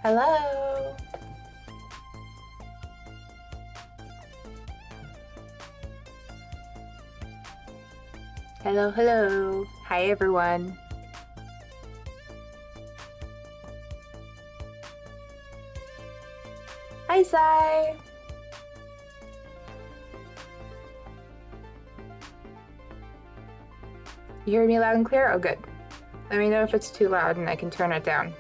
Hello. Hello, hello. Hi, everyone. Hi, Sai. You hear me loud and clear? Oh, good. Let me know if it's too loud and I can turn it down.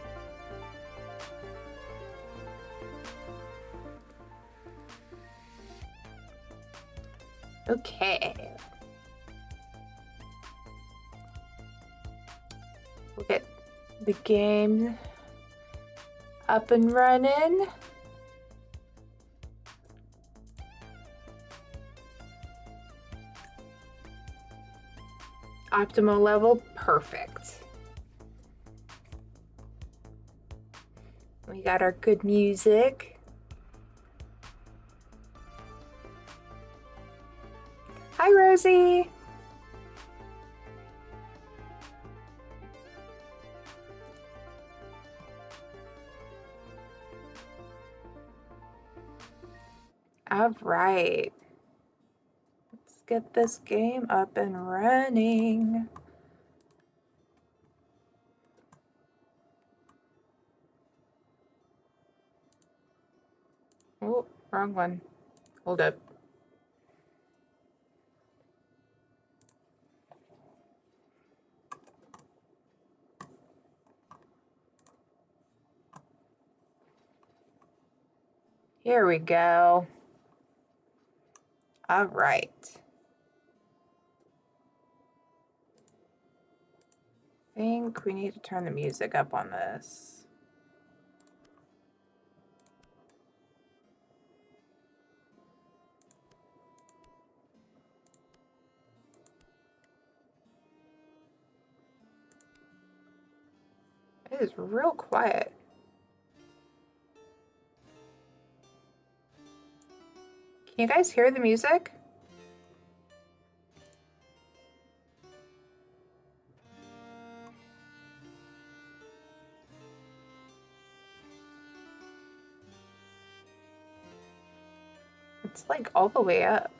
Okay. We'll get the game up and running. Optimal level, perfect. We got our good music. Hi, Rosie. All right. Let's get this game up and running. Oh, wrong one. Hold up. Here we go. All right. I think we need to turn the music up on this. It is real quiet. Can you guys hear the music? It's like all the way up.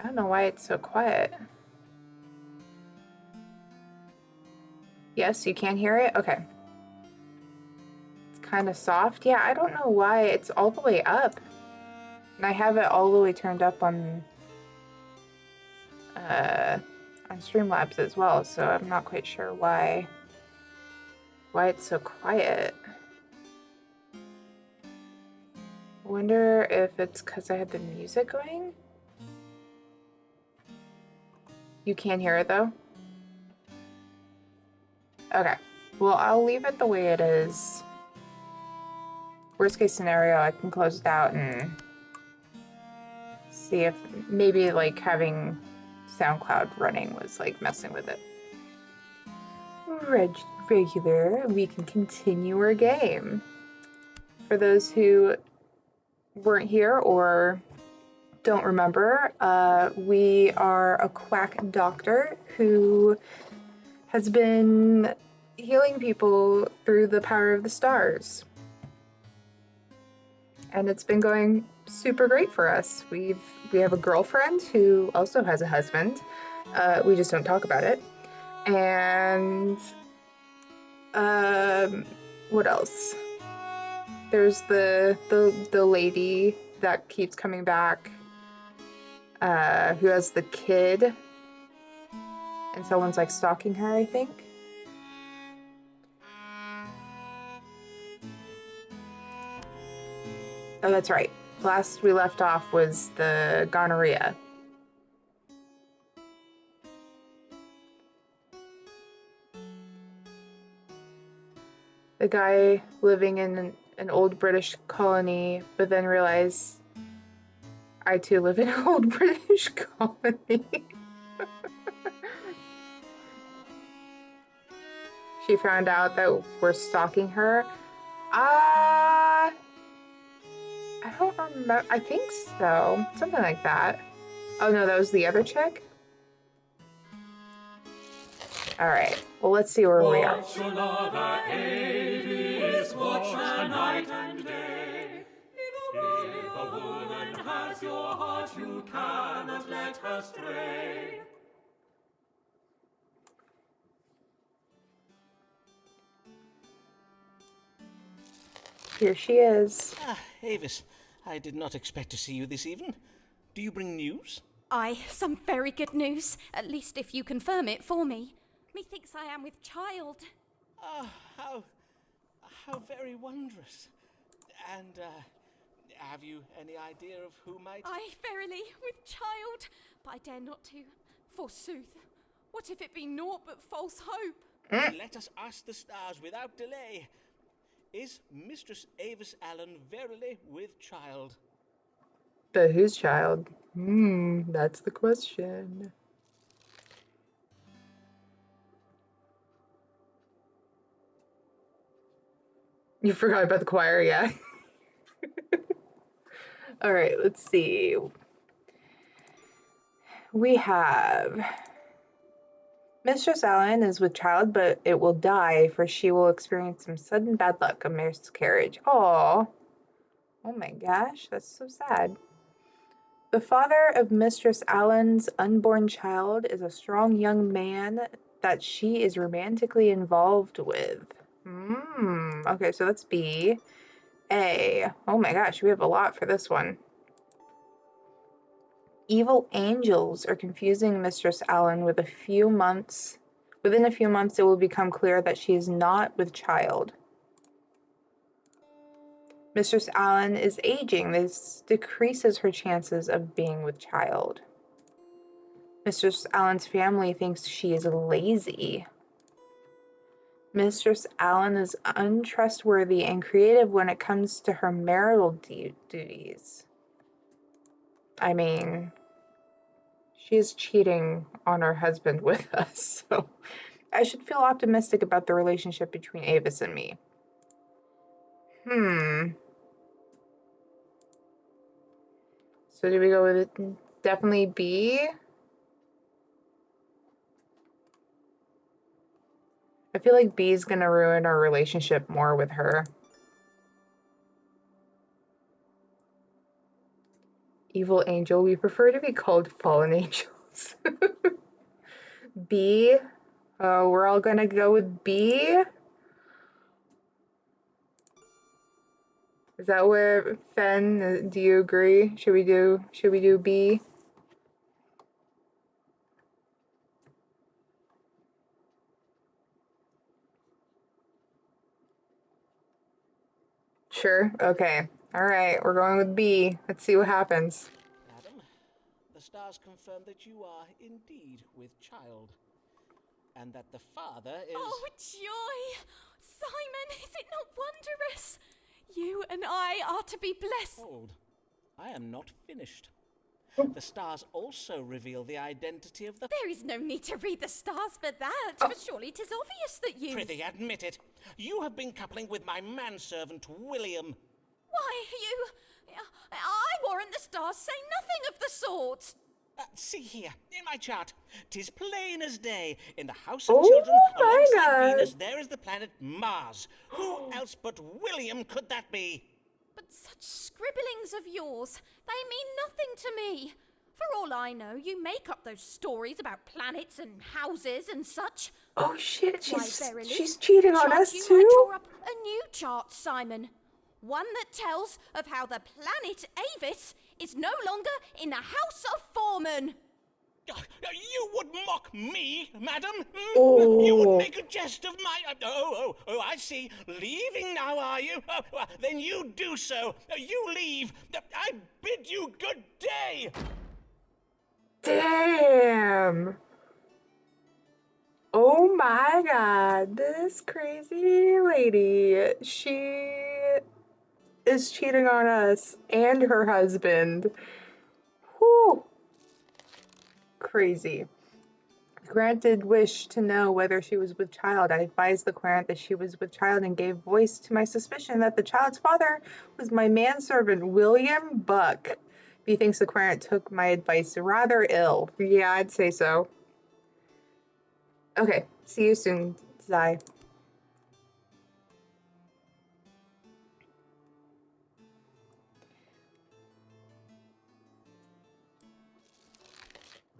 I don't know why it's so quiet. Yes, you can hear it? Okay. It's kind of soft. Yeah, I don't know why it's all the way up. And I have it all the way turned up on Streamlabs as well, so I'm not quite sure why it's so quiet. I wonder if it's because I had the music going? You can't hear it though? Okay, well, I'll leave it the way it is. Worst case scenario, I can close it out and see if maybe like having SoundCloud running was like messing with it. Regular, we can continue our game. For those who weren't here or don't remember, we are a quack doctor who has been healing people through the power of the stars. And it's been going super great for us. We have a girlfriend who also has a husband. We just don't talk about it. And what else? There's the lady that keeps coming back, who has the kid, and someone's like stalking her, I think. Oh, that's right. Last we left off was the gonorrhea. The guy living in an old British colony, but then realized I too live in an old British colony. She found out that we're stalking her. I don't remember. I think so. Something like that. Oh no, that was the other chick? Alright. Well, let's see where we are. Watch your lover Avis, watch her night and day. If a woman has your heart, you cannot let her stray. Here she is. Ah, Avis, I did not expect to see you this evening. Do you bring news? Aye, some very good news, at least if you confirm it for me. Methinks I am with child. Ah, how very wondrous. And, have you any idea of who might? Aye, verily, with child, but I dare not to. Forsooth, what if it be naught but false hope? Then let us ask the stars without delay. Is Mistress Avis Allen verily with child? But whose child? That's the question. You forgot about the choir, yeah. All right, let's see. We have Mistress Allen is with child, but it will die, for she will experience some sudden bad luck, a miscarriage. Oh my gosh, that's so sad. The father of Mistress Allen's unborn child is a strong young man that she is romantically involved with. Okay, so that's B. A. Oh my gosh, we have a lot for this one. Evil angels are confusing Mistress Allen within a few months, it will become clear that she is not with child. Mistress Allen is aging. This decreases her chances of being with child. Mistress Allen's family thinks she is lazy. Mistress Allen is untrustworthy and creative when it comes to her marital duties. I mean, she is cheating on her husband with us, so I should feel optimistic about the relationship between Avis and me. So do we go with it? Definitely B? I feel like B is going to ruin our relationship more with her. Evil angel. We prefer to be called fallen angels. B. We're all going to go with B. Is that where Fen? Do you agree? Should we do B? Sure. Okay. All right. We're going with B. Let's see what happens. Madam, the stars confirm that you are indeed with child, and that the father is... Oh, joy! Simon, is it not wondrous? You and I are to be blessed. Hold. I am not finished. The stars also reveal the identity of the... There is no need to read the stars for that, for surely 'tis obvious that you... Prithee, admit it. You have been coupling with my manservant, William. Why, you... I warrant the stars say nothing of the sort. See here, in my chart. 'Tis plain as day. In the house of children, alongside Venus, there is the planet Mars. Who else but William could that be? But such scribblings of yours, they mean nothing to me. For all I know, you make up those stories about planets and houses and such. Oh shit, Verily, she's cheating on us you too? might draw up a new chart, Simon. One that tells of how the planet Avis is no longer in the House of Foreman. You would mock me, madam? Oh. You would make a jest of my... Oh, I see. Leaving now, are you? Then you do so. You leave. I bid you good day. Damn. Oh my god, this crazy lady. She is cheating on us and her husband. Whew. Crazy. Granted wish to know whether she was with child. I advised the querent that she was with child and gave voice to my suspicion that the child's father was my manservant, William Buck. Methinks the querent took my advice rather ill. Yeah, I'd say so. Okay, See you soon, Zai.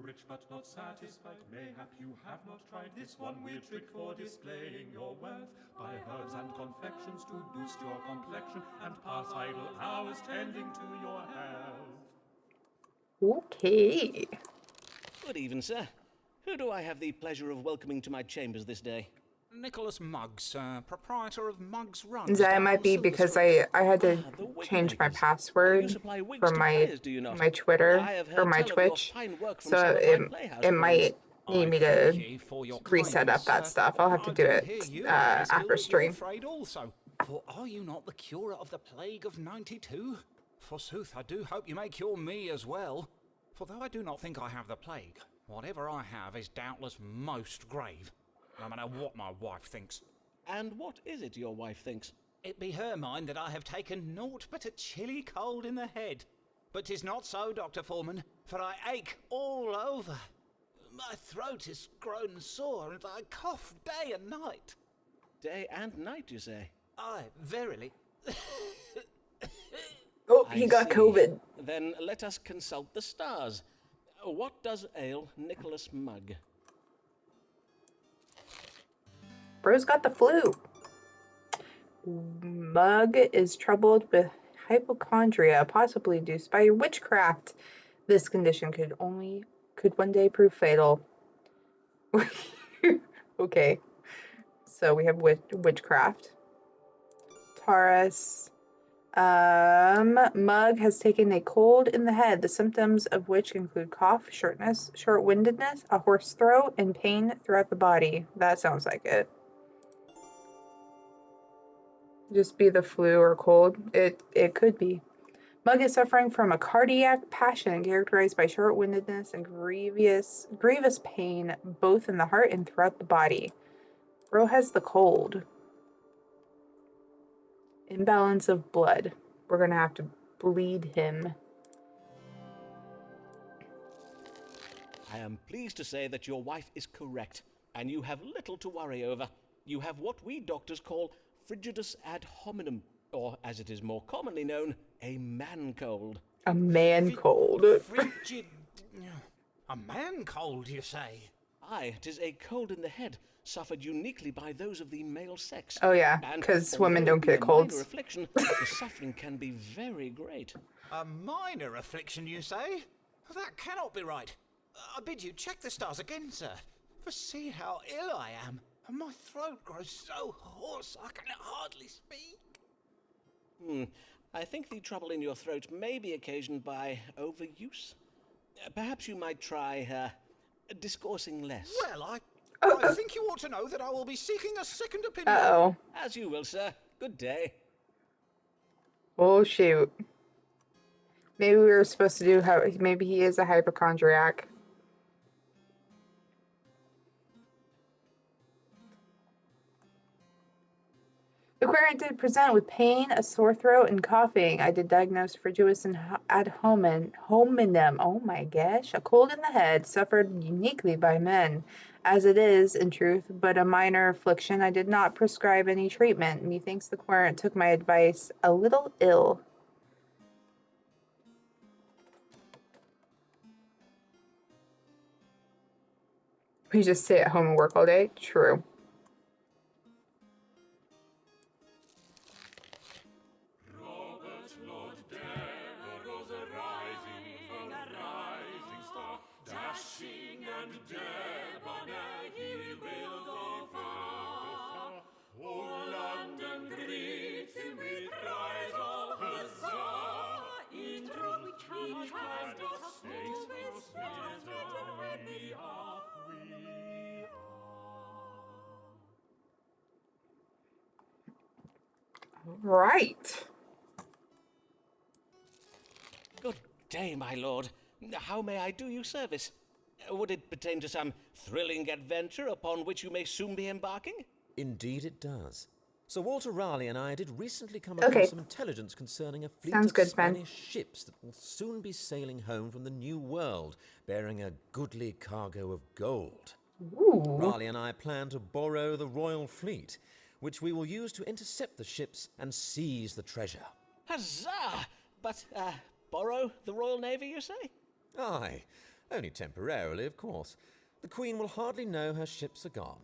Rich but not satisfied, mayhap you have not tried this one weird trick for displaying your wealth. Buy herbs and confections to boost your complexion and pass idle hours tending to your health. Okay. Good even, sir. Who do I have the pleasure of welcoming to my chambers this day? Nicholas Muggs, proprietor of Muggs Runs. That down might on be Silver because Street. I had to The wig change my makers. password You supply wigs for to my players, do you not? Twitter I have for heard my tell of your Twitch, fine work from so some of my playhouse it queens. might need I me thank to ye for your reset up kindness, that stuff. I'll have to I do hear it you have any skill after at your stream. trade also. For are you not the curer of the plague of '92? Forsooth, I do hope you may cure me as well. For though I do not think I have the plague, whatever I have is doubtless most grave, no matter what my wife thinks. And what is it your wife thinks? It be her mind that I have taken naught but a chilly cold in the head. But 'tis not so, Dr. Foreman, for I ache all over. My throat is grown sore, and I cough day and night. Day and night, you say? Aye, verily. Oh, I he got see. COVID. Then let us consult the stars. What does ail Nicholas Mugg? Bro's got the flu. Mug is troubled with hypochondria, possibly induced by witchcraft. This condition could one day prove fatal. Okay, so we have witchcraft. Taurus. Mug has taken a cold in the head, the symptoms of which include cough, shortness, short-windedness, a hoarse throat, and pain throughout the body. That sounds like it. Just be the flu or cold. It could be. Mug is suffering from a cardiac passion characterized by short-windedness and grievous pain both in the heart and throughout the body. Bro has the cold. Imbalance of blood. We're gonna have to bleed him. I am pleased to say that your wife is correct, and you have little to worry over. You have what we doctors call frigidus ad hominem, or as it is more commonly known, a man cold. A man cold. Frigid. A man cold, you say? Aye, 'tis a cold in the head, suffered uniquely by those of the male sex. Oh yeah, And because although women it don't be a get colds. minor affliction, the suffering can be very great. A minor affliction, you say? That cannot be right. I bid you check the stars again, sir. For see how ill I am, and my throat grows so hoarse I can hardly speak. I think the trouble in your throat may be occasioned by overuse. Perhaps you might try discoursing less. Well, I think you ought to know that I will be seeking a second opinion. Uh-oh. As you will, sir. Good day. Oh, shoot. Maybe we were supposed to do maybe he is a hypochondriac. The querent did present with pain, a sore throat, and coughing. I did diagnose frigidus and ad hominem. Oh my gosh. A cold in the head, suffered uniquely by men. As it is, in truth, but a minor affliction, I did not prescribe any treatment. Methinks the querent took my advice a little ill. We just stay at home and work all day? True. Robert Lord Dare rose a rising star, dashing and debonair, he will go far. Oh, London greets him with cries of huzzah. In truth, we cannot state how sweet we are. Right. Good day, my lord. How may I do you service? Would it pertain to some thrilling adventure upon which you may soon be embarking? Indeed it does. Sir Walter Raleigh and I did recently come Okay. across some intelligence concerning a fleet Sounds of good, Ben. Spanish ships that will soon be sailing home from the New World, bearing a goodly cargo of gold. Ooh. Raleigh and I plan to borrow the royal fleet, which we will use to intercept the ships and seize the treasure. Huzzah! But, borrow the Royal Navy, you say? Aye, only temporarily, of course. The Queen will hardly know her ships are gone.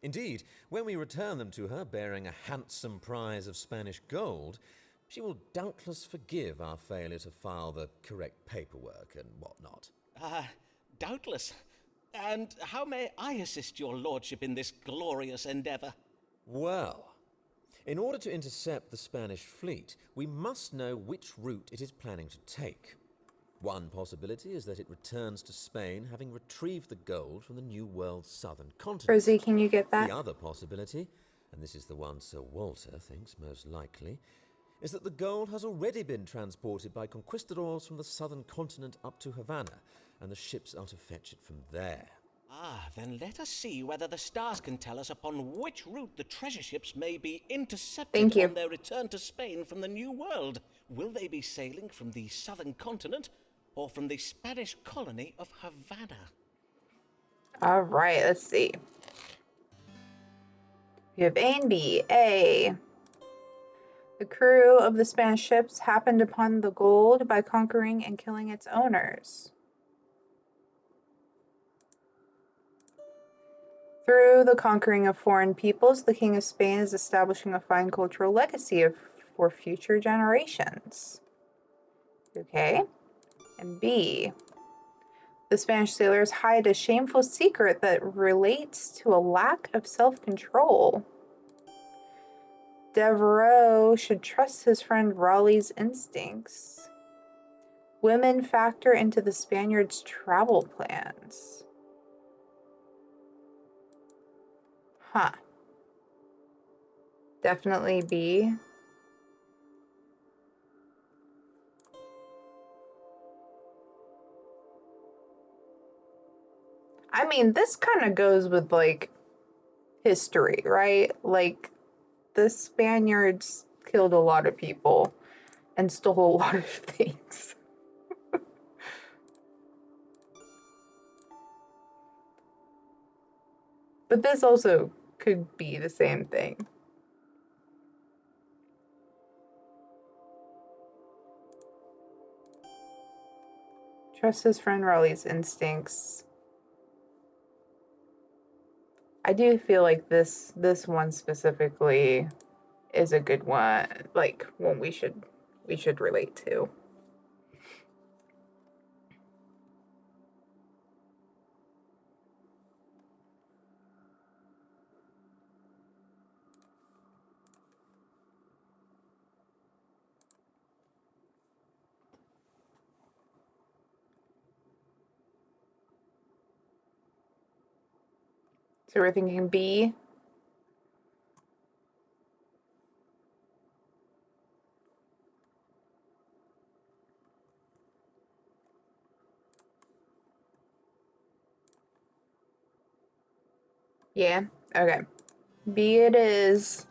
Indeed, when we return them to her bearing a handsome prize of Spanish gold, she will doubtless forgive our failure to file the correct paperwork and whatnot. Doubtless. And how may I assist your lordship in this glorious endeavour? Well, in order to intercept the Spanish fleet, we must know which route it is planning to take. One possibility is that it returns to Spain having retrieved the gold from the New World's southern continent. Rosie, can you get that? The other possibility, and this is the one Sir Walter thinks most likely, is that the gold has already been transported by conquistadors from the southern continent up to Havana, and the ships are to fetch it from there. Then let us see whether the stars can tell us upon which route the treasure ships may be intercepted Thank you. on their return to Spain from the New World. Will they be sailing from the southern continent or from the Spanish colony of Havana? All right, let's see. We have A and B. A. The crew of the Spanish ships happened upon the gold by conquering and killing its owners. Through the conquering of foreign peoples, the King of Spain is establishing a fine cultural legacy for future generations. Okay. And B. The Spanish sailors hide a shameful secret that relates to a lack of self-control. Devereaux should trust his friend Raleigh's instincts. Women factor into the Spaniards' travel plans. Huh. Definitely B. I mean, this kind of goes with, like, history, right? Like, the Spaniards killed a lot of people and stole a lot of things. But this also could be the same thing. Trust his friend Raleigh's instincts. I do feel like this one specifically is a good one, like one we should relate to. So we're thinking B. Yeah, okay. B it is.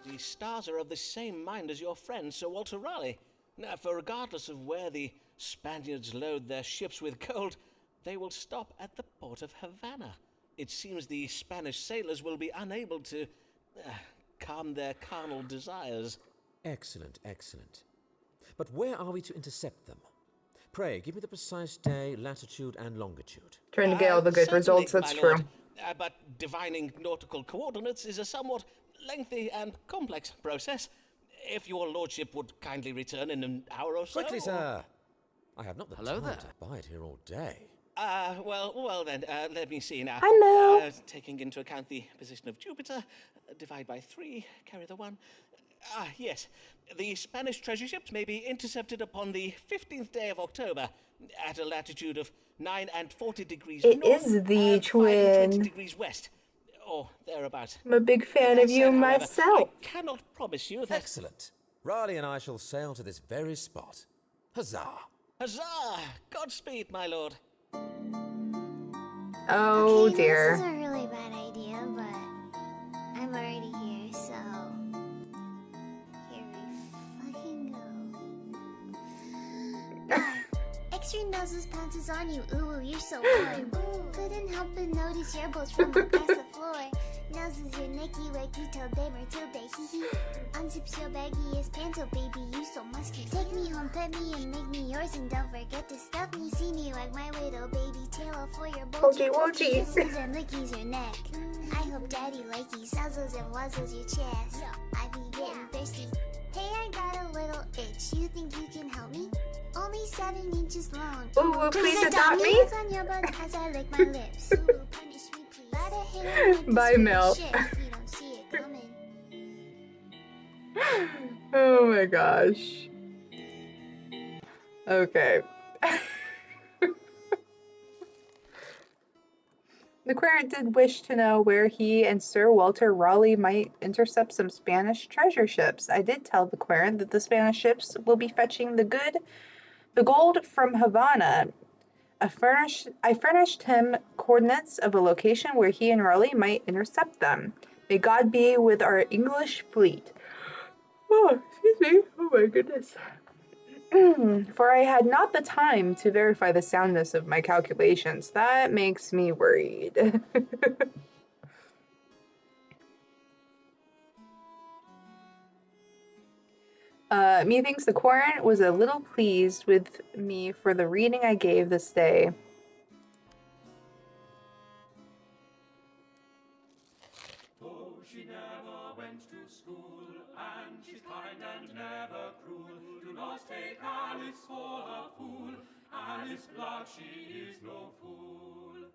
The stars are of the same mind as your friend Sir Walter Raleigh. Now, for regardless of where the Spaniards load their ships with gold, they will stop at the port of Havana. It seems the Spanish sailors will be unable to calm their carnal desires. Excellent, excellent. But where are we to intercept them? Pray, give me the precise day, latitude, and longitude. Trying to get all the good Certainly, results, that's my true. lord. But divining nautical coordinates is a somewhat lengthy and complex process. If your lordship would kindly return in an hour or so. Quickly, sir! I have not the Hello time there. to bide here all day. Well then, let me see now. Hello. Taking into account the position of Jupiter, divide by 3, carry the 1. Yes. The Spanish treasure ships may be intercepted upon the 15th day of October at a latitude of 9 and 40 degrees It north is the and 5 and 20 twin. degrees west. Or thereabouts. I'm a big fan That of you said, however, myself. I cannot promise you that... Excellent. Raleigh and I shall sail to this very spot. Huzzah! Huzzah! Godspeed, my lord. Oh Okay, dear. this is a really bad idea, but I'm already here, so here we fucking go. Extra noses pounces on you, ooh, you're so warm. Couldn't help but notice your balls from across the floor. Noses your Nicky Wicky till day Matilda, hee hee. Unzips your baggiest pants, oh baby, you so musky. Take me home, pet me, and make me yours, and don't forget to stuff me. See me wag my widow baby tail for your bulgy kisses and lickies your neck. I hope daddy likey suzzles and wuzzles your chest. I be getting thirsty. Hey, I got a little itch. You think you can help me? Only 7 inches long. Ooh, please adopt me. On your butt as I lick my lips. Ooh, punish me, please. Gotta hit him with this Bye, weird Mel. shit. You don't see it coming. Oh my gosh. Okay. The querent did wish to know where he and Sir Walter Raleigh might intercept some Spanish treasure ships. I did tell the querent that the Spanish ships will be fetching the gold from Havana. I furnished him coordinates of a location where he and Raleigh might intercept them. May God be with our English fleet. Oh, excuse me. Oh my goodness. For I had not the time to verify the soundness of my calculations. That makes me worried. Methinks the querent was a little pleased with me for the reading I gave this day. Though she never went to school, and she's kind and never cruel, do not take Alice for a fool. Alice Blood, she is no fool.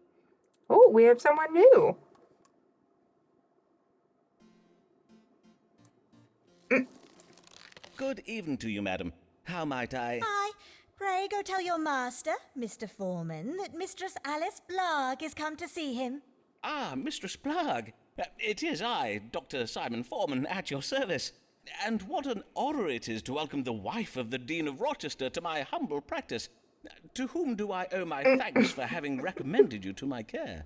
Oh, we have someone new. Good even to you, madam. How might I... Hi. Pray go tell your master, Mr. Foreman, that Mistress Alice Blarg is come to see him. Ah, Mistress Plug. It is I, Dr. Simon Foreman, at your service. And what an honour it is to welcome the wife of the Dean of Rochester to my humble practice. To whom do I owe my thanks for having recommended you to my care?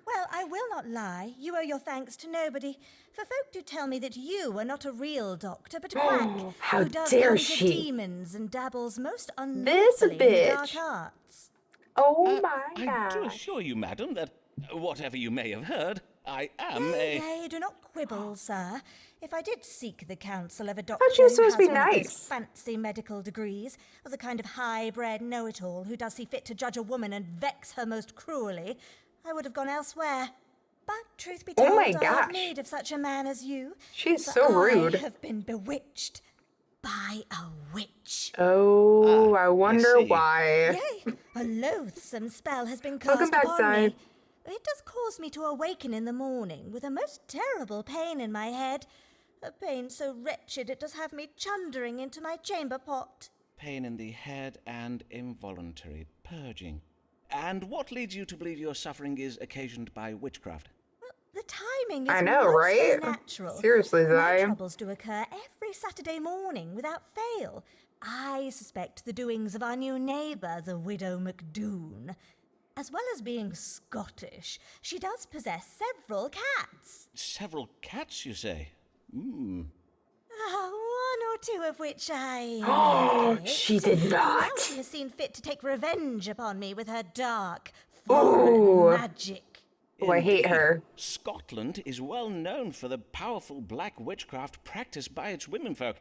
Well, I will not lie. You owe your thanks to nobody. For folk do tell me that you are not a real doctor, but a quack How who does dare conjure she. demons and dabbles most This unlawfully in the dark bitch. arts. Oh my I do gosh. assure you, madam, that whatever you may have heard, I am Yea, a... yea, do not quibble, sir. If I did seek the counsel of a doctor she was who supposed to has be one of those nice. fancy medical degrees, of the kind of high-bred know-it-all who does see fit to judge a woman and vex her most cruelly, I would have gone elsewhere. But truth be Oh told, my I have gosh. need of such a man as you. She's for so rude. I have been bewitched by a witch. Oh, I I wonder see. why. Yea, a loathsome spell has been Welcome cast back, upon Di. me. It does cause me to awaken in the morning with a most terrible pain in my head. A pain so wretched it does have me chundering into my chamber pot. Pain in the head and involuntary purging. And what leads you to believe your suffering is occasioned by witchcraft? Well, the timing is I know, most right? unnatural. Seriously, My Di. troubles do occur every Saturday morning without fail. I suspect the doings of our new neighbour, the widow MacDoon. As well as being Scottish, she does possess several cats. Several cats, you say? One or two of which I Oh, may have she picked. did Now not. she has seen fit to take revenge upon me with her dark, Ooh. foreign magic. Oh, I hate Indeed. her. Scotland is well known for the powerful black witchcraft practiced by its womenfolk.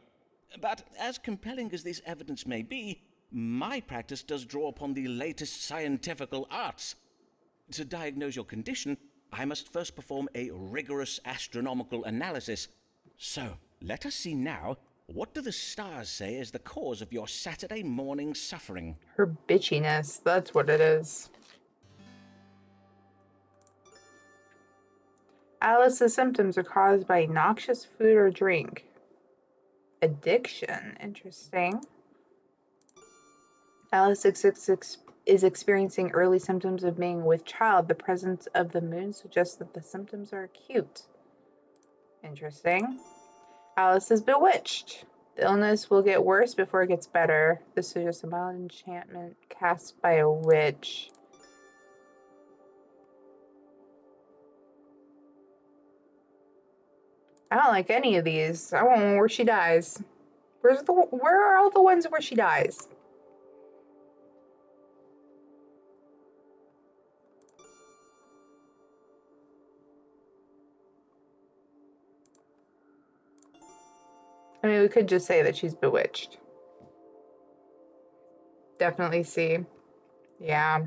But as compelling as this evidence may be, my practice does draw upon the latest scientifical arts. To diagnose your condition, I must first perform a rigorous astronomical analysis. So, let us see now, what do the stars say is the cause of your Saturday morning suffering? Her bitchiness. That's what it is. Alice's symptoms are caused by noxious food or drink. Addiction. Interesting. Alice is experiencing early symptoms of being with child. The presence of the moon suggests that the symptoms are acute. Interesting. Alice is bewitched. The illness will get worse before it gets better. This suggests a mild enchantment cast by a witch. I don't like any of these. I want one where she dies. Where are all the ones where she dies? I mean, we could just say that she's bewitched. Definitely see. Yeah.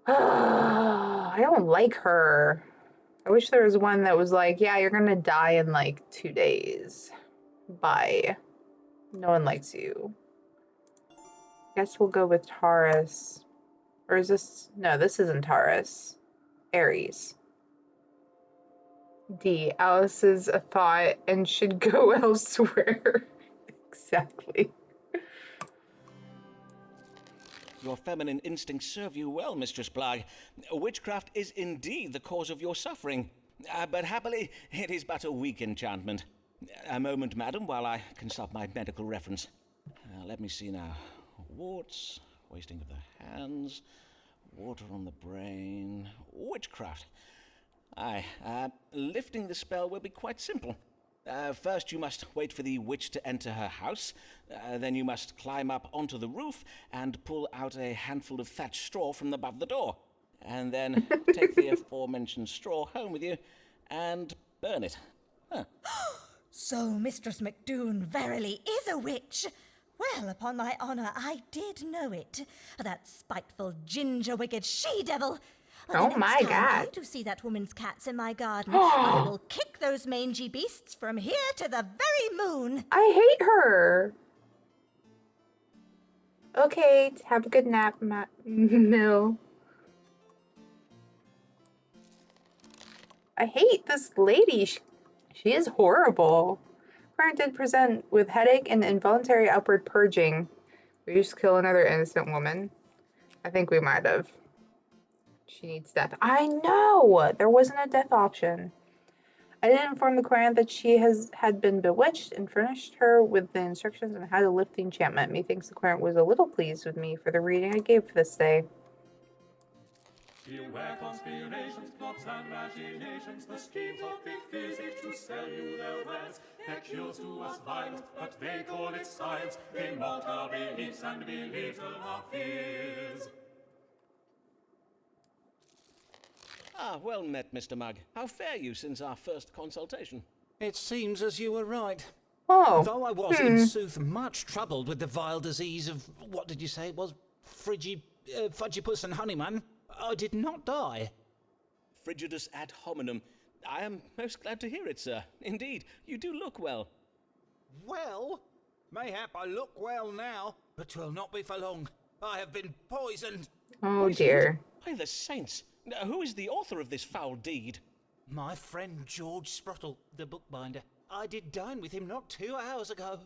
I don't like her. I wish there was one that was like, yeah, you're gonna die in like 2 days. Bye. No one likes you. Guess we'll go with Taurus. Or is this... No, this isn't Taurus. Aries. D. Alice is a thought and should go elsewhere. Exactly. Your feminine instincts serve you well, Mistress Bligh. Witchcraft is indeed the cause of your suffering, but happily it is but a weak enchantment. A moment, madam, while I consult my medical reference. Let me see now. Warts, wasting of the hands, water on the brain, witchcraft. Aye, lifting the spell will be quite simple. First, you must wait for the witch to enter her house. Then you must climb up onto the roof and pull out a handful of thatched straw from above the door. And then take the aforementioned straw home with you and burn it. Huh. So Mistress McDoon verily is a witch. Well, upon my honour, I did know it. That spiteful, ginger-wicked she-devil. Oh The my next time I God. do see that woman's cats in my garden, I will kick those mangy beasts from here to the very moon. I hate her. Okay, have a good nap, Mill. I hate this lady. She is horrible. Clarence did present with headache and involuntary outward purging. We used to kill another innocent woman. I think we might have. She needs death. I know! There wasn't a death option. I did inform the client that she had been bewitched and furnished her with the instructions on how to lift the enchantment. Methinks the client was a little pleased with me for the reading I gave for this day. Beware conspirations, plots and machinations, the schemes of big physic to sell you their wares. Their cures do us violence, but they call it science. They mock our beliefs and belittle our fears. Ah, well met, Mr. Mugg. How fare you since our first consultation? It seems as you were right. Oh. Though I was, in sooth, much troubled with the vile disease of, what did you say it was? Fudgipus and Honeyman, I did not die. Frigidus ad hominem. I am most glad to hear it, sir. Indeed, you do look well. Well, mayhap I look well now, but 'twill not be for long. I have been poisoned. Oh dear. By the saints! Who is the author of this foul deed? My friend George Sprottle, the bookbinder. I did dine with him not 2 hours ago.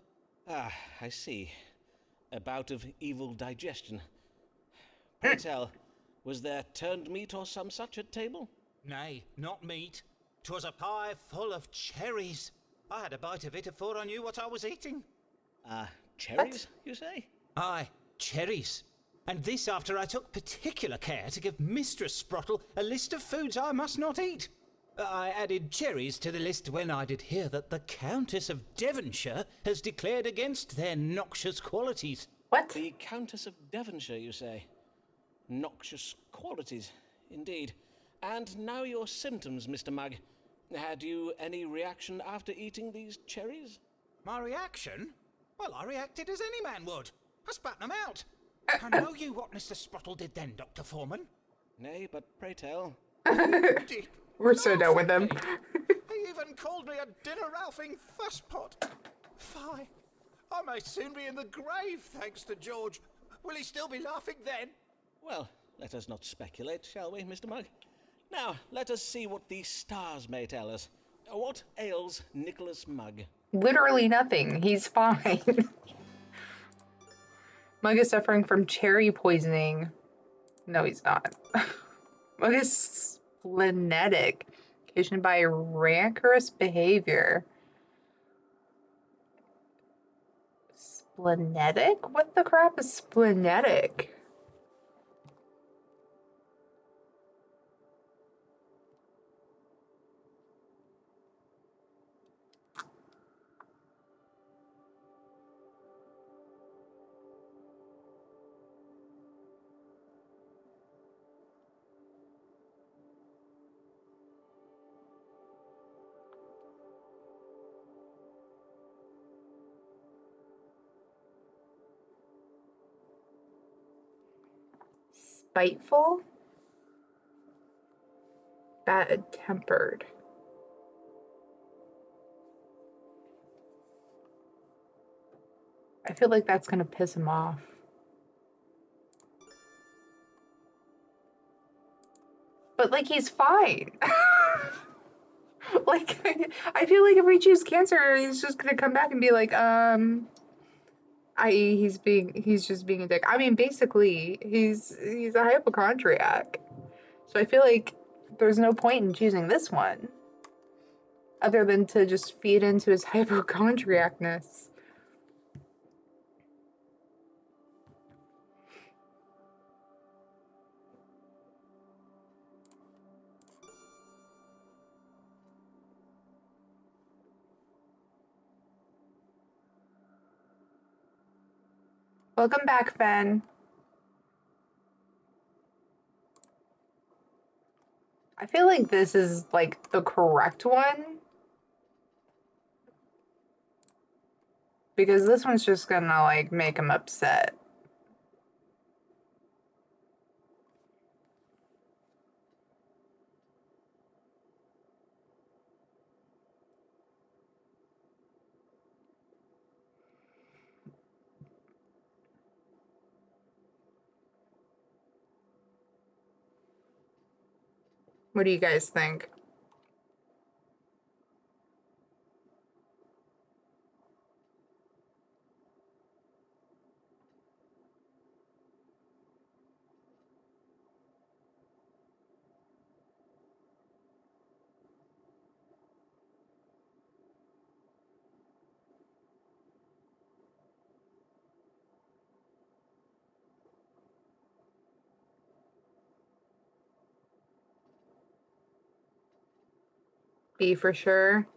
Ah, I see. A bout of evil digestion. Pray tell, was there turned meat or some such at table? Nay, not meat. 'Twas a pie full of cherries. I had a bite of it afore I knew what I was eating. Cherries, you say? Aye, cherries. And this after I took particular care to give Mistress Sprottle a list of foods I must not eat. I added cherries to the list when I did hear that the Countess of Devonshire has declared against their noxious qualities. What? The Countess of Devonshire, you say? Noxious qualities, indeed. And now your symptoms, Mr. Mugg. Had you any reaction after eating these cherries? My reaction? Well, I reacted as any man would. I spat them out. And know you what Mr. Sprottle did then, Dr. Foreman? Nay, but pray tell. Did We're so done with him. He even called me a dinner-ralphing fusspot. Fie, I may soon be in the grave, thanks to George. Will he still be laughing then? Well, let us not speculate, shall we, Mr. Mugg? Now, let us see what the stars may tell us. What ails Nicholas Mugg? Literally nothing. He's fine. Mug is suffering from cherry poisoning. No, he's not. Mug is splenetic, occasioned by rancorous behavior. Splenetic? What the crap is splenetic? Spiteful? Bad-tempered. I feel like that's gonna piss him off. But, like, he's fine. Like, I feel like if we choose Cancer, he's just gonna come back and be like, i.e. he's just being a dick. I mean, basically, he's a hypochondriac. So I feel like there's no point in choosing this one, other than to just feed into his hypochondriacness. Welcome back, Ben. I feel like this is, like, the correct one. Because this one's just gonna, like, make him upset. What do you guys think? B for sure.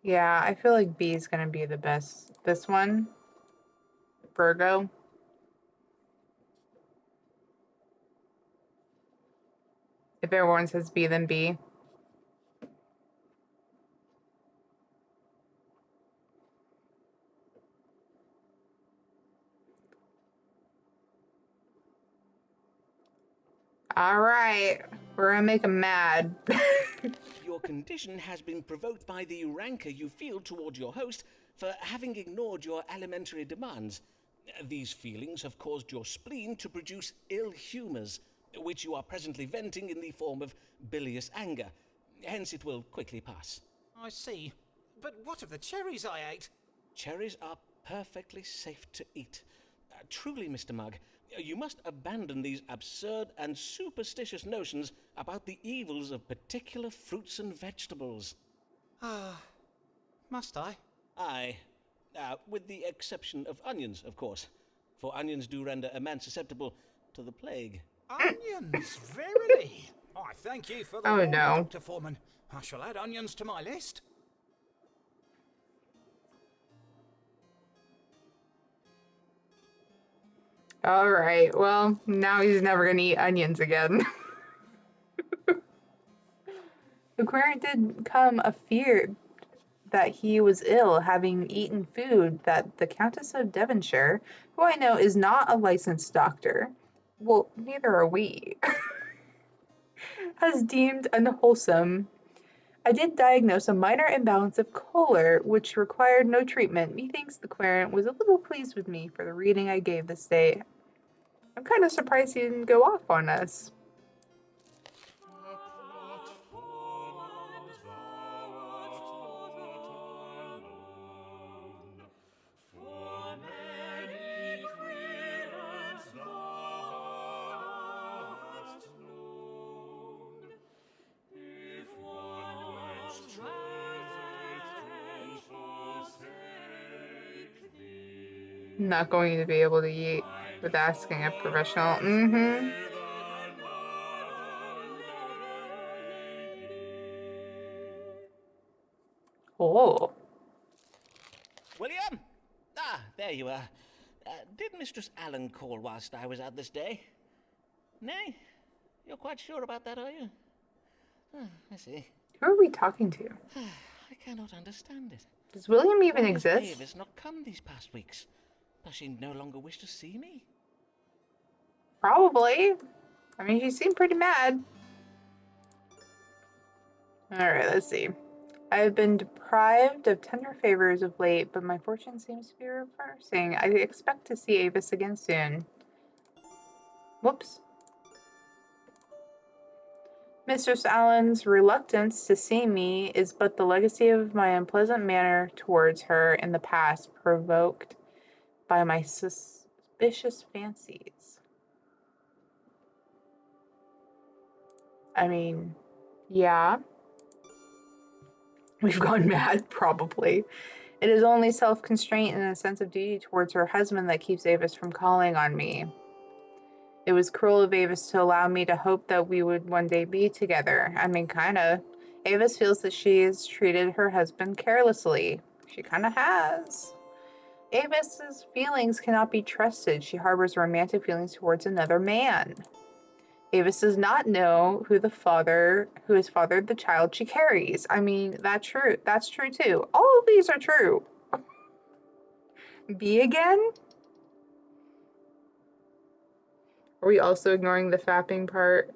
Yeah, I feel like B is gonna be the best. This one, Virgo. If everyone says B, then B. All right, we're gonna make him mad. Your condition has been provoked by the rancor you feel toward your host for having ignored your alimentary demands. These feelings have caused your spleen to produce ill humours, which you are presently venting in the form of bilious anger. Hence it will quickly pass. I see. But what of the cherries I ate? Cherries are perfectly safe to eat. Truly, Mr. Mugg, you must abandon these absurd and superstitious notions about the evils of particular fruits and vegetables. Must I? Aye. With the exception of onions, of course. For onions do render a man susceptible to the plague. Onions, verily. I thank you for the Oh, warning, no. Dr. Foreman. I shall add onions to my list. All right, well, now he's never gonna eat onions again. The querent did come afeard that he was ill, having eaten food that the Countess of Devonshire, who I know is not a licensed doctor, well, neither are we, has deemed unwholesome. I did diagnose a minor imbalance of choler, which required no treatment. Methinks the querent was a little pleased with me for the reading I gave this day. I'm kind of surprised he didn't go off on us. Not going to be able to eat with asking a professional. Oh. William! Ah, there you are. Did Mistress Allen call whilst I was out this day? Nay? You're quite sure about that, are you? I see. Who are we talking to? I cannot understand it. Does William even Why has exist? Mavis not come these past weeks? Does she no longer wish to see me? Probably. I mean, she seemed pretty mad. Alright, let's see. I have been deprived of tender favors of late, but my fortune seems to be reversing. I expect to see Avis again soon. Whoops. Mistress Allen's reluctance to see me is but the legacy of my unpleasant manner towards her in the past, provoked by my suspicious fancies. I mean, yeah. We've gone mad, probably. It is only self-constraint and a sense of duty towards her husband that keeps Avis from calling on me. It was cruel of Avis to allow me to hope that we would one day be together. I mean, kinda. Avis feels that she has treated her husband carelessly. She kinda has. Avis's feelings cannot be trusted. She harbors romantic feelings towards another man. Avis does not know who has fathered the child she carries. I mean, that's true. That's true too. All of these are true. B again? Are we also ignoring the fapping part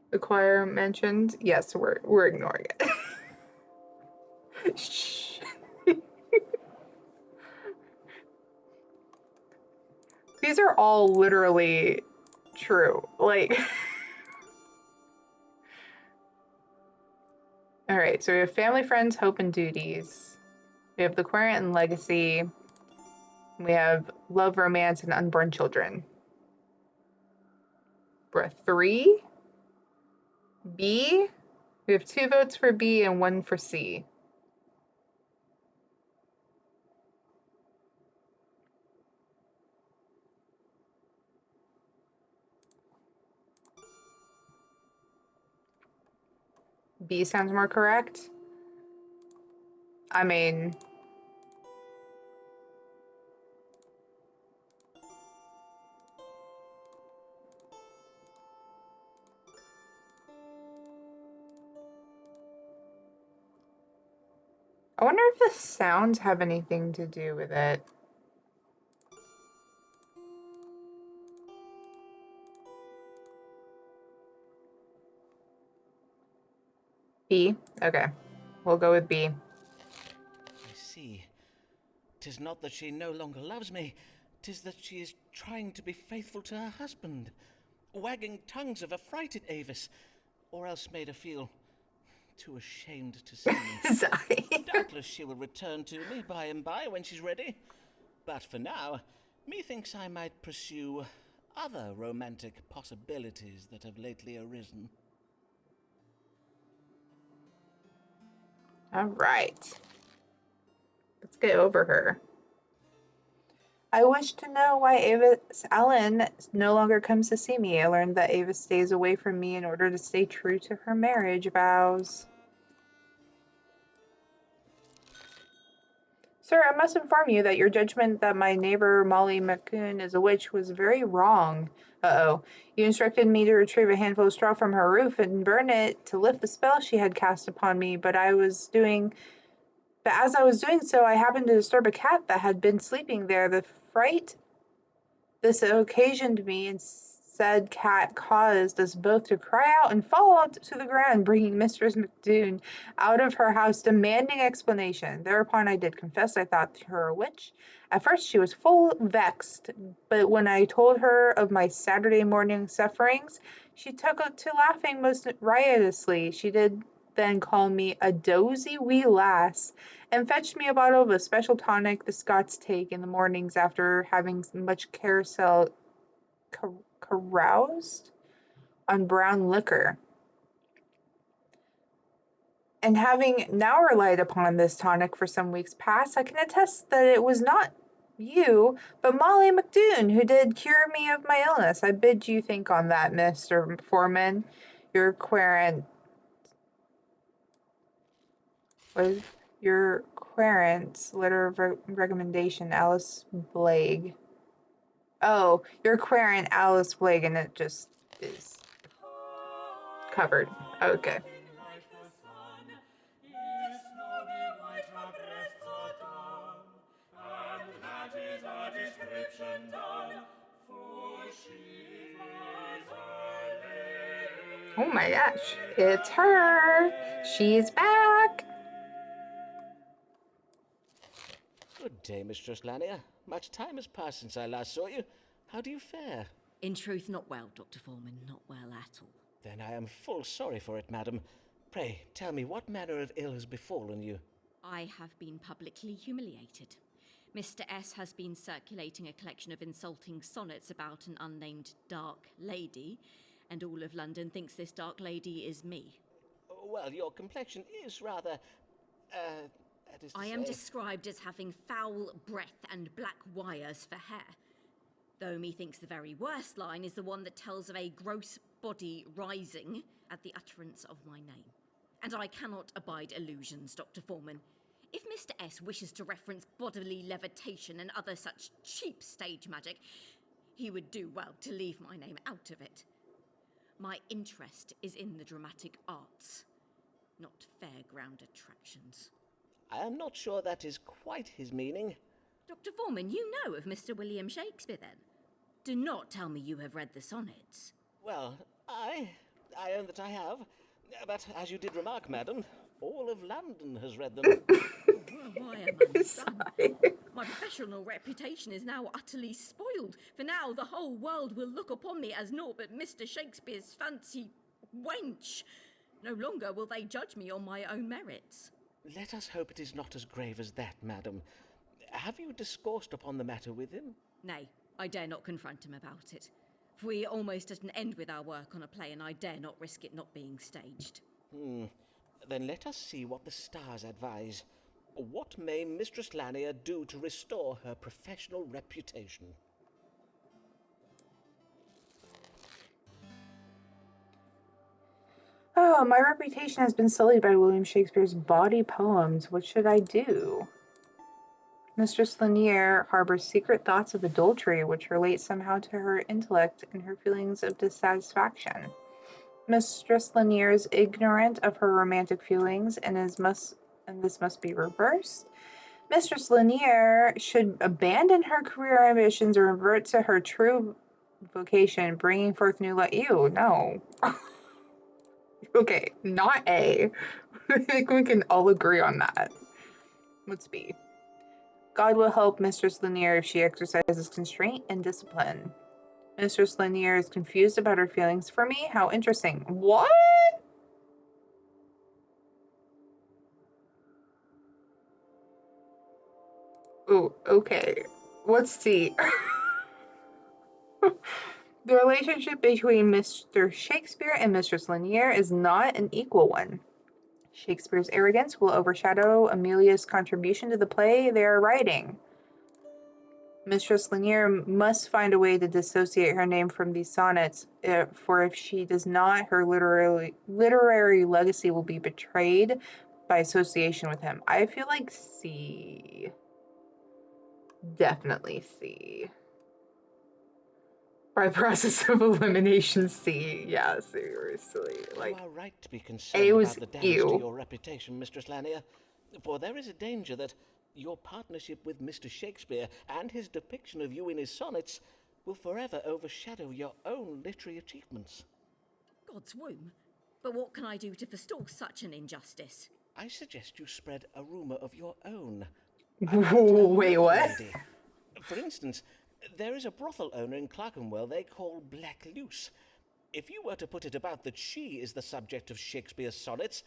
the choir mentioned? Yes, we're ignoring it. Shh. These are all literally true. Like, all right, so we have family, friends, hope, and duties. We have the querent and legacy. We have love, romance, and unborn children. Bruh, 3? B? We have 2 votes for B and 1 for C. B sounds more correct. I mean, I wonder if the sounds have anything to do with it. B? Okay. We'll go with B. I see. 'Tis not that she no longer loves me, 'tis that she is trying to be faithful to her husband. Wagging tongues of affrighted Avis, or else made her feel too ashamed to see me. Sorry. Doubtless she will return to me by and by when she's ready. But for now, methinks I might pursue other romantic possibilities that have lately arisen. All right. Let's get over her. I wish to know why Avis Allen no longer comes to see me. I learned that Avis stays away from me in order to stay true to her marriage vows. Sir, I must inform you that your judgment that my neighbor Molly McCoon is a witch was very wrong. Uh-oh. You instructed me to retrieve a handful of straw from her roof and burn it to lift the spell she had cast upon me, but as I was doing so, I happened to disturb a cat that had been sleeping there. The fright this occasioned me, and said cat caused us both to cry out and fall out to the ground, bringing Mistress McDoon out of her house, demanding explanation. Thereupon I did confess I thought her a witch. At first she was full vexed, but when I told her of my Saturday morning sufferings, she took to laughing most riotously. She did then call me a dozy wee lass, and fetched me a bottle of a special tonic the Scots take in the mornings after having much caroused on brown liquor. And having now relied upon this tonic for some weeks past, I can attest that it was not you, but Molly McDoon, who did cure me of my illness. I bid you think on that, Mr. Foreman. Your querent was your querent's letter of recommendation, Alice Blake. Oh, your querent, Alice Blake, and it just is covered. Okay. Oh my gosh, it's her! She's back! Good day, Mistress Lanier. Much time has passed since I last saw you. How do you fare? In truth, not well, Dr. Foreman, not well at all. Then I am full sorry for it, madam. Pray, tell me what manner of ill has befallen you? I have been publicly humiliated. Mr. S has been circulating a collection of insulting sonnets about an unnamed dark lady, and all of London thinks this dark lady is me. Well, your complexion is rather, that is to I say... am described as having foul breath and black wires for hair. Though methinks the very worst line is the one that tells of a gross body rising at the utterance of my name. And I cannot abide illusions, Dr. Foreman. If Mr. S wishes to reference bodily levitation and other such cheap stage magic, he would do well to leave my name out of it. My interest is in the dramatic arts, not fairground attractions. I am not sure that is quite his meaning. Dr. Foreman, you know of Mr. William Shakespeare, then? Do not tell me you have read the sonnets. Well, I own that I have. But as you did remark, madam, all of London has read them. Why am I undone? My professional reputation is now utterly spoiled, for now the whole world will look upon me as naught but Mr. Shakespeare's fancy wench. No longer will they judge me on my own merits. Let us hope it is not as grave as that, madam. Have you discoursed upon the matter with him? Nay, I dare not confront him about it. For we are almost at an end with our work on a play, and I dare not risk it not being staged. Then let us see what the stars advise. What may Mistress Lanier do to restore her professional reputation? Oh, my reputation has been sullied by William Shakespeare's bawdy poems. What should I do? Mistress Lanier harbors secret thoughts of adultery, which relate somehow to her intellect and her feelings of dissatisfaction. Mistress Lanier is ignorant of her romantic feelings, and this must be reversed. Mistress Lanier should abandon her career ambitions or revert to her true vocation, bringing forth new light. Ew, no. Okay, not A. I think we can all agree on that. What's B? God will help Mistress Lanier if she exercises constraint and discipline. Mistress Lanier is confused about her feelings for me? How interesting. What? Oh, okay. What's C? The relationship between Mr. Shakespeare and Mistress Lanier is not an equal one. Shakespeare's arrogance will overshadow Amelia's contribution to the play they are writing. Mistress Lanier must find a way to dissociate her name from these sonnets, for if she does not, her literary legacy will be betrayed by association with him. I feel like C. Definitely C. By process of elimination, C. Yeah, seriously. Like, you are right to be A concerned was about the damage to ew. your reputation, Mistress Lanier, for there is a danger that your partnership with Mr. Shakespeare and his depiction of you in his sonnets will forever overshadow your own literary achievements. God's womb. But what can I do to forestall such an injustice? I suggest you spread a rumour of your own. Wait, what? Lady. For instance, there is a brothel owner in Clerkenwell they call Black Luce. If you were to put it about that she is the subject of Shakespeare's sonnets,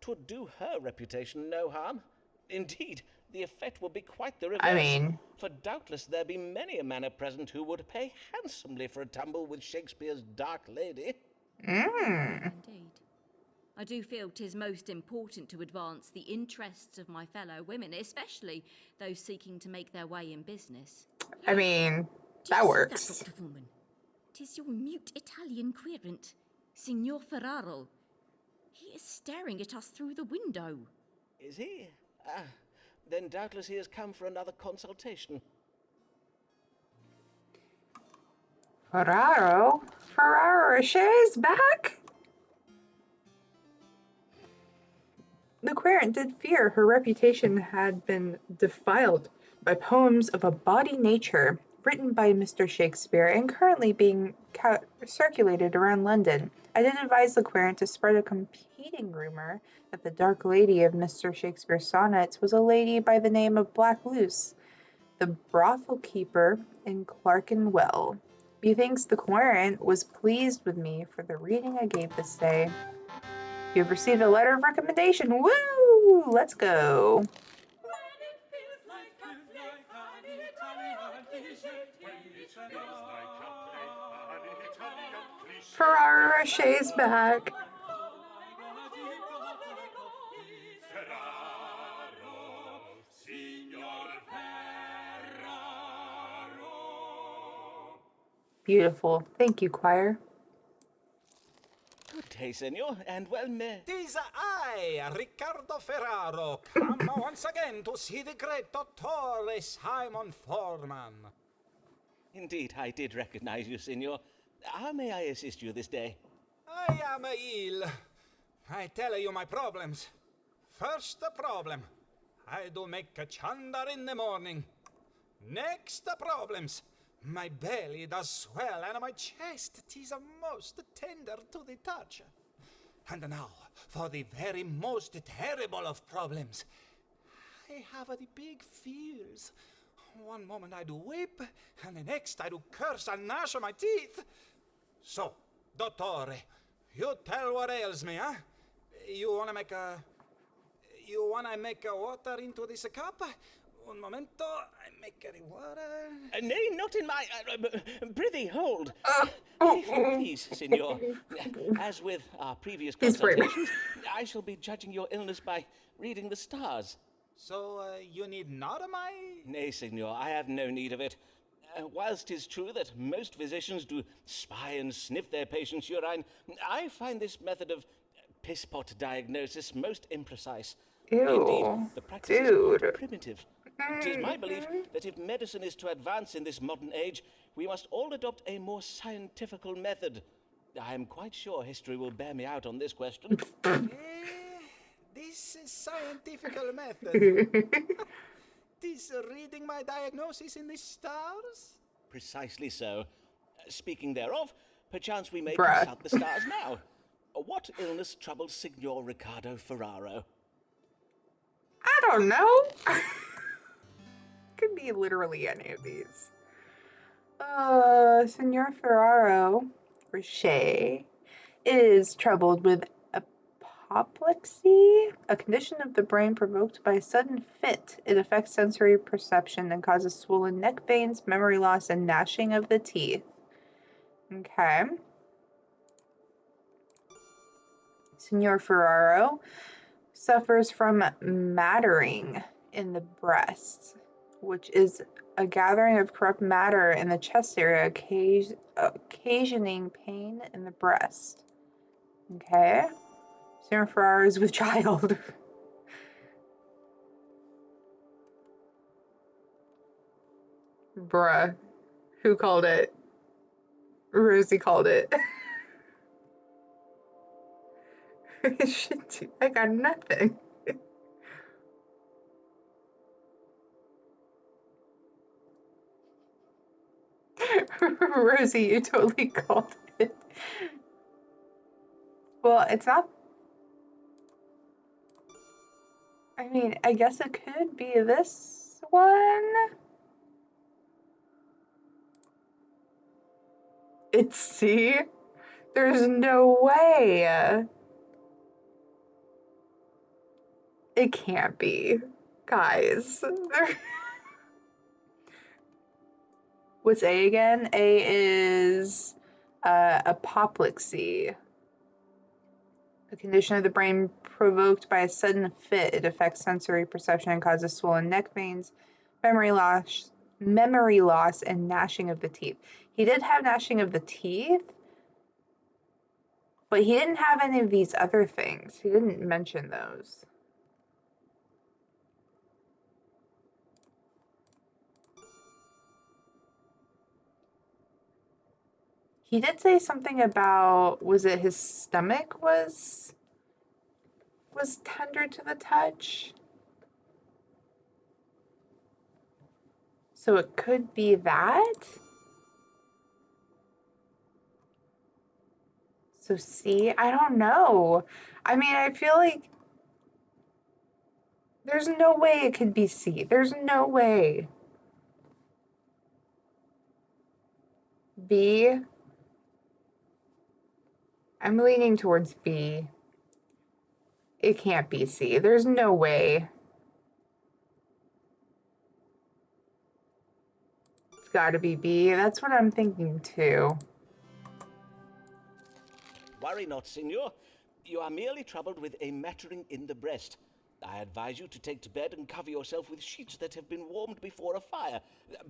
'twould do her reputation no harm. Indeed, the effect will be quite the reverse. I mean, for doubtless there be many a man at present who would pay handsomely for a tumble with Shakespeare's dark lady. Indeed. I do feel 'tis most important to advance the interests of my fellow women, especially those seeking to make their way in business. I mean, Do that you works. see that, Dr. Foreman? 'Tis your mute Italian querent, Signor Ferraro. He is staring at us through the window. Is he? Ah, then doubtless he has come for another consultation. Ferraro Rocher back? The querent did fear her reputation had been defiled by poems of a bawdy nature. written by Mr. Shakespeare and currently being circulated around London. I did advise the querent to spread a competing rumor that the dark lady of Mr. Shakespeare's sonnets was a lady by the name of Black Luce, the brothel keeper in Clerkenwell. Methinks the querent was pleased with me for the reading I gave this day. You have received a letter of recommendation. Woo! Let's go. Ferrara Rocher's back. Beautiful. Thank you, choir. Good day, senor, and well met. Tis I, Riccardo Ferraro, come once again to see the great Dottore Simon Foreman. Indeed, I did recognize you, senor. How may I assist you this day? I am ill. I tell you my problems. First the problem. I do make a chandar in the morning. Next the problems. My belly does swell and my chest tis a most tender to the touch. And now, for the very most terrible of problems. I have the big fears. One moment I do weep, and the next I do curse and gnash my teeth. So, Dottore, you tell what ails me, huh? You wanna make a water into this cup? Un momento, I make the water. Nay, not in my... prithee, hold. If you please, senor. As with our previous consultations, I shall be judging your illness by reading the stars. So, you need not of my... Nay, senor, I have no need of it. Whilst 'tis true that most physicians do spy and sniff their patients' urine, I find this method of piss-pot diagnosis most imprecise. Ew, Indeed, the practice is quite primitive. 'Tis my belief that if medicine is to advance in this modern age, we must all adopt a more scientifical method. I am quite sure history will bear me out on this question. This scientific method. This reading my diagnosis in the stars? Precisely so. Speaking thereof, perchance we may consult the stars now. What illness troubles Signor Riccardo Ferraro? I don't know. Could be literally any of these. Signor Ferraro Rocher is troubled with apoplexy, a condition of the brain provoked by a sudden fit. It affects sensory perception and causes swollen neck veins, memory loss, and gnashing of the teeth. Okay. Signor Ferraro suffers from mattering in the breast, which is a gathering of corrupt matter in the chest area, occasioning pain in the breast. Okay. Signor Ferraro is with child. Bruh. Who called it? Rosie called it. Shit, I got nothing. Rosie, you totally called it. Well, it's not. I mean, I guess it could be this one. It's C. There's no way. It can't be. Guys. What's A again? A is apoplexy. A condition of the brain provoked by a sudden fit. It affects sensory perception and causes swollen neck veins, memory loss, and gnashing of the teeth. He did have gnashing of the teeth, but he didn't have any of these other things. He didn't mention those. He did say something about, was it his stomach was tender to the touch? So it could be that. So C, I don't know. I mean, I feel like there's no way it could be C. There's no way. B. I'm leaning towards B. It can't be C. There's no way. It's got to be B. That's what I'm thinking too. Worry not, Signor. You are merely troubled with a mattering in the breast. I advise you to take to bed and cover yourself with sheets that have been warmed before a fire.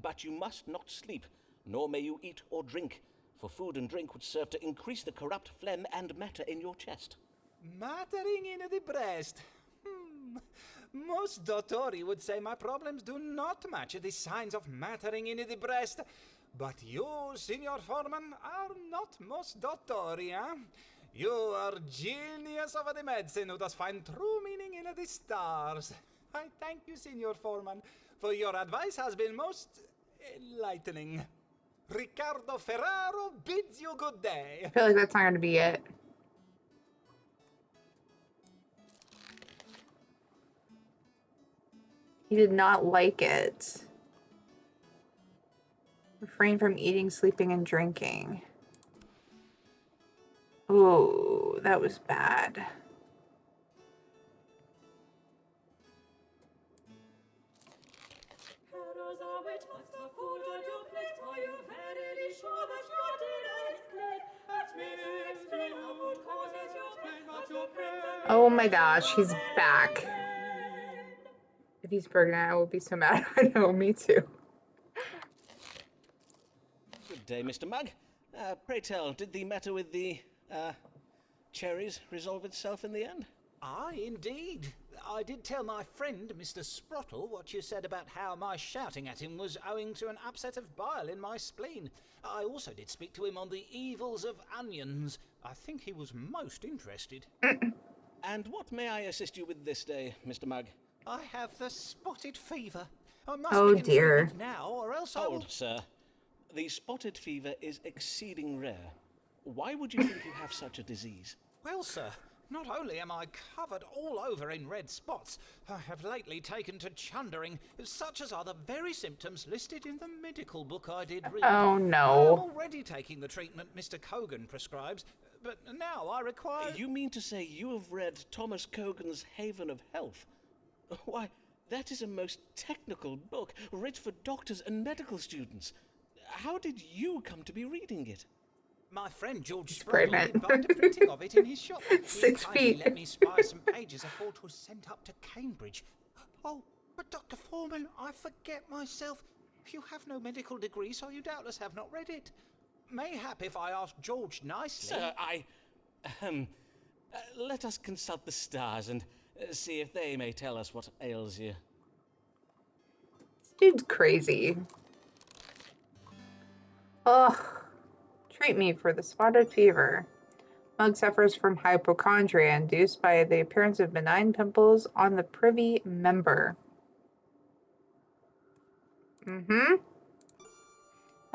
But you must not sleep, nor may you eat or drink, for food and drink would serve to increase the corrupt phlegm and matter in your chest. Mattering in the breast. Most dottori would say my problems do not match the signs of mattering in the breast. But you, Signor Foreman, are not most dottori, eh? You are genius of the medicine who does find true meaning in the stars. I thank you, Signor Foreman, for your advice has been most enlightening. Riccardo Ferraro bids you good day. I feel like that's not going to be it. He did not like it. Refrain from eating, sleeping, and drinking. Oh, that was bad. Oh my gosh, he's back. If he's pregnant, I will be so mad. I know, me too. Good day, Mr. Mugg. Pray tell, did the matter with the, cherries resolve itself in the end? Aye, indeed. I did tell my friend, Mr. Sprottle, what you said about how my shouting at him was owing to an upset of bile in my spleen. I also did speak to him on the evils of onions. I think he was most interested. And what may I assist you with this day, Mr. Mugg? I have the spotted fever. I must Oh, begin dear. treatment now, or else I will... Hold, sir. The spotted fever is exceeding rare. Why would you think you have such a disease? Well, sir, not only am I covered all over in red spots, I have lately taken to chundering, such as are the very symptoms listed in the medical book I did read. Oh I am no. already taking the treatment Mr. Cogan prescribes, but now I require... You mean to say you have read Thomas Cogan's Haven of Health? Why, that is a most technical book, writ for doctors and medical students. How did you come to be reading it? My friend George great, Sprottle man. did bind a printing of it in his shop. He 6 kindly feet. let me spy some pages afore 'twas sent up to Cambridge. Oh, but Dr. Foreman, I forget myself. You have no medical degree, so you doubtless have not read it. Mayhap if I ask George nicely... Sir, let us consult the stars and see if they may tell us what ails you. This dude's crazy. Ugh. Treat me for the spotted fever. Mugg suffers from hypochondria induced by the appearance of benign pimples on the privy member. Mugg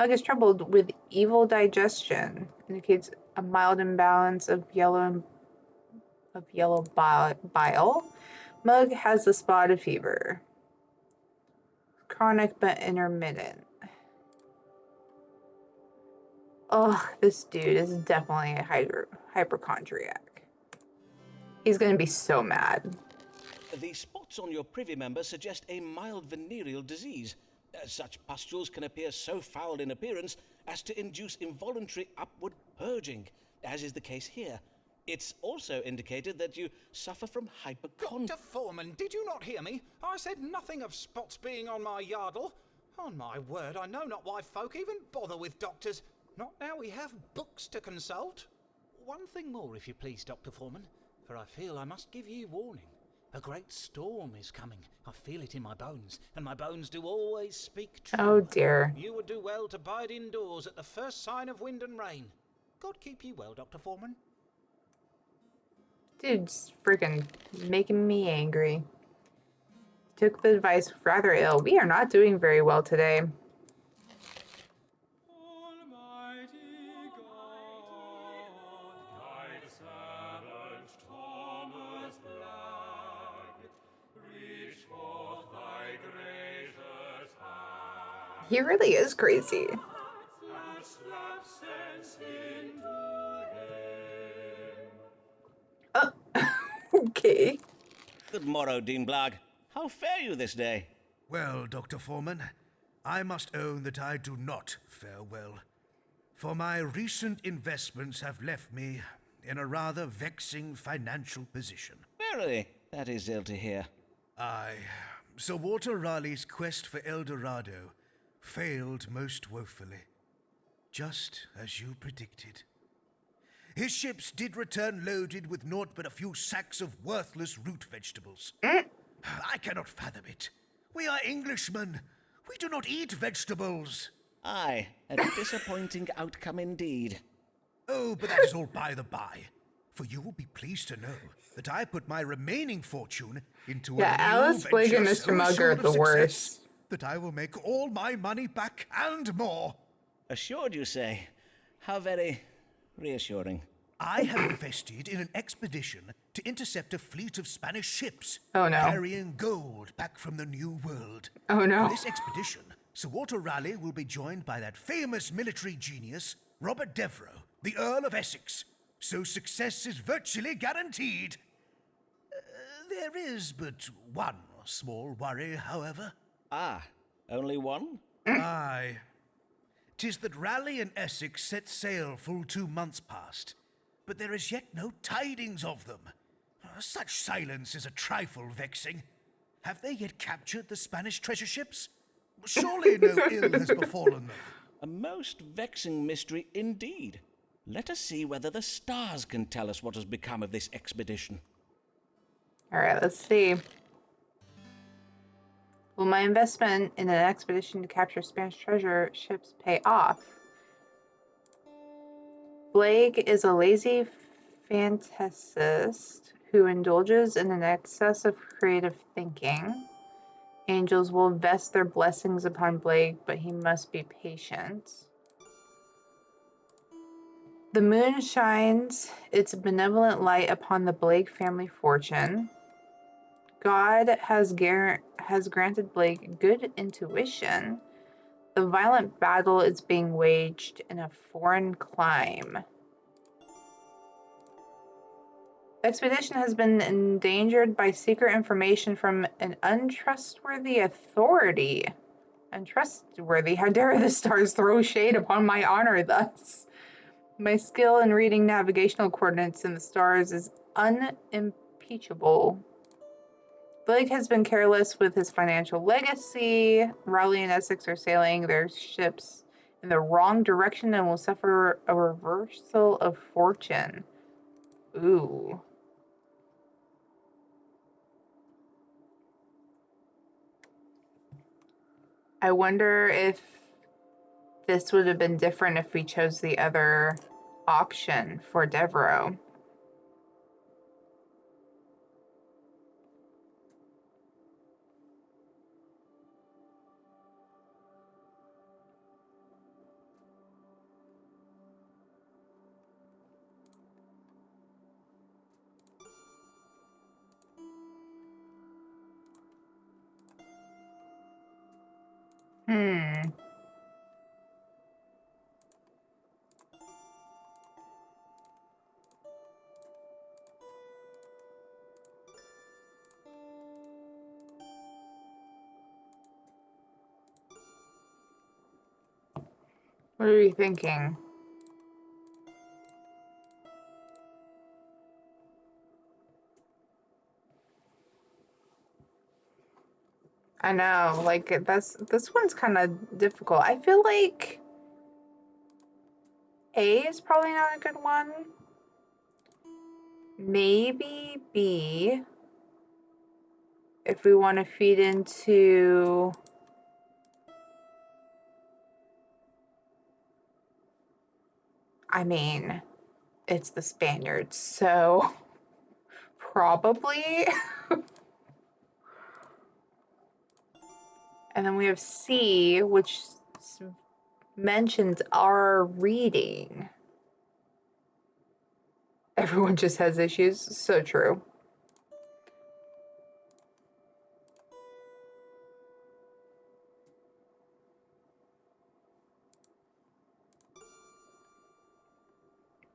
is troubled with evil digestion. Indicates a mild imbalance of yellow bile. Mugg has the spotted fever. Chronic but intermittent. Oh, this dude is definitely a hypochondriac. He's gonna be so mad. The spots on your privy member suggest a mild venereal disease. Such pustules can appear so foul in appearance as to induce involuntary upward purging, as is the case here. It's also indicated that you suffer from Dr. Foreman, did you not hear me? I said nothing of spots being on my yardle. On my word, I know not why folk even bother with doctors. Not now we have books to consult. One thing more, if you please, Dr. Foreman, for I feel I must give ye warning. A great storm is coming. I feel it in my bones, and my bones do always speak true. Oh dear. You would do well to bide indoors at the first sign of wind and rain. God keep you well, Dr. Foreman. Dude's freaking making me angry. took the advice rather ill. We are not doing very well today. Almighty God, guide servant Thomas Black, reach forth thy gracious hand, He really is crazy. and slap sense into him. Okay. Good morrow, Dean Blagg. How fare you this day? Well, Dr. Foreman, I must own that I do not fare well. For my recent investments have left me in a rather vexing financial position. Verily, that is ill to hear. Aye, Sir Walter Raleigh's quest for El Dorado failed most woefully, just as you predicted. His ships did return loaded with naught but a few sacks of worthless root vegetables. I cannot fathom it. We are Englishmen. We do not eat vegetables. Aye, a disappointing outcome indeed. Oh, but that is all by the by. For you will be pleased to know that I put my remaining fortune into Yeah, a new Alice Blake and venture Mr. so Mugg are assured of the success worst. that I will make all my money back and more. Assured, you say? How very reassuring. I have invested in an expedition to intercept a fleet of Spanish ships Oh, no. carrying gold back from the New World. Oh, no. For this expedition, Sir Walter Raleigh will be joined by that famous military genius, Robert Devereux, the Earl of Essex. So success is virtually guaranteed. There is but one small worry, however. Ah, only one? Aye. 'Tis that Raleigh and Essex set sail full 2 months past, but there is yet no tidings of them. Such silence is a trifle vexing. Have they yet captured the Spanish treasure ships? Surely no ill has befallen them. A most vexing mystery indeed. Let us see whether the stars can tell us what has become of this expedition. All right, let's see. Will my investment in an expedition to capture Spanish treasure ships pay off? Blake is a lazy fantasist who indulges in an excess of creative thinking. Angels will vest their blessings upon Blake, but he must be patient. The moon shines its benevolent light upon the Blake family fortune. God has granted Blake good intuition. The violent battle is being waged in a foreign clime. The expedition has been endangered by secret information from an untrustworthy authority. Untrustworthy? How dare the stars throw shade upon my honor thus? My skill in reading navigational coordinates in the stars is unimpeachable. Blake has been careless with his financial legacy. Raleigh and Essex are sailing their ships in the wrong direction and will suffer a reversal of fortune. Ooh. I wonder if this would have been different if we chose the other option for Devereaux. Hmm. What are you thinking? I know, like this one's kind of difficult. I feel like A is probably not a good one. Maybe B if we want to feed into I mean, it's the Spaniards, so probably And then we have C, which mentions our reading. Everyone just has issues. So true.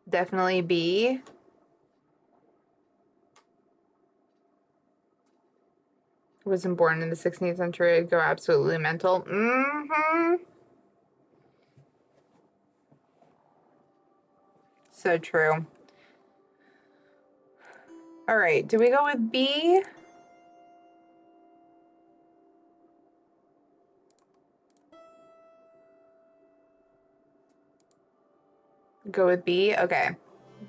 Definitely B. Wasn't born in the 16th century. I'd go absolutely mental. Mm-hmm. So true. All right, do we go with B? Go with B? Okay.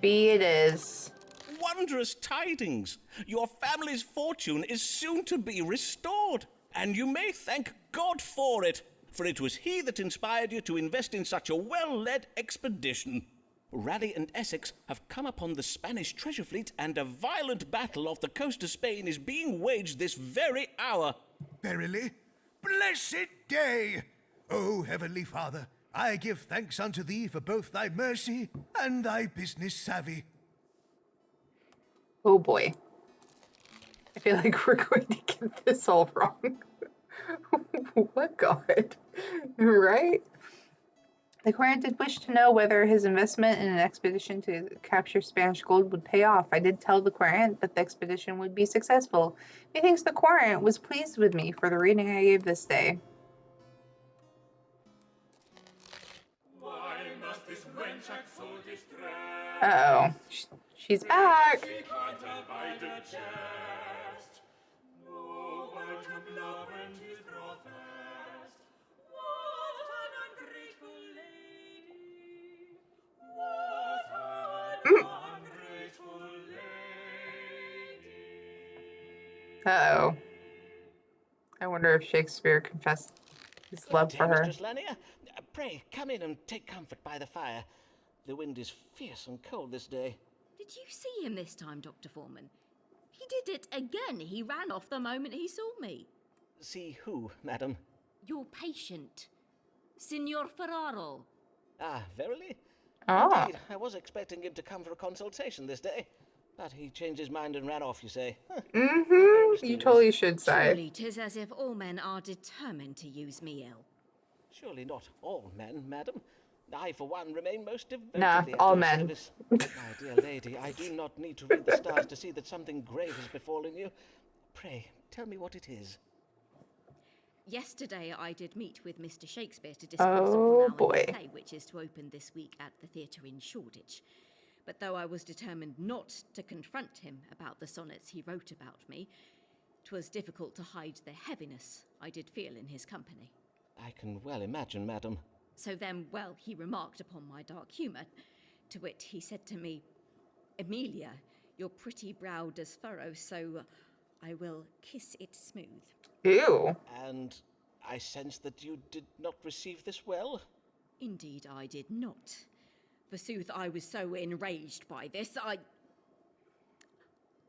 B it is. Wondrous tidings! Your family's fortune is soon to be restored, and you may thank God for it was he that inspired you to invest in such a well-led expedition. Raleigh and Essex have come upon the Spanish treasure fleet, and a violent battle off the coast of Spain is being waged this very hour. Verily, blessed day! O Heavenly Father, I give thanks unto thee for both thy mercy and thy business savvy. Oh boy. I feel like we're going to get this all wrong. What God? Right? The Querent did wish to know whether his investment in an expedition to capture Spanish gold would pay off. I did tell the Querent that the expedition would be successful. Methinks the Querent was pleased with me for the reading I gave this day. Why must this wench act so distressed? Uh-oh. She's back. She can't abide a jest. No word of love and is professed. What an ungrateful lady! What an ungrateful lady! Uh-oh. I wonder if Shakespeare confessed his love Good for day, her. Mistress Lanier. Pray, come in and take comfort by the fire. The wind is fierce and cold this day. Did you see him this time, Dr. Foreman? He did it again. He ran off the moment he saw me. See who, madam? Your patient, Signor Ferraro. Ah, verily? Ah. Indeed, I was expecting him to come for a consultation this day. But he changed his mind and ran off, you say? Huh. Mm-hmm. You totally should say. Truly, 'tis as if all men are determined to use me ill. Surely not all men, madam. I, for one, remain most devotedly Nah, at all your men. service. My dear lady, I do not need to read the stars to see that something grave has befallen you. Pray, tell me what it is. Yesterday I did meet with Mr. Shakespeare to discuss Oh, upon our boy. new play, which is to open this week at the theatre in Shoreditch. But though I was determined not to confront him about the sonnets he wrote about me, 'twas difficult to hide the heaviness I did feel in his company. I can well imagine, madam. So then, well, he remarked upon my dark humour. To wit, he said to me, Emilia, your pretty brow does furrow, so I will kiss it smooth. Ew. And I sense that you did not receive this well? Indeed, I did not. Forsooth, I was so enraged by this,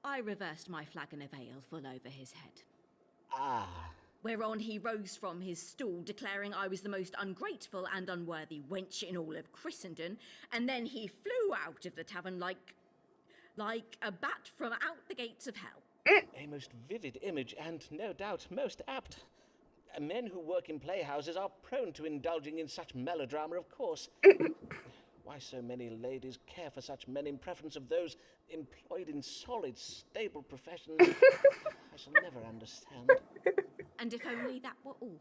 I reversed my flagon of ale full over his head. Ah. Whereon he rose from his stool, declaring I was the most ungrateful and unworthy wench in all of Christendom, and then he flew out of the tavern like a bat from out the gates of hell. A most vivid image, and no doubt most apt. Men who work in playhouses are prone to indulging in such melodrama, of course. Why so many ladies care for such men in preference of those employed in solid, stable professions, I shall never understand. And if only that were all.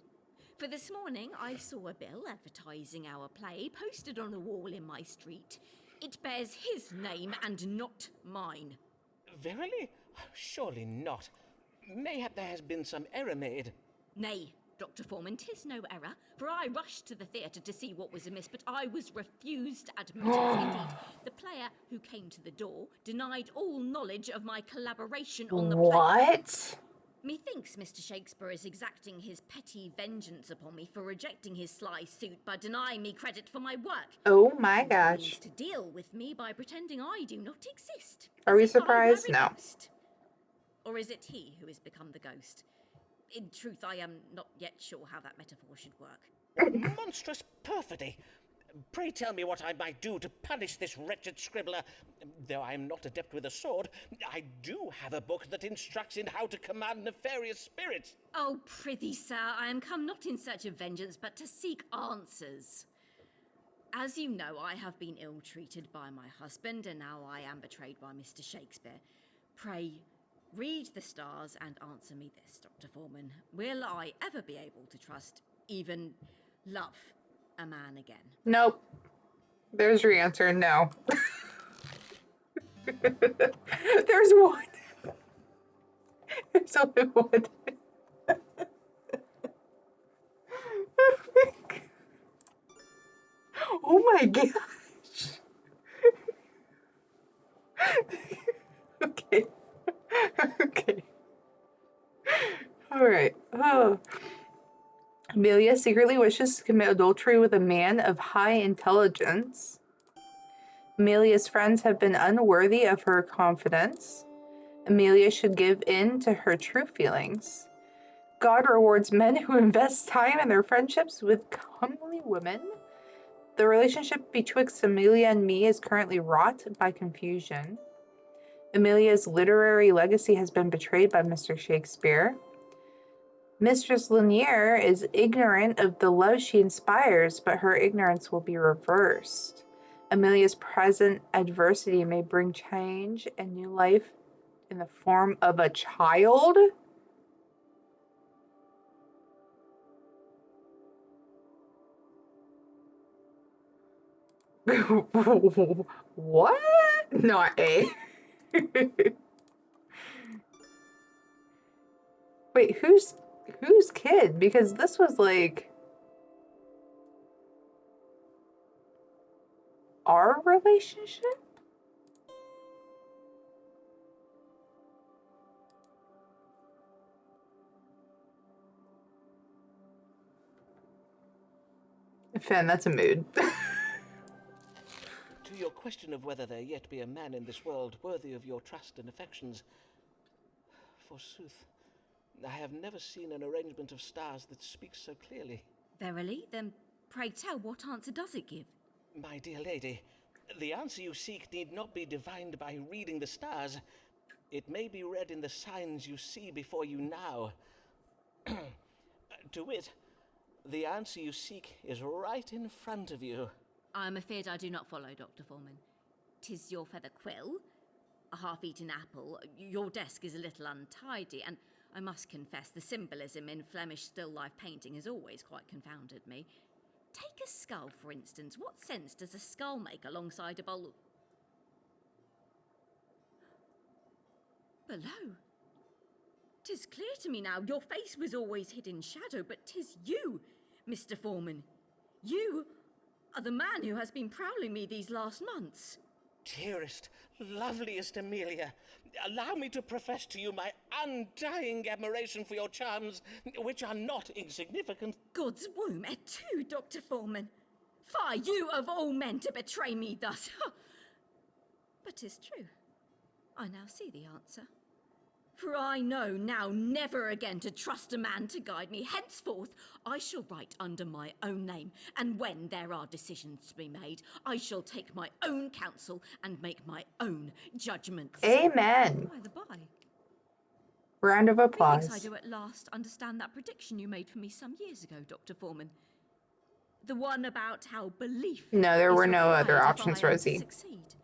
For this morning I saw a bill advertising our play posted on a wall in my street. It bears his name and not mine. Verily? Surely not. Mayhap there has been some error made. Nay, Dr. Foreman, 'tis no error, for I rushed to the theatre to see what was amiss, but I was refused admittance. Indeed, the player who came to the door denied all knowledge of my collaboration on the play. What? Methinks Mr. Shakespeare is exacting his petty vengeance upon me for rejecting his sly suit by denying me credit for my work. Oh my And he means gosh. to deal with me by pretending I do not exist. Are we as if I were surprised? a No. ghost. Or is it he who has become the ghost? In truth, I am not yet sure how that metaphor should work. Monstrous perfidy! Pray tell me what I might do to punish this wretched scribbler. Though I am not adept with a sword, I do have a book that instructs in how to command nefarious spirits. Oh, prithee, sir, I am come not in search of vengeance, but to seek answers. As you know, I have been ill-treated by my husband, and now I am betrayed by Mr. Shakespeare. Pray, read the stars and answer me this, Dr. Foreman. Will I ever be able to trust, even love, a man again? Nope. There's your answer. No. There's one. There's only one. Oh my gosh. Okay. Okay. All right. Oh. Amelia secretly wishes to commit adultery with a man of high intelligence. Amelia's friends have been unworthy of her confidence. Amelia should give in to her true feelings. God rewards men who invest time in their friendships with comely women. The relationship betwixt Amelia and me is currently wrought by confusion. Amelia's literary legacy has been betrayed by Mr. Shakespeare. Mistress Lanier is ignorant of the love she inspires, but her ignorance will be reversed. Amelia's present adversity may bring change and new life in the form of a child. What? Not A. Wait, who's kid? Because this was like our relationship? Finn, that's a mood. To your question of whether there yet be a man in this world worthy of your trust and affections, forsooth, I have never seen an arrangement of stars that speaks so clearly. Verily? Then pray tell, what answer does it give? My dear lady, the answer you seek need not be divined by reading the stars. It may be read in the signs you see before you now. To wit, the answer you seek is right in front of you. I am afraid I do not follow, Dr. Foreman. 'Tis your feather quill, a half-eaten apple, your desk is a little untidy, and I must confess the symbolism in Flemish still-life painting has always quite confounded me. Take a skull, for instance. What sense does a skull make alongside a bowl of... Below? 'Tis clear to me now, your face was always hid in shadow, but 'tis you, Mr. Foreman. You are the man who has been prowling me these last months. Dearest, loveliest Amelia, allow me to profess to you my undying admiration for your charms, which are not insignificant. God's womb, et tu, Dr. Foreman. Fie, you of all men to betray me thus. But 'tis true. I now see the answer. For I know now never again to trust a man to guide me. Henceforth, I shall write under my own name, and when there are decisions to be made, I shall take my own counsel and make my own judgments. Amen. By the by, Round of applause. methinks I do at last understand that prediction you made for me some years ago, Dr. Foreman. The one about how belief No, there is were no other required if options, I am to Rosie. succeed.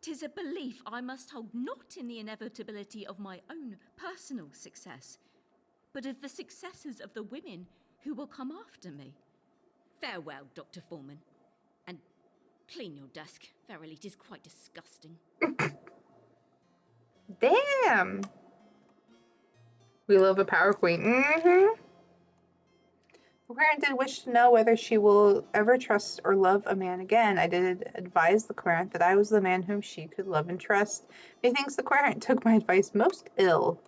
'Tis a belief I must hold not in the inevitability of my own personal success, but of the successes of the women who will come after me. Farewell, Dr. Foreman, and clean your desk. Verily, 'tis quite disgusting. Damn. We love a power queen. Mm-hmm. The Clarion did wish to know whether she will ever trust or love a man again. I did advise the Clarion that I was the man whom she could love and trust. Methinks the Clarion took my advice most ill.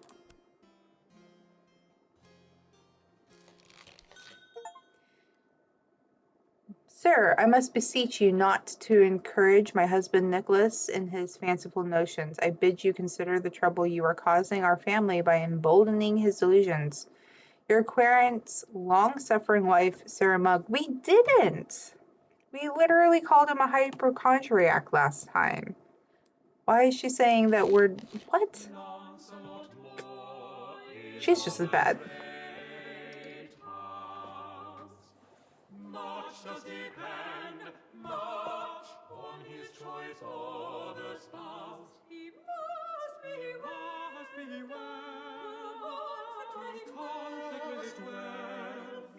Sir, I must beseech you not to encourage my husband Nicholas in his fanciful notions. I bid you consider the trouble you are causing our family by emboldening his delusions. Your querent's long-suffering wife, Sarah Mugg, we didn't! We literally called him a hypochondriac last time. Why is she saying that we're... What? She's just as bad. Much does depend, much on his choice for the spouse. He must be well, to consecrate wealth,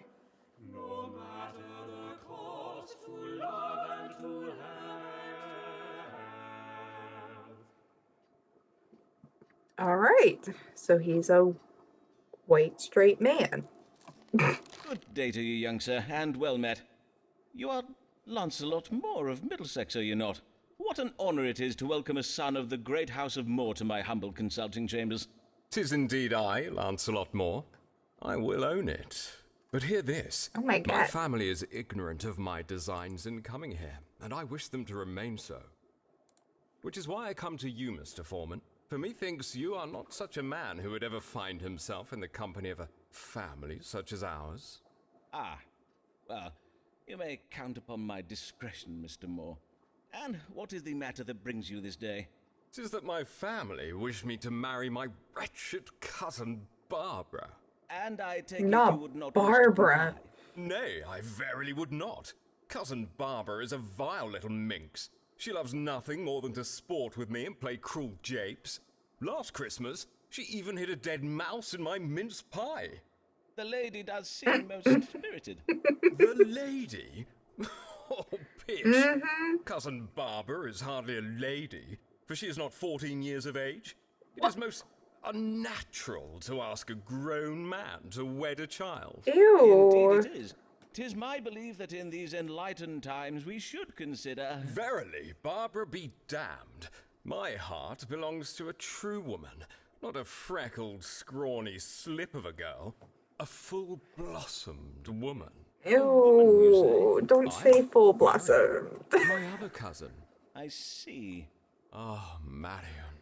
no matter the cost to love and to health. All right, so he's a white straight man. Good day to you, young sir, and well met. You are Lancelot Moore of Middlesex, are you not? What an honour it is to welcome a son of the great house of Moore to my humble consulting chambers. 'Tis indeed I, Lancelot Moore. I will own it. But hear this. Oh my God. My family is ignorant of my designs in coming here, and I wish them to remain so. Which is why I come to you, Mr. Foreman. For methinks you are not such a man who would ever find himself in the company of a family such as ours. Ah, well, you may count upon my discretion, Mr. Moore. And what is the matter that brings you this day? 'Tis that my family wish me to marry my wretched cousin Barbara. And I take it Not you would not Barbara. wish to Nay, I verily would not. Cousin Barbara is a vile little minx. She loves nothing more than to sport with me and play cruel japes. Last Christmas, she even hid a dead mouse in my mince pie. The lady does seem most spirited. The lady? Oh, pish. Cousin Barbara is hardly a lady, for she is not 14 years of age. It is most unnatural to ask a grown man to wed a child. Ew. Indeed it is. 'Tis my belief that in these enlightened times we should consider... Verily, Barbara be damned. My heart belongs to a true woman, not a freckled, scrawny slip of a girl. A full-blossomed woman. Ew. Don't say full blossom. My other cousin. I see. Ah, Marion.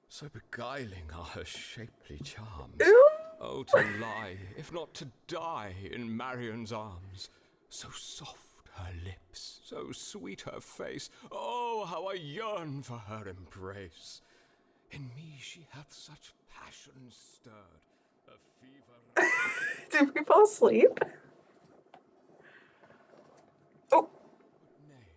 So beguiling are her shapely charms. Ew. Oh, to lie, if not to die, in Marion's arms. So soft her lips, so sweet her face. Oh, how I yearn for her embrace. In me she hath such passion stirred, a fever... Did we fall asleep? Oh. Nay,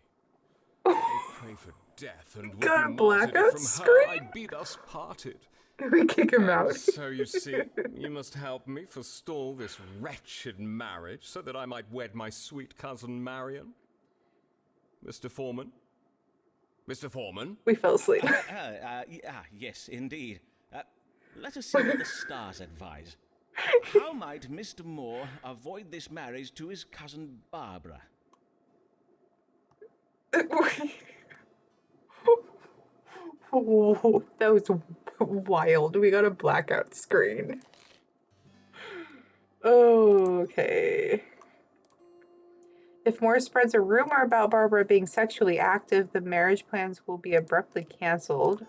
I pray for death, and would Got a be martyred blackout if from screen? her I'd be thus parted. Did we kick him out? So you see, you must help me forestall this wretched marriage so that I might wed my sweet cousin Marion. Mr. Foreman? Mr. Foreman? We fell asleep. Yes, indeed. Let us see what the stars advise. How might Mr. Moore avoid this marriage to his cousin Barbara? Oh, that was wild. We got a blackout screen. Okay. If Moore spreads a rumor about Barbara being sexually active, the marriage plans will be abruptly canceled.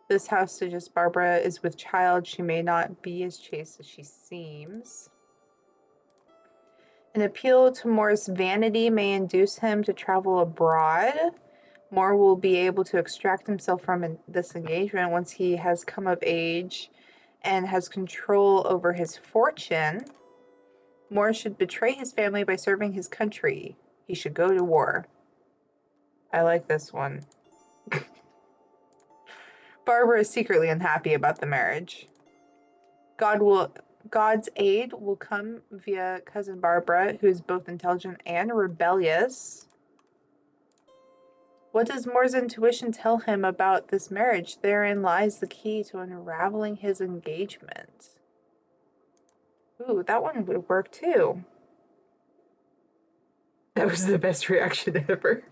This house suggests Barbara is with child. She may not be as chaste as she seems. An appeal to Moore's vanity may induce him to travel abroad. Moore will be able to extract himself from this engagement once he has come of age and has control over his fortune. Moore should betray his family by serving his country. He should go to war. I like this one. Barbara is secretly unhappy about the marriage. God's aid will come via cousin Barbara, who is both intelligent and rebellious. What does Moore's intuition tell him about this marriage? Therein lies the key to unraveling his engagement. Ooh, that one would work too. That was the best reaction ever.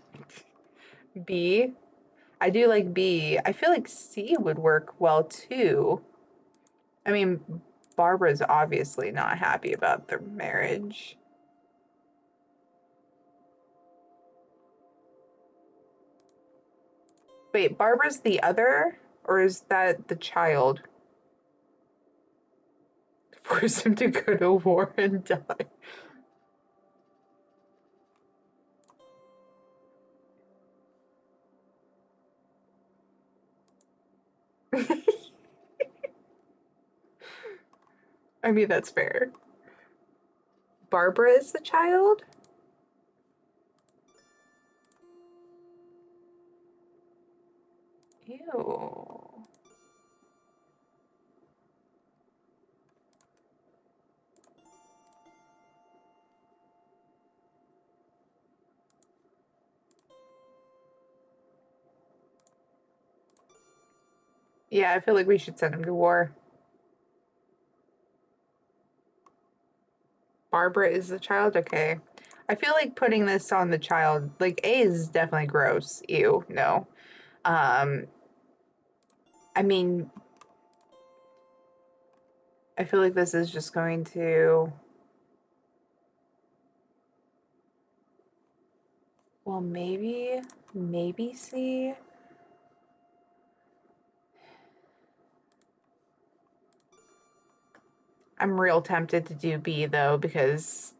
B. I do like B. I feel like C would work well too. I mean, Barbara's obviously not happy about their marriage. Wait, Barbara's the other? Or is that the child? Force him to go to war and die. I mean, that's fair. Barbara is the child? Ew. Yeah, I feel like we should send him to war. Barbara is the child? Okay. I feel like putting this on the child, like, A is definitely gross. Ew, no. I mean, I feel like this is just going to... Well, maybe C. I'm real tempted to do B though, because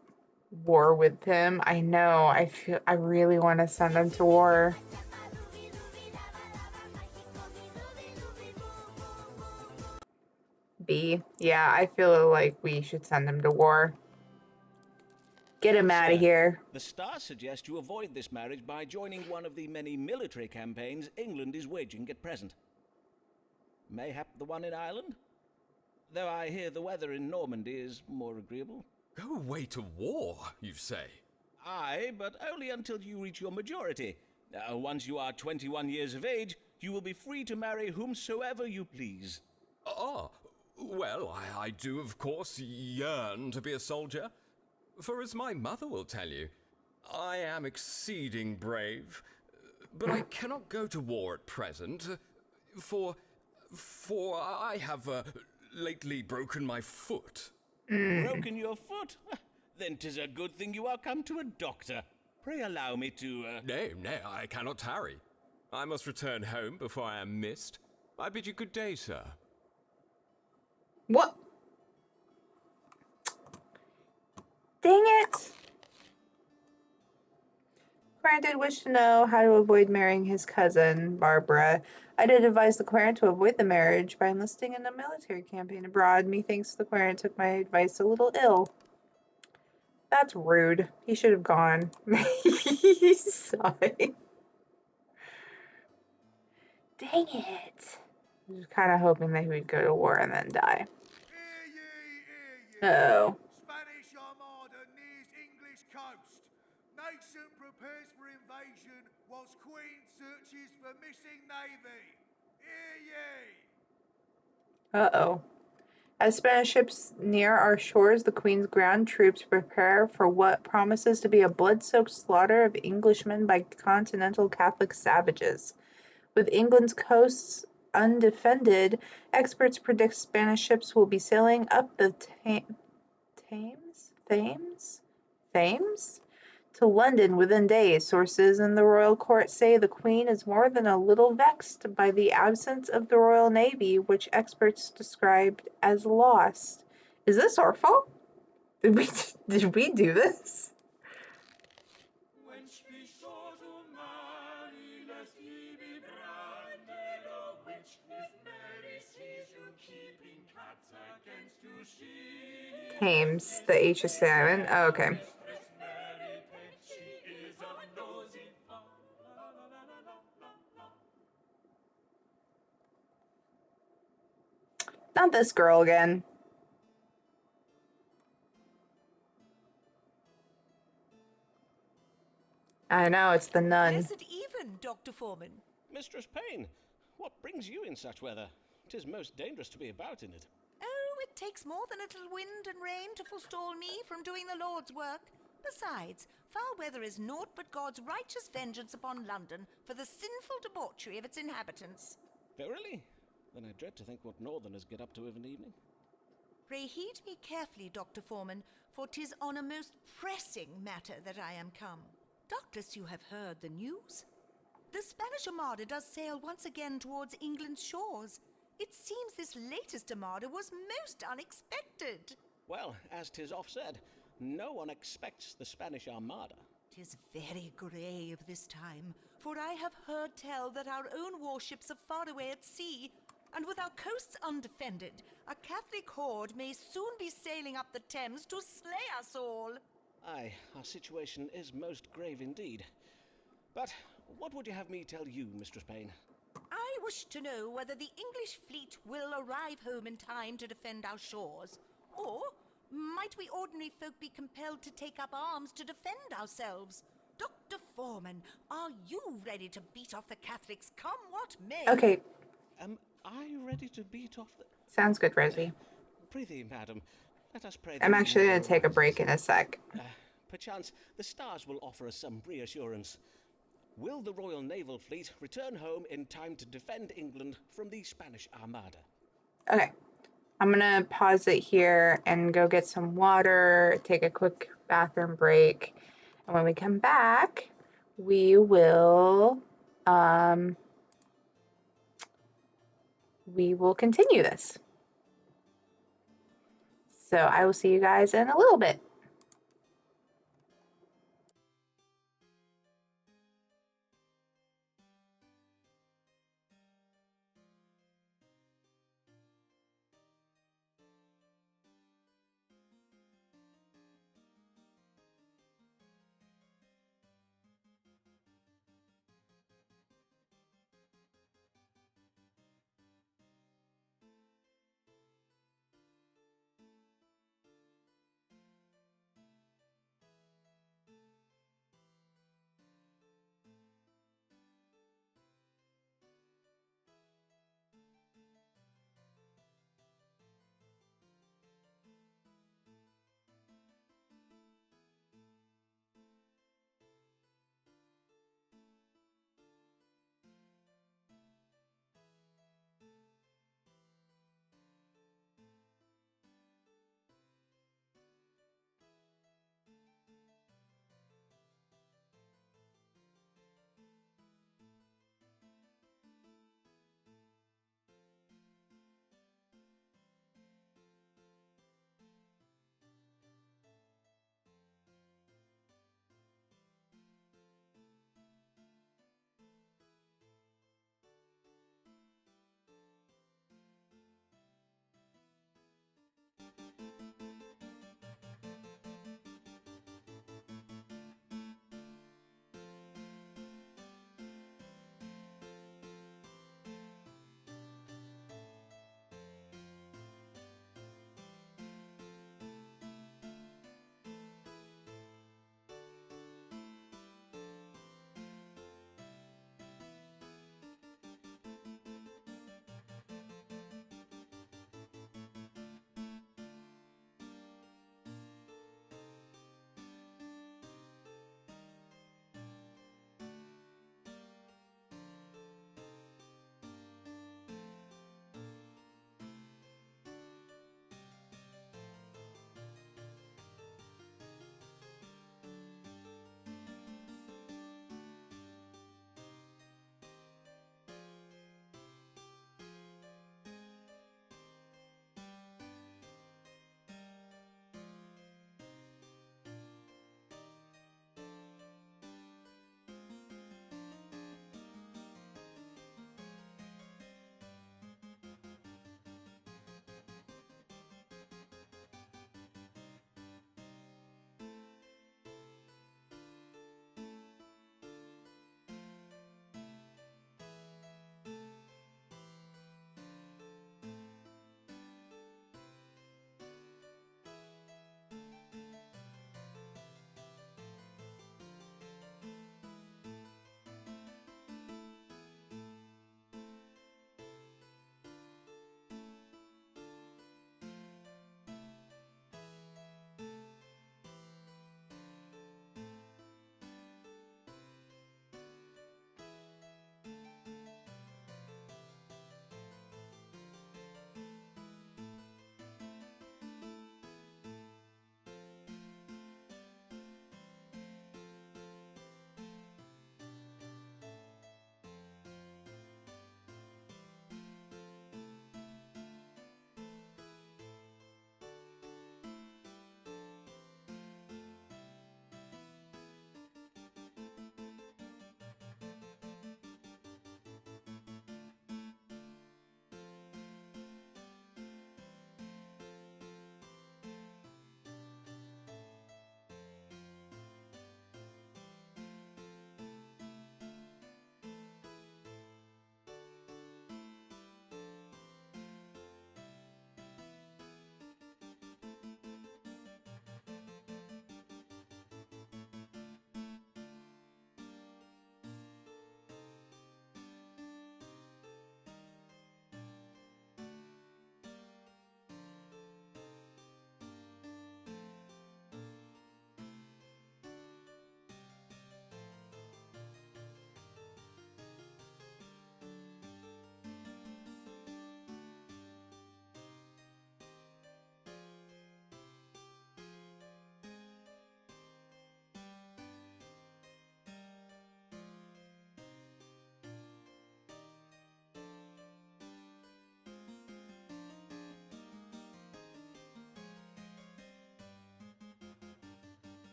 war with him. I know. I really want to send him to war. B. Yeah, I feel like we should send him to war. Get him out of here. The stars suggest you avoid this marriage by joining one of the many military campaigns England is waging at present. Mayhap the one in Ireland? Though I hear the weather in Normandy is more agreeable. Go away to war, you say? Aye, but only until you reach your majority. Once you are 21 years of age, you will be free to marry whomsoever you please. Ah, well, I do, of course, yearn to be a soldier. For as my mother will tell you, I am exceeding brave, but I cannot go to war at present, for I have lately broken my foot. Broken your foot? Then 'tis a good thing you are come to a doctor. Pray allow me to... Nay, I cannot tarry. I must return home before I am missed. I bid you good day, sir. What? Dang it! Quarren did wish to know how to avoid marrying his cousin, Barbara. I did advise the Quarren to avoid the marriage by enlisting in a military campaign abroad. Methinks the Quarren took my advice a little ill. That's rude. He should have gone. Sigh. Dang it. I was kind of hoping that he would go to war and then die. Uh-oh. Spanish Armada nears English coast. Nation prepares for invasion whilst Queen searches for missing navy. Hear ye! Uh-oh. As Spanish ships near our shores, the Queen's ground troops prepare for what promises to be a blood-soaked slaughter of Englishmen by continental Catholic savages. With England's coasts undefended, experts predict Spanish ships will be sailing up the Thames to London within days. Sources in the royal court say the Queen is more than a little vexed by the absence of the Royal Navy, which experts described as lost. Is this our fault? Did we do this? Wench, be sure to marry, lest ye be branded a witch. If Mary sees you keeping cats against you, she Thames, the H is silent. Oh, okay. Mistress Mary Page, she is a nosy Not this girl again. I know, it's the nun. Blessed even, Dr. Foreman. Mistress Payne, what brings you in such weather? 'Tis most dangerous to be about in it. Oh, it takes more than a little wind and rain to forestall me from doing the Lord's work. Besides, foul weather is naught but God's righteous vengeance upon London for the sinful debauchery of its inhabitants. Verily? Then I dread to think what northerners get up to of an evening. Pray heed me carefully, Dr. Foreman, for 'tis on a most pressing matter that I am come. Doubtless you have heard the news. the Spanish Armada does sail once again towards England's shores. It seems this latest Armada was most unexpected. Well, as 'tis oft said, no one expects the Spanish Armada. 'Tis very grave this time, for I have heard tell that our own warships are far away at sea, and with our coasts undefended, a Catholic horde may soon be sailing up the Thames to slay us all. Aye, our situation is most grave indeed. But what would you have me tell you, Mistress Payne? I wish to know whether the English fleet will arrive home in time to defend our shores, or might we ordinary folk be compelled to take up arms to defend ourselves? Dr. Foreman, are you ready to beat off the Catholics, come what may? Okay, Am I ready to beat off the... sounds good, Rosie. Prithee, madam, let us pray that I'm the actually going never to take a arises. break in a sec. Perchance the stars will offer us some reassurance. Will the Royal Naval Fleet return home in time to defend England from the Spanish Armada? Okay, I'm going to pause it here and go get some water, take a quick bathroom break. And when we come back, we will continue this. So I will see you guys in a little bit.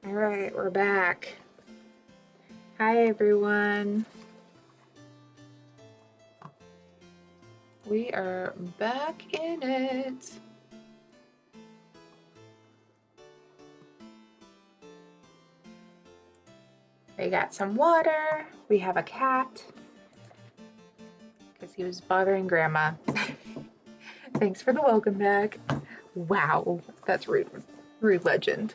All right, we're back. Hi, everyone. We are back in it. We got some water. We have a cat because he was bothering Grandma. Thanks for the welcome back. Wow, that's rude. Rude legend.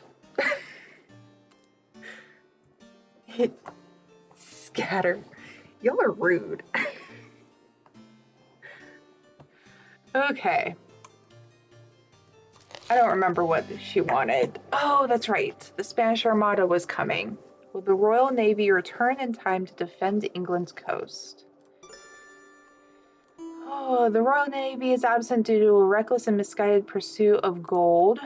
Scatter. Y'all are rude. Okay. I don't remember what she wanted. Oh, that's right. The Spanish Armada was coming. Will the Royal Navy return in time to defend England's coast? Oh, the Royal Navy is absent due to a reckless and misguided pursuit of gold.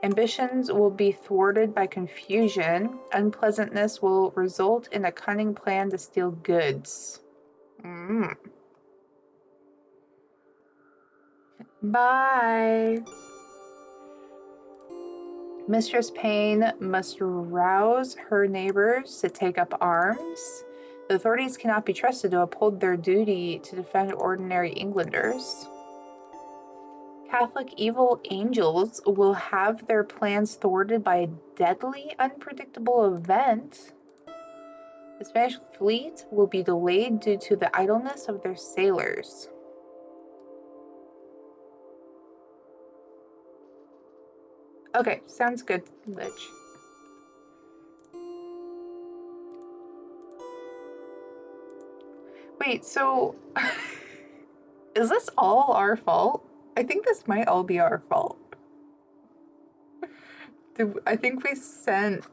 Ambitions will be thwarted by confusion. Unpleasantness will result in a cunning plan to steal goods. Bye. Mistress Payne must rouse her neighbors to take up arms. The authorities cannot be trusted to uphold their duty to defend ordinary Englanders. Catholic evil angels will have their plans thwarted by a deadly, unpredictable event. The Spanish fleet will be delayed due to the idleness of their sailors. Okay, sounds good, Lich. Wait, so is this all our fault? I think this might all be our fault. I think we sent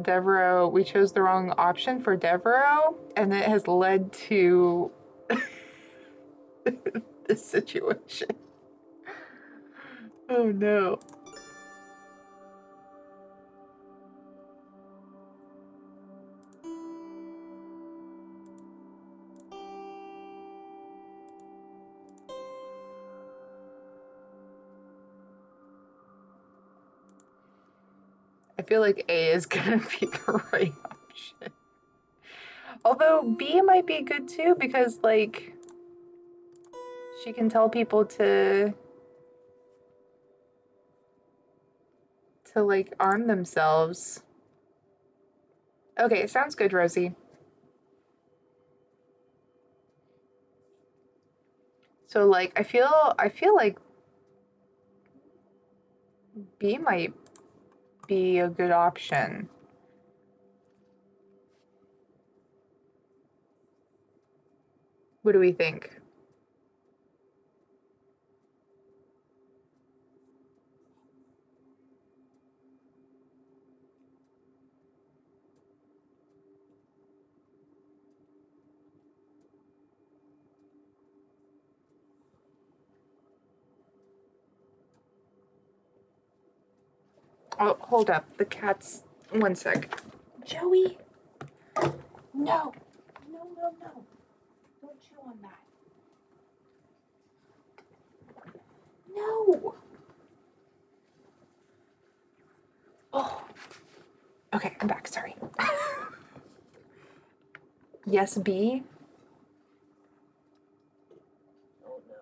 Devereaux, we chose the wrong option for Devereaux, and it has led to this situation. Oh no. I feel like A is gonna be the right option. Although B might be good too, because like she can tell people to like arm themselves. Okay, sounds good, Rosie. So like I feel like B might be a good option. What do we think? Oh, hold up. The cat's... One sec. Joey! No! No, no, no. Don't chew on that. No! Oh. Okay, I'm back. Sorry. Yes, B? Oh, no.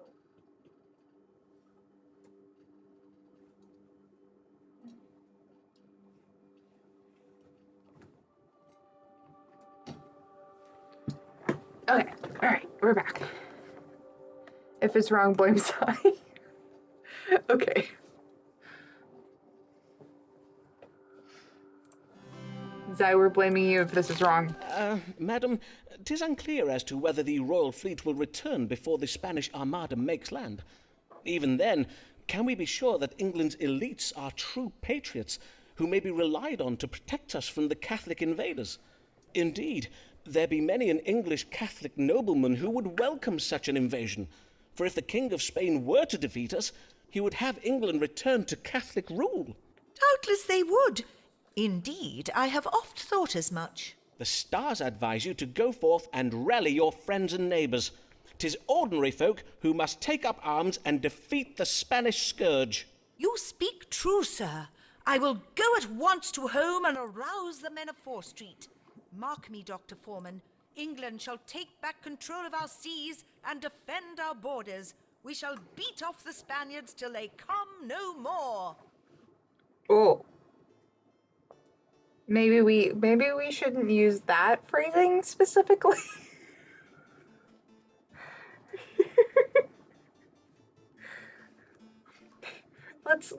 Okay, alright, we're back. If it's wrong, blame Sai. Okay. Zai, we're blaming you if this is wrong. Madam, 'tis unclear as to whether the royal fleet will return before the Spanish Armada makes land. Even then, can we be sure that England's elites are true patriots who may be relied on to protect us from the Catholic invaders? Indeed, there be many an English Catholic nobleman who would welcome such an invasion, for if the King of Spain were to defeat us, he would have England return to Catholic rule. Doubtless they would. Indeed, I have oft thought as much. The stars advise you to go forth and rally your friends and neighbours. 'Tis ordinary folk who must take up arms and defeat the Spanish scourge. You speak true, sir. I will go at once to home and arouse the men of Fore Street. Mark me, Dr. Foreman. England shall take back control of our seas and defend our borders. We shall beat off the Spaniards till they come no more. Oh. Maybe we shouldn't use that phrasing specifically. let's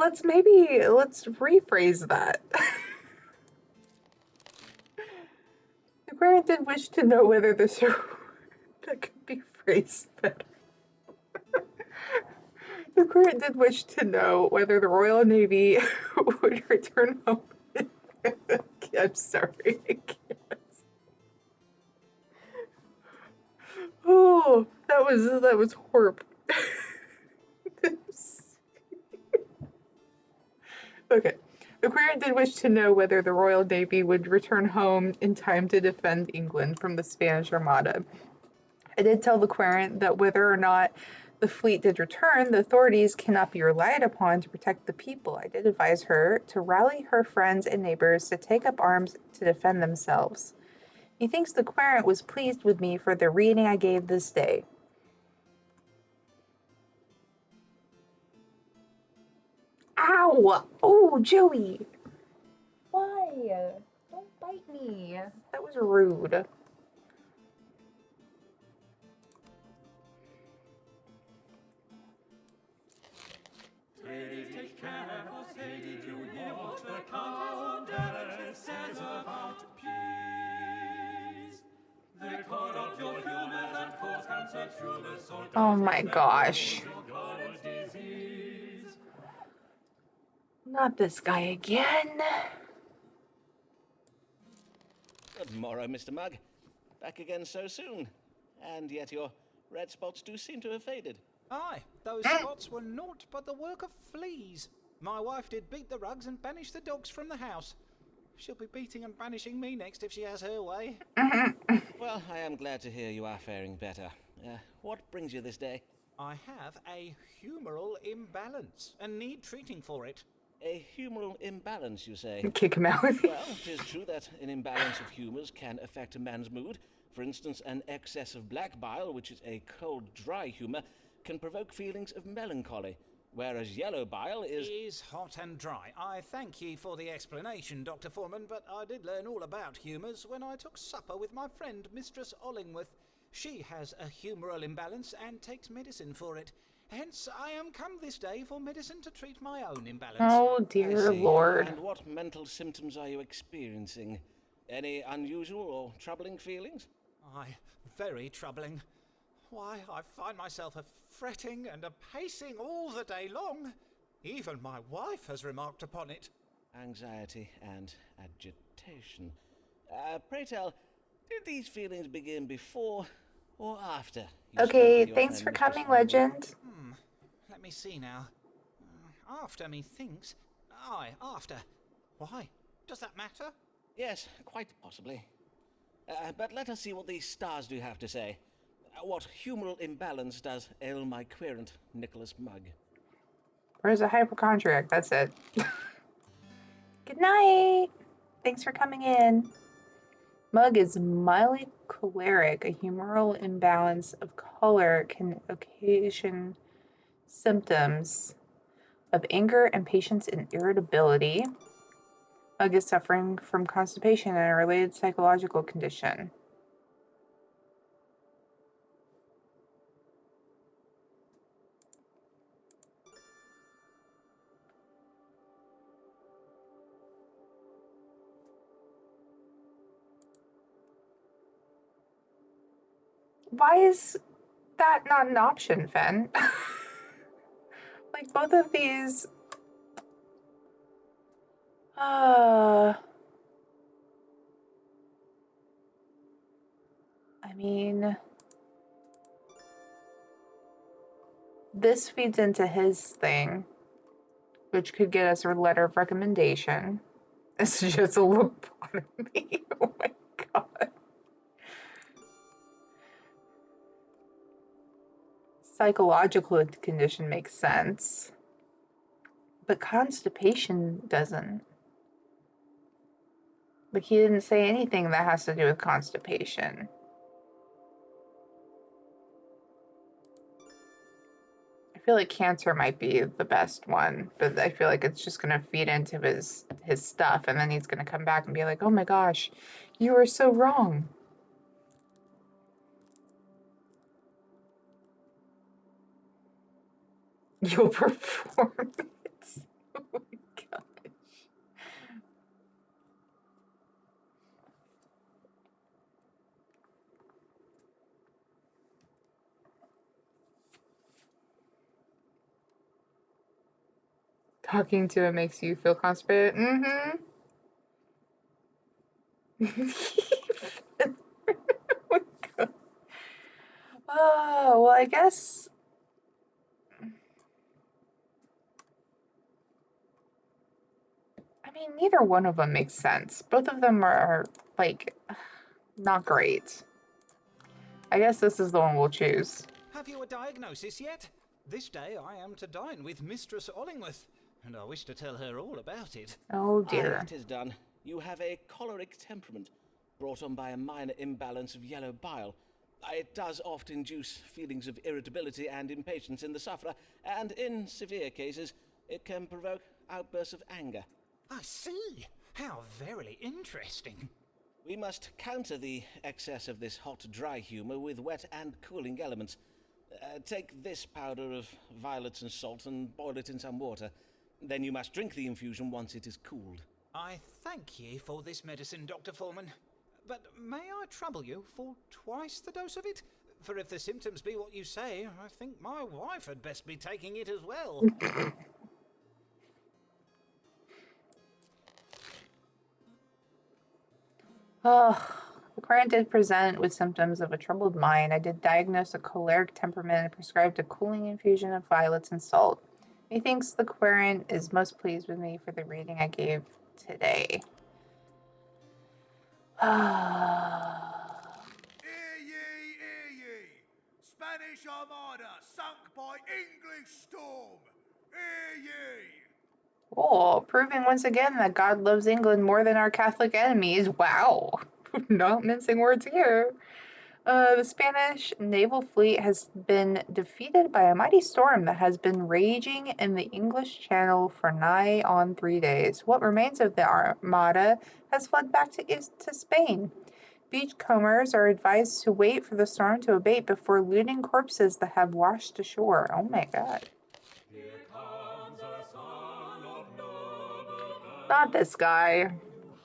rephrase that. The Querent did wish to know whether the that could be phrased better. The Querent did wish to know whether the Royal Navy would return home. I'm sorry, I can't. Oh, that was horrible. Okay. The Querent did wish to know whether the Royal Navy would return home in time to defend England from the Spanish Armada. I did tell the Querent that whether or not the fleet did return, the authorities cannot be relied upon to protect the people. I did advise her to rally her friends and neighbors to take up arms to defend themselves. Methinks the Querent was pleased with me for the reading I gave this day. Ow! Oh, Joey! Why? Don't bite me. That was rude. Take care, for say, did you hear what the Countess says about peace? They corrupt your humors and cause cancer tumors, so Oh my gosh. Not this guy again. Good morrow, Mr. Mugg. Back again so soon. And yet your red spots do seem to have faded. Aye, those spots were naught but the work of fleas. My wife did beat the rugs and banish the dogs from the house. She'll be beating and banishing me next if she has her way. Well, I am glad to hear you are faring better. What brings you this day? I have a humoral imbalance and need treating for it. A humoral imbalance, you say? Kick him out. Well, it is true that an imbalance of humours can affect a man's mood. For instance, an excess of black bile, which is a cold, dry humour, can provoke feelings of melancholy, whereas yellow bile is hot and dry. I thank ye for the explanation, Dr. Foreman, but I did learn all about humours when I took supper with my friend, Mistress Ollingworth. She has a humoral imbalance and takes medicine for it. Hence, I am come this day for medicine to treat my own imbalance. Oh, dear Lord. And what mental symptoms are you experiencing? Any unusual or troubling feelings? Aye, very troubling. Why, I find myself a-fretting and a-pacing all the day long. Even my wife has remarked upon it. Anxiety and agitation. Pray tell, did these feelings begin before or after you spoke Okay, with your thanks friend, for Mr. coming, Ollingworth? Legend. Let me see now. After, methinks. Aye, after. Why? Does that matter? Yes, quite possibly. But let us see what these stars do have to say. What humoral imbalance does ail my querent, Nicholas Mugg? Where's a hypochondriac? That's it. Good night. Thanks for coming in. Mugg is mildly choleric. A humoral imbalance of color can occasion symptoms of anger, impatience, and irritability. Mugg is suffering from constipation and a related psychological condition. Why is that not an option, Fen? Like, both of these... I mean... This feeds into his thing, which could get us a letter of recommendation. It's just a lobotomy. Oh my god. Psychological condition makes sense. But constipation doesn't. Like, he didn't say anything that has to do with constipation. I feel like cancer might be the best one, but I feel like it's just gonna feed into his stuff, and then he's gonna come back and be like, "Oh my gosh, you were so wrong." Your performance. Oh my gosh. Talking to him makes you feel constipated. Mm-hmm. Oh, well, I guess. I mean, neither one of them makes sense. Both of them are, like, not great. I guess this is the one we'll choose. Have you a diagnosis yet? This day I am to dine with Mistress Ollingworth, and I wish to tell her all about it. Oh Aye, dear. it is done. You have a choleric temperament, brought on by a minor imbalance of yellow bile. It does often induce feelings of irritability and impatience in the sufferer, and in severe cases, it can provoke outbursts of anger. I see. How very interesting. We must counter the excess of this hot, dry humour with wet and cooling elements. Take this powder of violets and salt and boil it in some water. Then you must drink the infusion once it is cooled. I thank ye for this medicine, Dr. Foreman. But may I trouble you for twice the dose of it? For if the symptoms be what you say, I think my wife had best be taking it as well. Oh, the client did present with symptoms of a troubled mind. I did diagnose a choleric temperament and prescribed a cooling infusion of violets and salt. Methinks the querent is most pleased with me for the reading I gave today. Hear ye, hear ye! Spanish Armada sunk by English storm! Hear ye! Oh, proving once again that God loves England more than our Catholic enemies. Wow. Not mincing words here. The Spanish naval fleet has been defeated by a mighty storm that has been raging in the English Channel for nigh on 3 days. What remains of the armada has fled back to Spain. Beachcombers are advised to wait for the storm to abate before looting corpses that have washed ashore. Oh my god. Not this guy.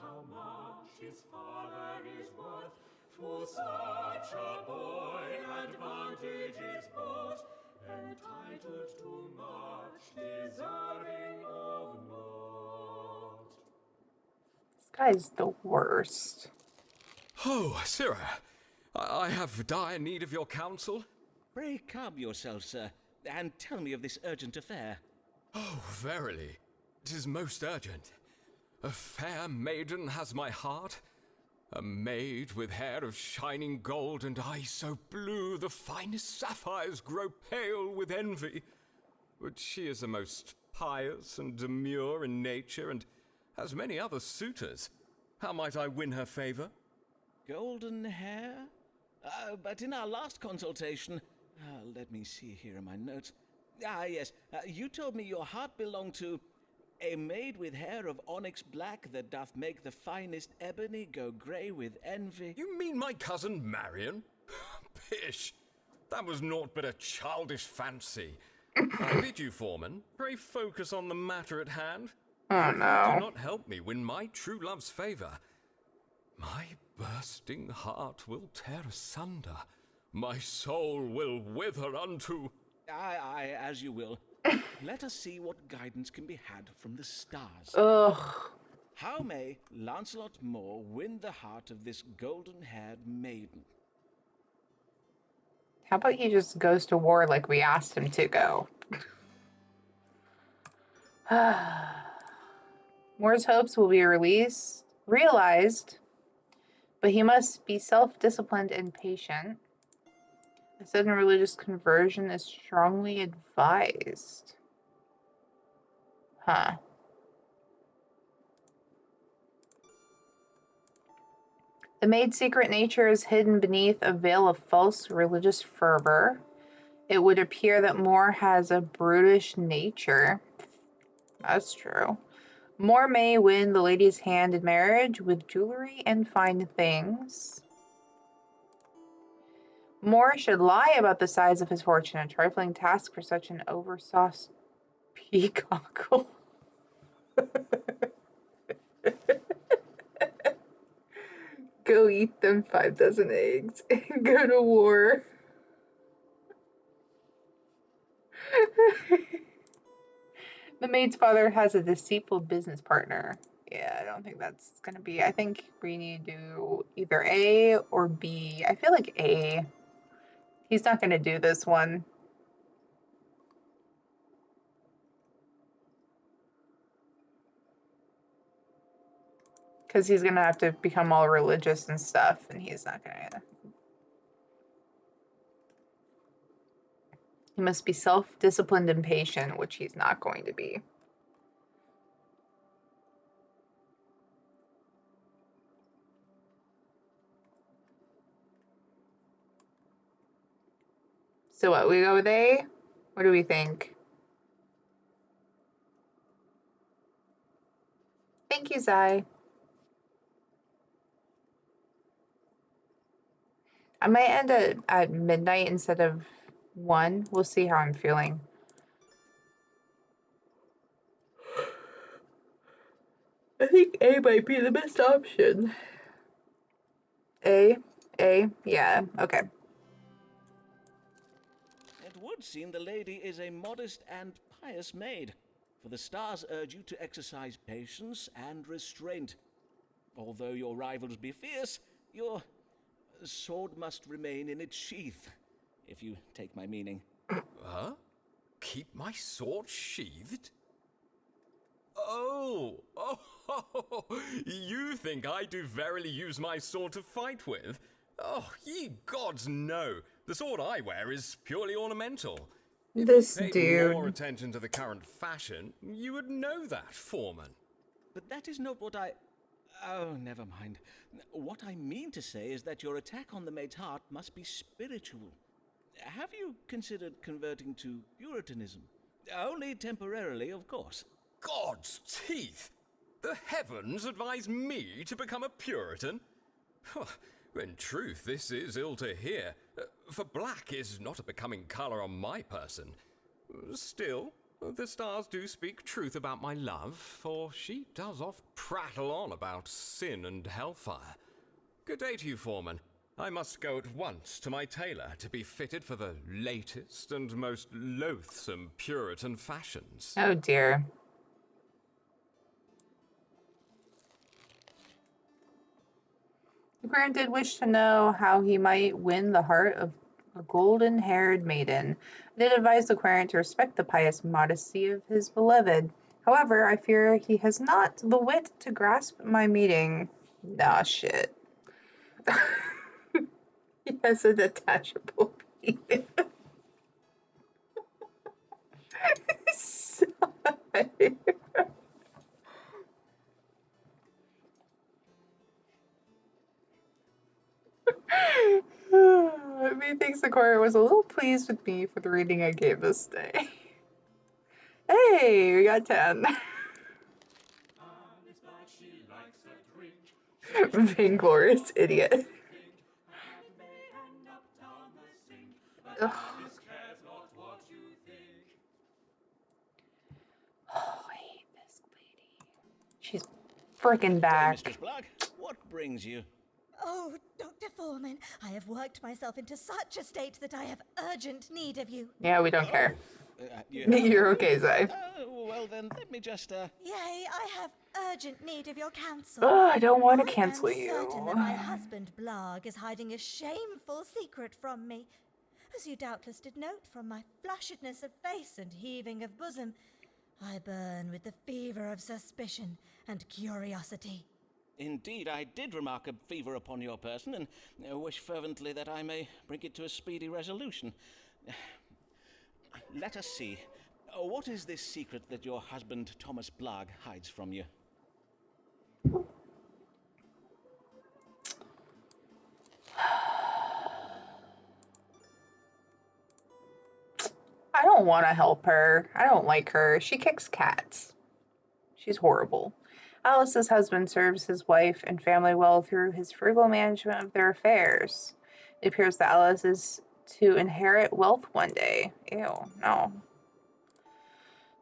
How much his father is worth, for such a boy advantage is bought, entitled to much, deserving of naught. This guy's the worst. Oh, sirrah, I have dire need of your counsel. Pray calm yourself, sir, and tell me of this urgent affair. Oh, verily, 'tis most urgent. A fair maiden has my heart, a maid with hair of shining gold and eyes so blue the finest sapphires grow pale with envy. But she is a most pious and demure in nature, and has many other suitors. How might I win her favour? Golden hair? But in our last consultation... let me see here in my notes. Yes, you told me your heart belonged to... a maid with hair of onyx black that doth make the finest ebony go grey with envy. You mean my cousin Marion? Pish! That was naught but a childish fancy. I bid you, Foreman, pray focus on the matter at hand. Oh If you no. do not help me win my true love's favour, my bursting heart will tear asunder. My soul will wither unto... Aye, as you will. Let us see what guidance can be had from the stars. Ugh. How may Lancelot Moore win the heart of this golden-haired maiden? How about he just goes to war like we asked him to go? Moore's hopes will be realized, but he must be self-disciplined and patient. A sudden religious conversion is strongly advised. Huh. The maid's secret nature is hidden beneath a veil of false religious fervor. It would appear that Moore has a brutish nature. That's true. Moore may win the lady's hand in marriage with jewelry and fine things. Moore should lie about the size of his fortune, a trifling task for such an oversauced peacock. Go eat them 5 dozen eggs and go to war. The maid's father has a deceitful business partner. Yeah, I don't think that's gonna be. I think we need to do either A or B. I feel like A. He's not gonna do this one. Because he's gonna have to become all religious and stuff, and he's not gonna. He must be self-disciplined and patient, which he's not going to be. So what, we go with A? What do we think? Thank you, Zai. I might end at midnight instead of 1. We'll see how I'm feeling. I think A might be the best option. A, yeah, okay. It would seem the lady is a modest and pious maid, for the stars urge you to exercise patience and restraint. Although your rivals be fierce, your sword must remain in its sheath, if you take my meaning. Huh? Keep my sword sheathed? Oh, you think I do verily use my sword to fight with? Oh, ye gods, no. The sword I wear is purely ornamental. This If you paid dude. more attention to the current fashion, you would know that, Foreman. But that is not what I... Oh, never mind. What I mean to say is that your attack on the maid's heart must be spiritual. Have you considered converting to Puritanism? Only temporarily, of course. God's teeth! The heavens advise me to become a Puritan? In truth, this is ill to hear, for black is not a becoming colour on my person. Still, the stars do speak truth about my love, for she does oft prattle on about sin and hellfire. Good day to you, Foreman. I must go at once to my tailor to be fitted for the latest and most loathsome Puritan fashions. Oh dear. The Grant did wish to know how he might win the heart of a golden-haired maiden. I did advise the Querent to respect the pious modesty of his beloved. However, I fear he has not the wit to grasp my meaning. Nah, shit. He has a detachable penis. Sorry. Methinks the court was a little pleased with me for the reading I gave this day. Hey, we got 10. Vainglorious idiot. Ugh. Oh, I hate this lady. She's freaking back. Mistress Black, what brings you? Oh, Dr. Foreman, I have worked myself into such a state that I have urgent need of you. Yeah, we don't care. You You're okay, Zai. Well then, let me just, Yea, I have urgent need of your counsel. I don't want to I cancel am you. certain that my husband Blarg is hiding a shameful secret from me. As you doubtless did note from my flushedness of face and heaving of bosom, I burn with the fever of suspicion and curiosity. Indeed, I did remark a fever upon your person, and wish fervently that I may bring it to a speedy resolution. Let us see. What is this secret that your husband, Thomas Blagg, hides from you? I don't want to help her. I don't like her. She kicks cats. She's horrible. Alice's husband serves his wife and family well through his frugal management of their affairs. It appears that Alice is to inherit wealth one day. Ew, no.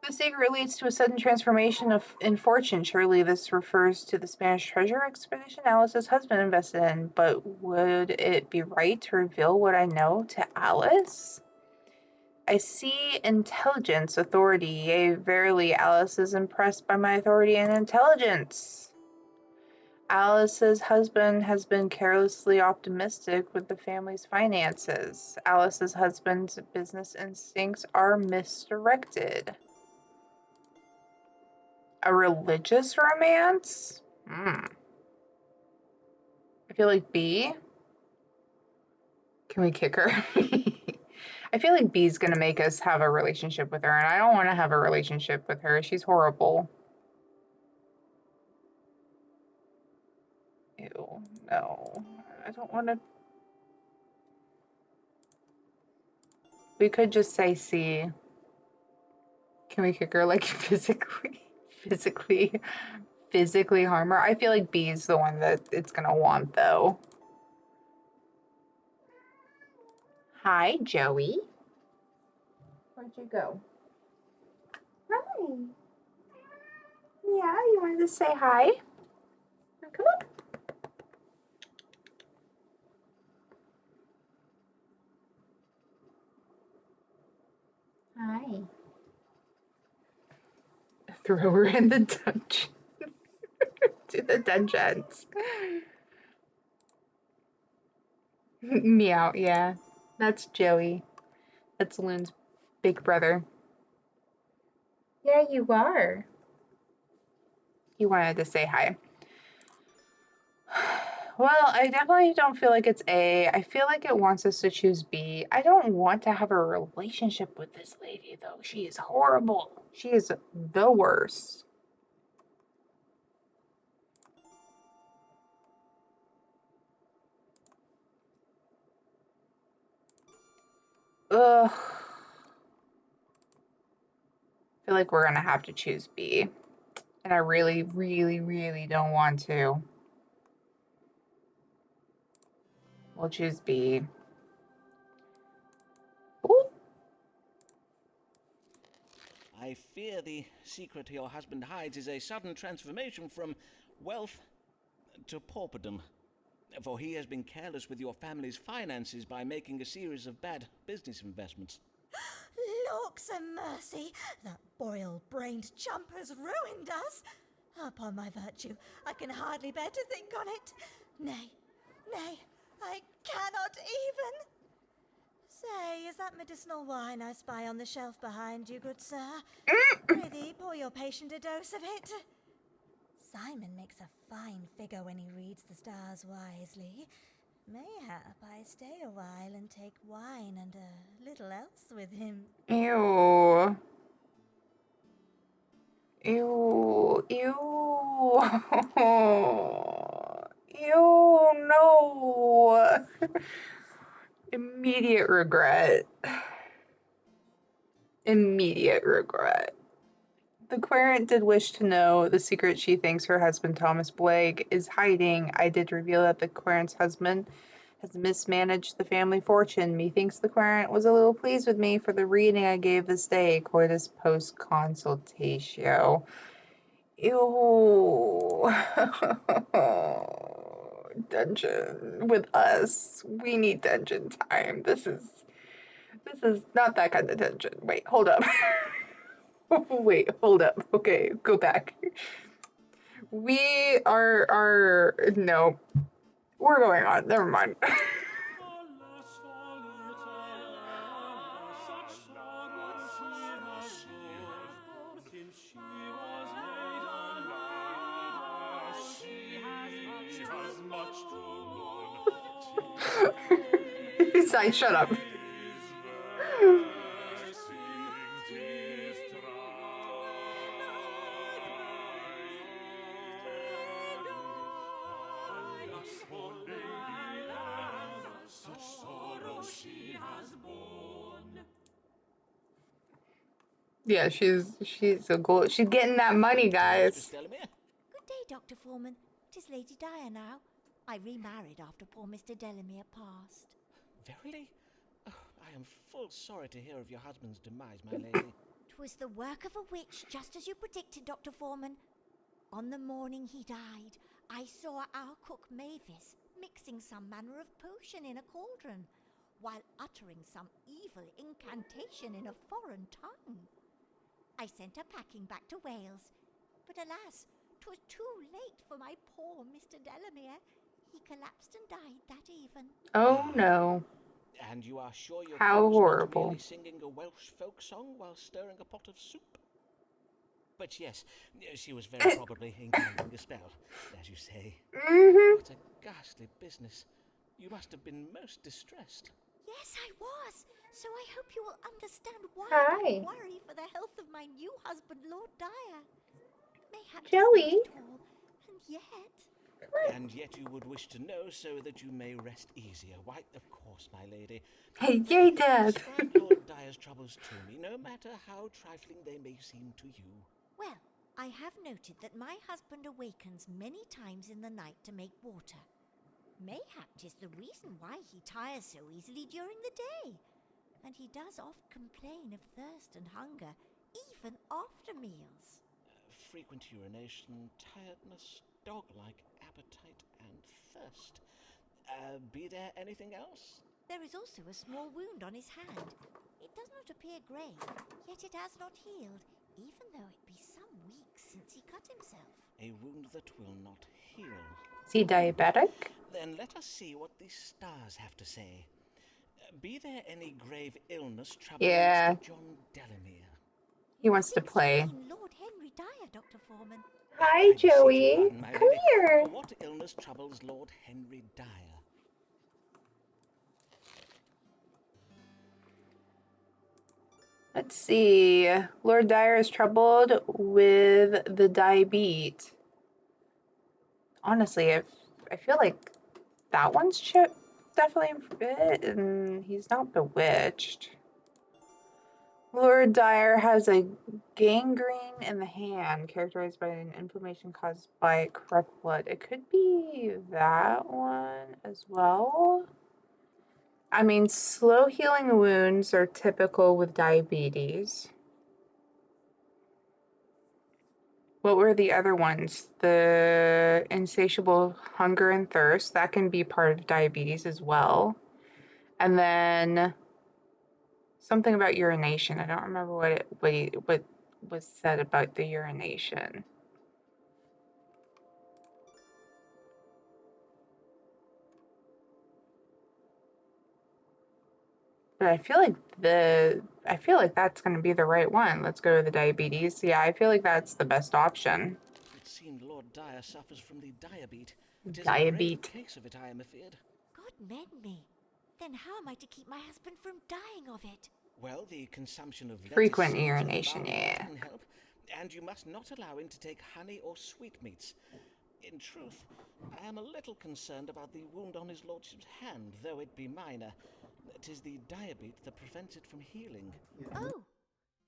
The secret leads to a sudden transformation in fortune. Surely this refers to the Spanish treasure expedition Alice's husband invested in. But would it be right to reveal what I know to Alice? I see intelligence, authority. Yea, verily, Alice is impressed by my authority and intelligence. Alice's husband has been carelessly optimistic with the family's finances. Alice's husband's business instincts are misdirected. A religious romance? I feel like B. Can we kick her? I feel like B's gonna make us have a relationship with her, and I don't want to have a relationship with her. She's horrible. Ew, no. I don't want to. We could just say C. Can we kick her, like, physically harm her? I feel like B is the one that it's gonna want, though. Hi, Joey. Where'd you go? Hi. Yeah, you wanted to say hi? Come on. Hi. Throw her in the dungeon. To the dungeons. Meow, yeah. That's Joey. That's Loon's big brother. Yeah, you are. He wanted to say hi. Well, I definitely don't feel like it's A. I feel like it wants us to choose B. I don't want to have a relationship with this lady, though. She is horrible. She is the worst. Ugh. I feel like we're gonna have to choose B. And I really, really, really don't want to. We'll choose B. Ooh. I fear the secret your husband hides is a sudden transformation from wealth to pauperdom. For he has been careless with your family's finances by making a series of bad business investments. Looks a mercy! That boiled-brained chump has ruined us! Upon my virtue, I can hardly bear to think on it. Nay, I cannot even! Say, is that medicinal wine I spy on the shelf behind you, good sir? Prithee, pour your patient a dose of it. Simon makes a fine figure when he reads the stars wisely. Mayhap I stay a while and take wine and a little else with him. Ew. Ew. Ew. Ew, no. Immediate regret. Immediate regret. The querent did wish to know the secret she thinks her husband Thomas Blagg is hiding. I did reveal that the querent's husband has mismanaged the family fortune. Methinks the querent was a little pleased with me for the reading I gave this day, coitus post consultatio. Ew. Dungeon with us. We need dungeon time. This is not that kind of dungeon. Wait, hold up. Wait, hold up. Okay, go back. We are no. We're going on. Never mind. Sai, shut up. Yeah, she's a gold. She's getting that money, Mistress guys. Delamere. Good day, Dr. Foreman. It is Lady Dyer now. I remarried after poor Mr. Delamere passed. Verily? Oh, I am full sorry to hear of your husband's demise, my lady. 'Twas the work of a witch, just as you predicted, Dr. Foreman. On the morning he died, I saw our cook Mavis mixing some manner of potion in a cauldron, while uttering some evil incantation in a foreign tongue. I sent her packing back to Wales, but alas, 'twas too late for my poor Mr. Delamere. He collapsed and died that even. Oh no. And you are sure your How cook was not horrible. merely singing a Welsh folk song while stirring a pot of soup? But yes, she was very probably incanting a spell, as you say. What a ghastly business. You must have been most distressed. Yes, I was. So I hope you will understand why Hi. I worry for the health of my new husband, Lord Dyer. Mayhap 'tis Joey. not at all, and yet... And yet you would wish to know so that you may rest easier. Why, of course, my lady. Hey, yay, Dad. Describe Lord Dyer's troubles to me, no matter how trifling they may seem to you. Well, I have noted that my husband awakens many times in the night to make water. Mayhap 'tis the reason why he tires so easily during the day. And he does oft complain of thirst and hunger, even after meals. Frequent urination, tiredness, dog-like appetite, and thirst. Be there anything else? There is also a small wound on his hand. It does not appear grave, yet it has not healed, even though it be some weeks since he cut himself. A wound that will not heal. Is he diabetic? Then let us see what the stars have to say. Be there any grave illness troubling Mr. John Delamere? He wants to play. Lord Henry Dyer, Dr. Foreman. Hi, Joey. Come here. What illness troubles Lord Henry Dyer? Let's see. Lord Dyer is troubled with the diabetes. Honestly, I feel like that one's definitely fit, and he's not bewitched. Lord Dyer has a gangrene in the hand, characterized by an inflammation caused by corrupt blood. It could be that one as well. I mean, slow healing wounds are typical with diabetes. What were the other ones? The insatiable hunger and thirst, that can be part of diabetes as well. And then something about urination. I don't remember what was said about the urination. But I feel like that's going to be the right one. Let's go to the diabetes. Yeah, I feel like that's the best option. It seemed Lord Dyer suffers from the diabetes. It is a Diabetes. grave case of it, I am afeard. God mend me. Then how am I to keep my husband from dying of it? Well, the consumption of Frequent lettuce, urination, barley yeah. can help, and you must not allow him to take honey or sweetmeats. In truth, I am a little concerned about the wound on his lordship's hand, though it be minor. 'Tis the diabetes that prevents it from healing. Oh,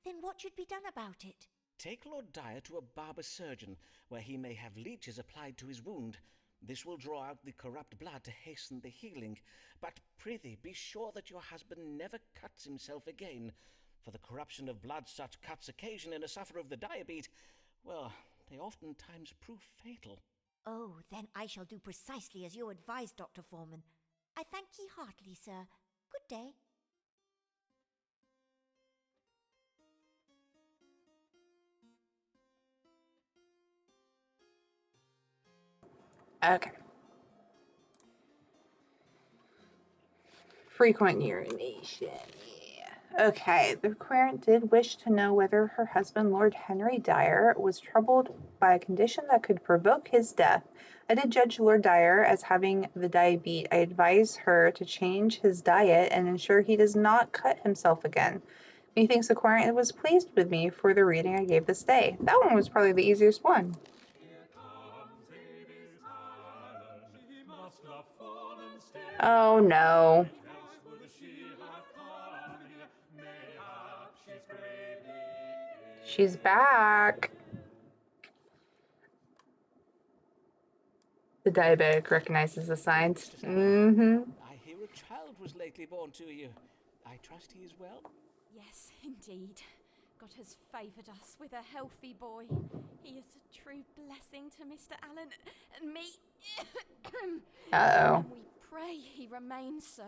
then what should be done about it? Take Lord Dyer to a barber surgeon, where he may have leeches applied to his wound. This will draw out the corrupt blood to hasten the healing. But prithee, be sure that your husband never cuts himself again, for the corruption of blood such cuts occasion in a sufferer of the diabetes, well, they oftentimes prove fatal. Oh, then I shall do precisely as you advised, Dr. Foreman. I thank ye heartily, sir. Good day. Okay. Frequent urination. Yeah. Okay. The querent did wish to know whether her husband, Lord Henry Dyer, was troubled by a condition that could provoke his death. I did judge Lord Dyer as having the diabetes. I advise her to change his diet and ensure he does not cut himself again. Methinks the querent was pleased with me for the reading I gave this day. That one was probably the easiest one. Oh no. She's back. The diabetic recognizes the signs. Mm-hmm. I hear a child was lately born to you. I trust he is well? Yes, indeed. God has favoured us with a healthy boy. He is a true blessing to Mr. Allen and me. Uh-oh. And we pray he remains so.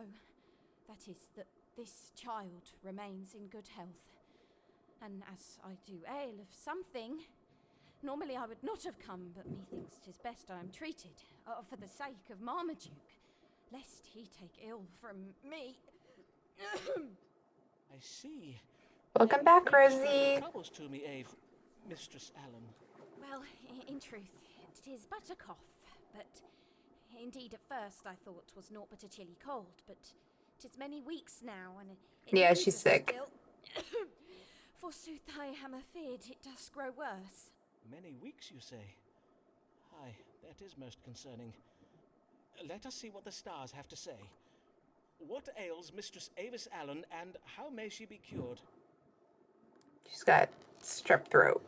That is, that this child remains in good health. And as I do ail of something, normally I would not have come, but methinks 'tis best I am treated, for the sake of Marmaduke, lest he take ill from me. I see. Welcome Then back, pray describe Rosie. your troubles to me, Mistress Allen. Well, in truth, it is but a cough, but indeed at first I thought 'twas naught but a chilly cold, but 'tis many weeks now, and it Yeah, lingers she's sick. still. Forsooth, I am afeard it does grow worse. Many weeks, you say? Aye, that is most concerning. Let us see what the stars have to say. What ails Mistress Avis Allen, and how may she be cured? She's got strep throat.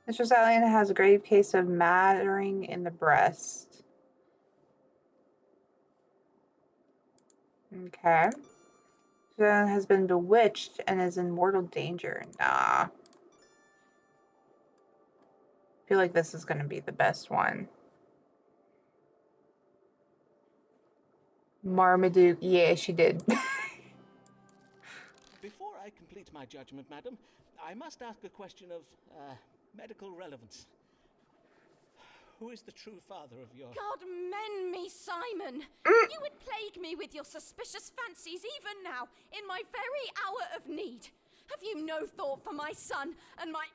Mistress Allen has a grave case of mattering in the breast. Okay. She has been bewitched and is in mortal danger. Nah. I feel like this is going to be the best one. Marmaduke. Yeah, she did. Before I complete my judgment, madam, I must ask a question of medical relevance. Who is the true father of your... God mend me, Simon! You would plague me with your suspicious fancies even now, in my very hour of need. Have you no thought for my son and my...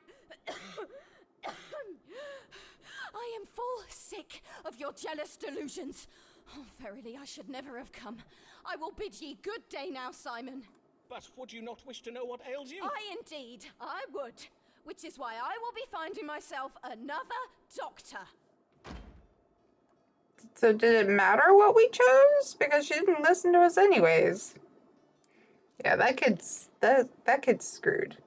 I am full sick of your jealous delusions. Oh, verily, I should never have come. I will bid ye good day now, Simon. But would you not wish to know what ails you? Indeed, I would. Which is why I will be finding myself another doctor. So did it matter what we chose? Because she didn't listen to us anyways. Yeah, that kid's screwed.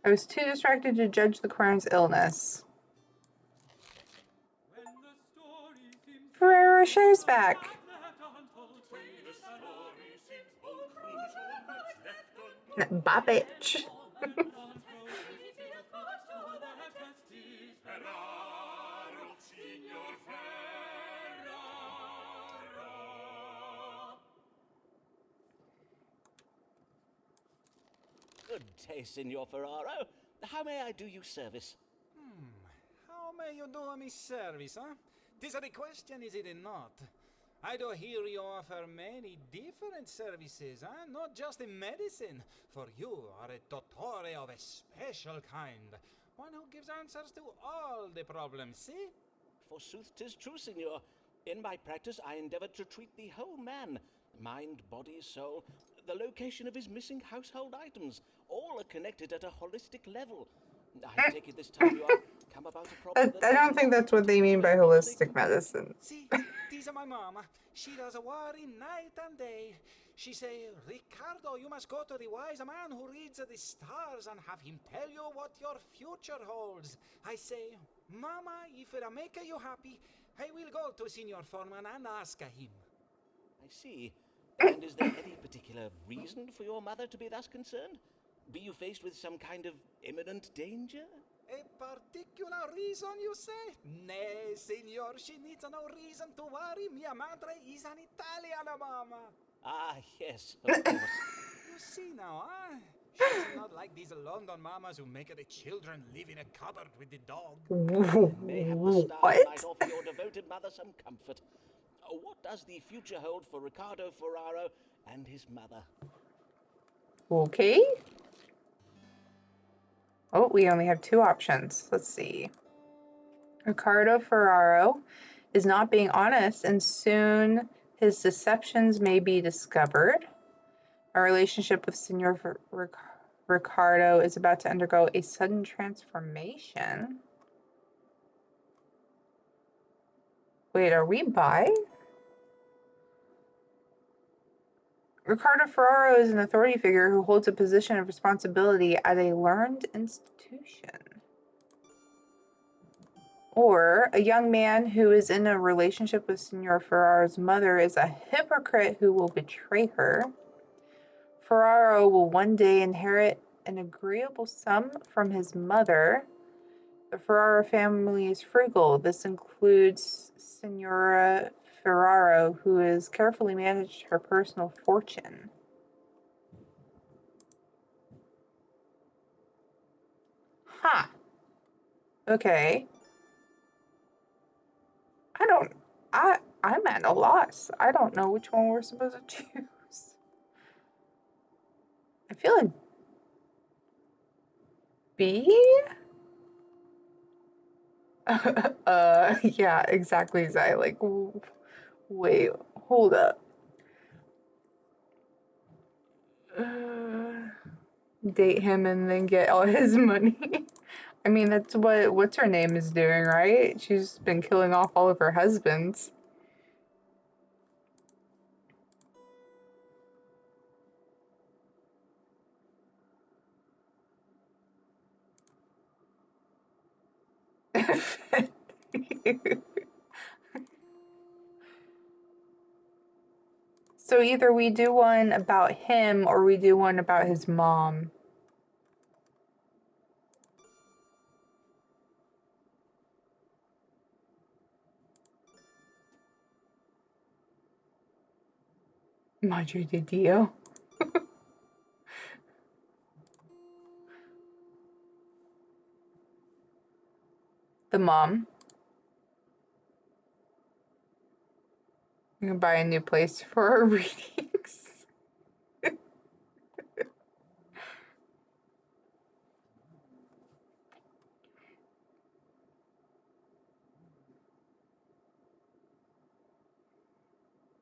I was too distracted to judge the coroner's illness. Ferrero Rocher's back. Bobbage. Good day, Signor Ferraro. How may I do you service? How may you do me service, huh? 'Tis a question, is it not? I do hear you offer many different services, huh? Not just in medicine, for you are a dottore of a special kind, one who gives answers to all the problems, see? Forsooth, 'tis true, Signor. In my practice, I endeavor to treat the whole man. Mind, body, soul, the location of his missing household items. All are connected at a holistic level. I take it this time you are come about a problem that... I don't think that's what they mean by holistic medicine. See, these are my mama. She does worry night and day. She say, Ricardo, you must go to the wise man who reads the stars and have him tell you what your future holds. I say, Mama, if it'll make you happy, I will go to Signor Foreman and ask him. I see. And is there any particular reason for your mother to be thus concerned? Be you faced with some kind of imminent danger? A particular reason, you say? Nay, signor, she needs no reason to worry. Mia madre is an Italiana, mama. Ah, yes, of course. You see now, huh? She's not like these London mamas who make the children live in a cupboard with the dog. Mayhap the stars might offer your devoted mother some comfort. What does the future hold for Ricardo Ferraro and his mother? Okay. Oh, we only have two options. Let's see. Ricardo Ferraro is not being honest, and soon his deceptions may be discovered. Our relationship with Senor Ricardo is about to undergo a sudden transformation. Wait, are we bi? Ricardo Ferraro is an authority figure who holds a position of responsibility at a learned institution. Or a young man who is in a relationship with Signor Ferraro's mother is a hypocrite who will betray her. Ferraro will one day inherit an agreeable sum from his mother. The Ferraro family is frugal. This includes Signora Ferraro, who has carefully managed her personal fortune. Huh. Okay. I'm at a loss. I don't know which one we're supposed to choose. I feel like B? Yeah, exactly, Zai. Like, wait, hold up. Date him and then get all his money. I mean, that's what's her name is doing, right? She's been killing off all of her husbands. So either we do one about him or we do one about his mom. Madre de Dio. The mom. I'm gonna buy a new place for our readings.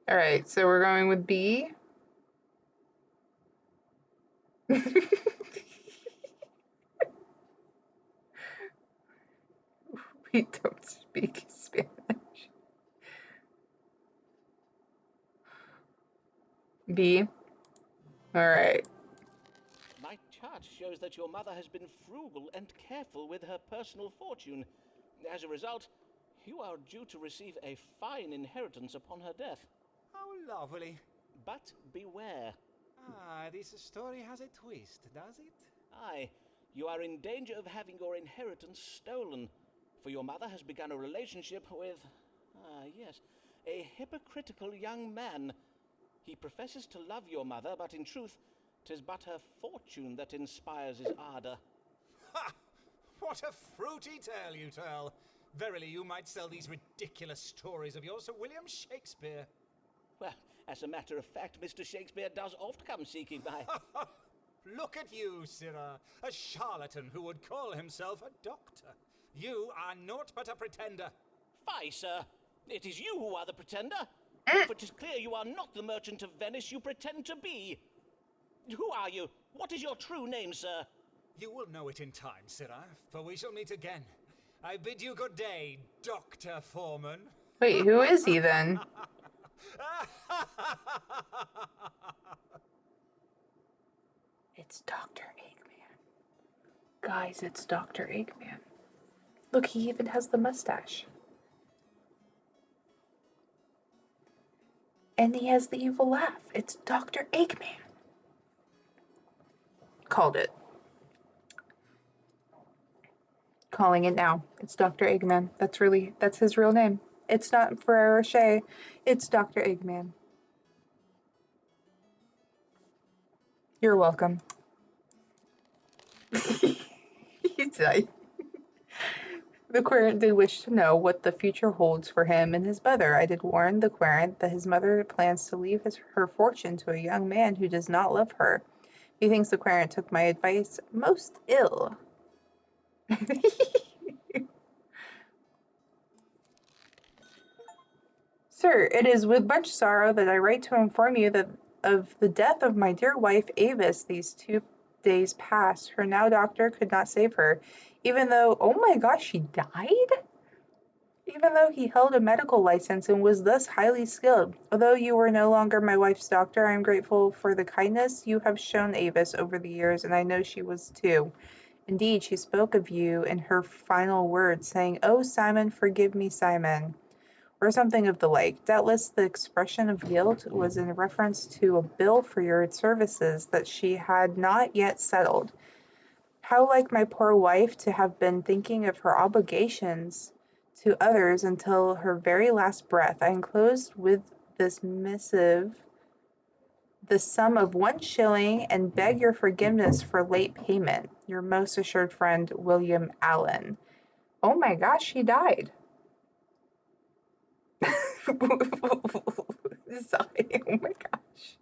All right, so we're going with B. We don't speak Spanish. B. All right. My chart shows that your mother has been frugal and careful with her personal fortune. As a result, you are due to receive a fine inheritance upon her death. How lovely. But beware. Ah, this story has a twist, does it? Aye, you are in danger of having your inheritance stolen, for your mother has begun a relationship with, yes, a hypocritical young man. He professes to love your mother, but in truth, 'tis but her fortune that inspires his ardour. Ha! What a fruity tale you tell! Verily, you might sell these ridiculous stories of yours to William Shakespeare. Well, as a matter of fact, Mr. Shakespeare does oft come seeking my... Look at you, Sirrah, a charlatan who would call himself a doctor. You are naught but a pretender. Fie, sir! It is you who are the pretender. For it is clear you are not the merchant of Venice you pretend to be. Who are you? What is your true name, sir? You will know it in time, Sirrah, for we shall meet again. I bid you good day, Dr. Foreman. Wait, who is he then? It's Dr. Eggman. Guys, it's Dr. Eggman. Look, he even has the mustache. And he has the evil laugh. It's Dr. Eggman. Called it. Calling it now. It's Dr. Eggman. That's his real name. It's not Ferrero Rocher. It's Dr. Eggman. You're welcome. He's like, the querent did wish to know what the future holds for him and his mother. I did warn the querent that his mother plans to leave her fortune to a young man who does not love her. He thinks the querent took my advice most ill. Sir, it is with much sorrow that I write to inform you that of the death of my dear wife Avis these 2 days past. Her now doctor could not save her, even though, oh my gosh, she died? even though he held a medical license and was thus highly skilled. Although you were no longer my wife's doctor, I am grateful for the kindness you have shown Avis over the years, and I know she was too. Indeed, she spoke of you in her final words, saying, "Oh, Simon, forgive me, Simon," or something of the like. Doubtless the expression of guilt was in reference to a bill for your services that she had not yet settled. How like my poor wife to have been thinking of her obligations to others until her very last breath. I enclosed with this missive the sum of 1 shilling and beg your forgiveness for late payment. Your most assured friend, William Allen. Oh my gosh, he died. Sorry, oh my gosh.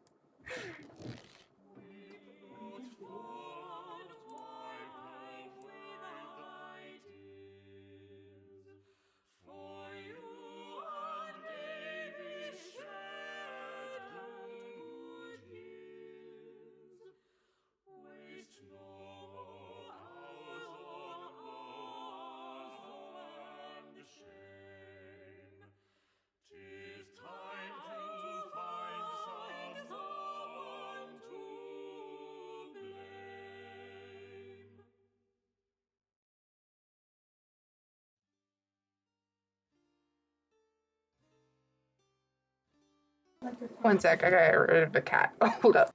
One sec, I gotta get rid of the cat. Oh, hold up.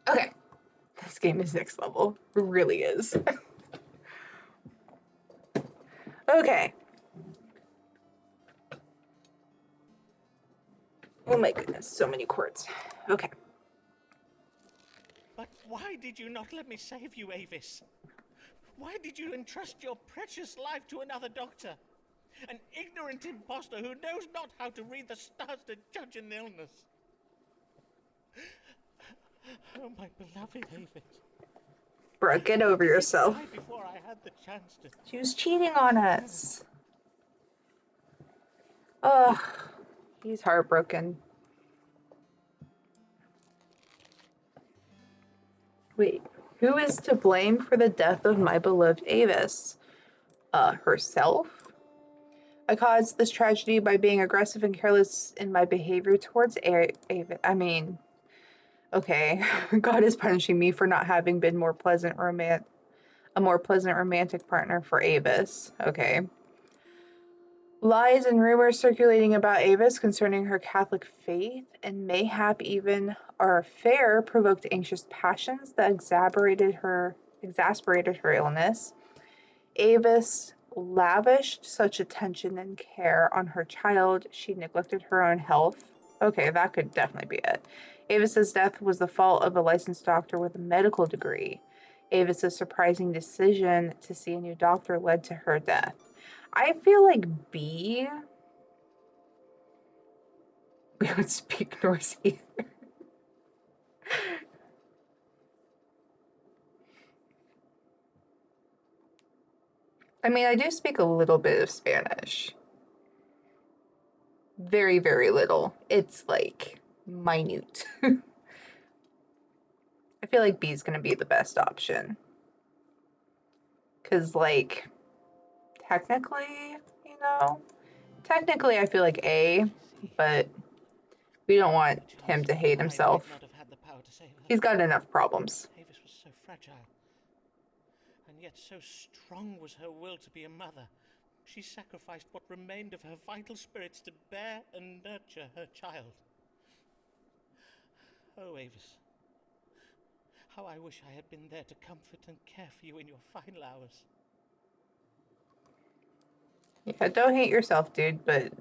Okay, this game is next level. It really is. Okay. Oh my goodness, so many chords. Okay. But why did you not let me save you, Avis? Why did you entrust your precious life to another doctor? An ignorant impostor who knows not how to read the stars to judge an illness. Oh, my beloved Avis. Bro, get over yourself. Before I had the chance to... She was cheating on us. Ugh, he's heartbroken. Wait, who is to blame for the death of my beloved Avis? Herself? I caused this tragedy by being aggressive and careless in my behavior towards Avis. I mean, okay, God is punishing me for not having been a more pleasant romantic partner for Avis. Okay. Lies and rumors circulating about Avis concerning her Catholic faith and mayhap even our affair provoked anxious passions that exasperated her illness. Avis lavished such attention and care on her child, she neglected her own health. Okay, that could definitely be it. Avis's death was the fault of a licensed doctor with a medical degree. Avis's surprising decision to see a new doctor led to her death. I feel like B. We don't speak Norse either. I mean, I do speak a little bit of Spanish. Very, very little. It's like minute. I feel like B is going to be the best option. Because, like, technically, I feel like A, but we don't want him to hate himself. He's got enough problems. Avis was so fragile, and yet so strong was her will to be a mother. She sacrificed what remained of her vital spirits to bear and nurture her child. Oh, Avis, how I wish I had been there to comfort and care for you in your final hours. Yeah, don't hate yourself, dude, but,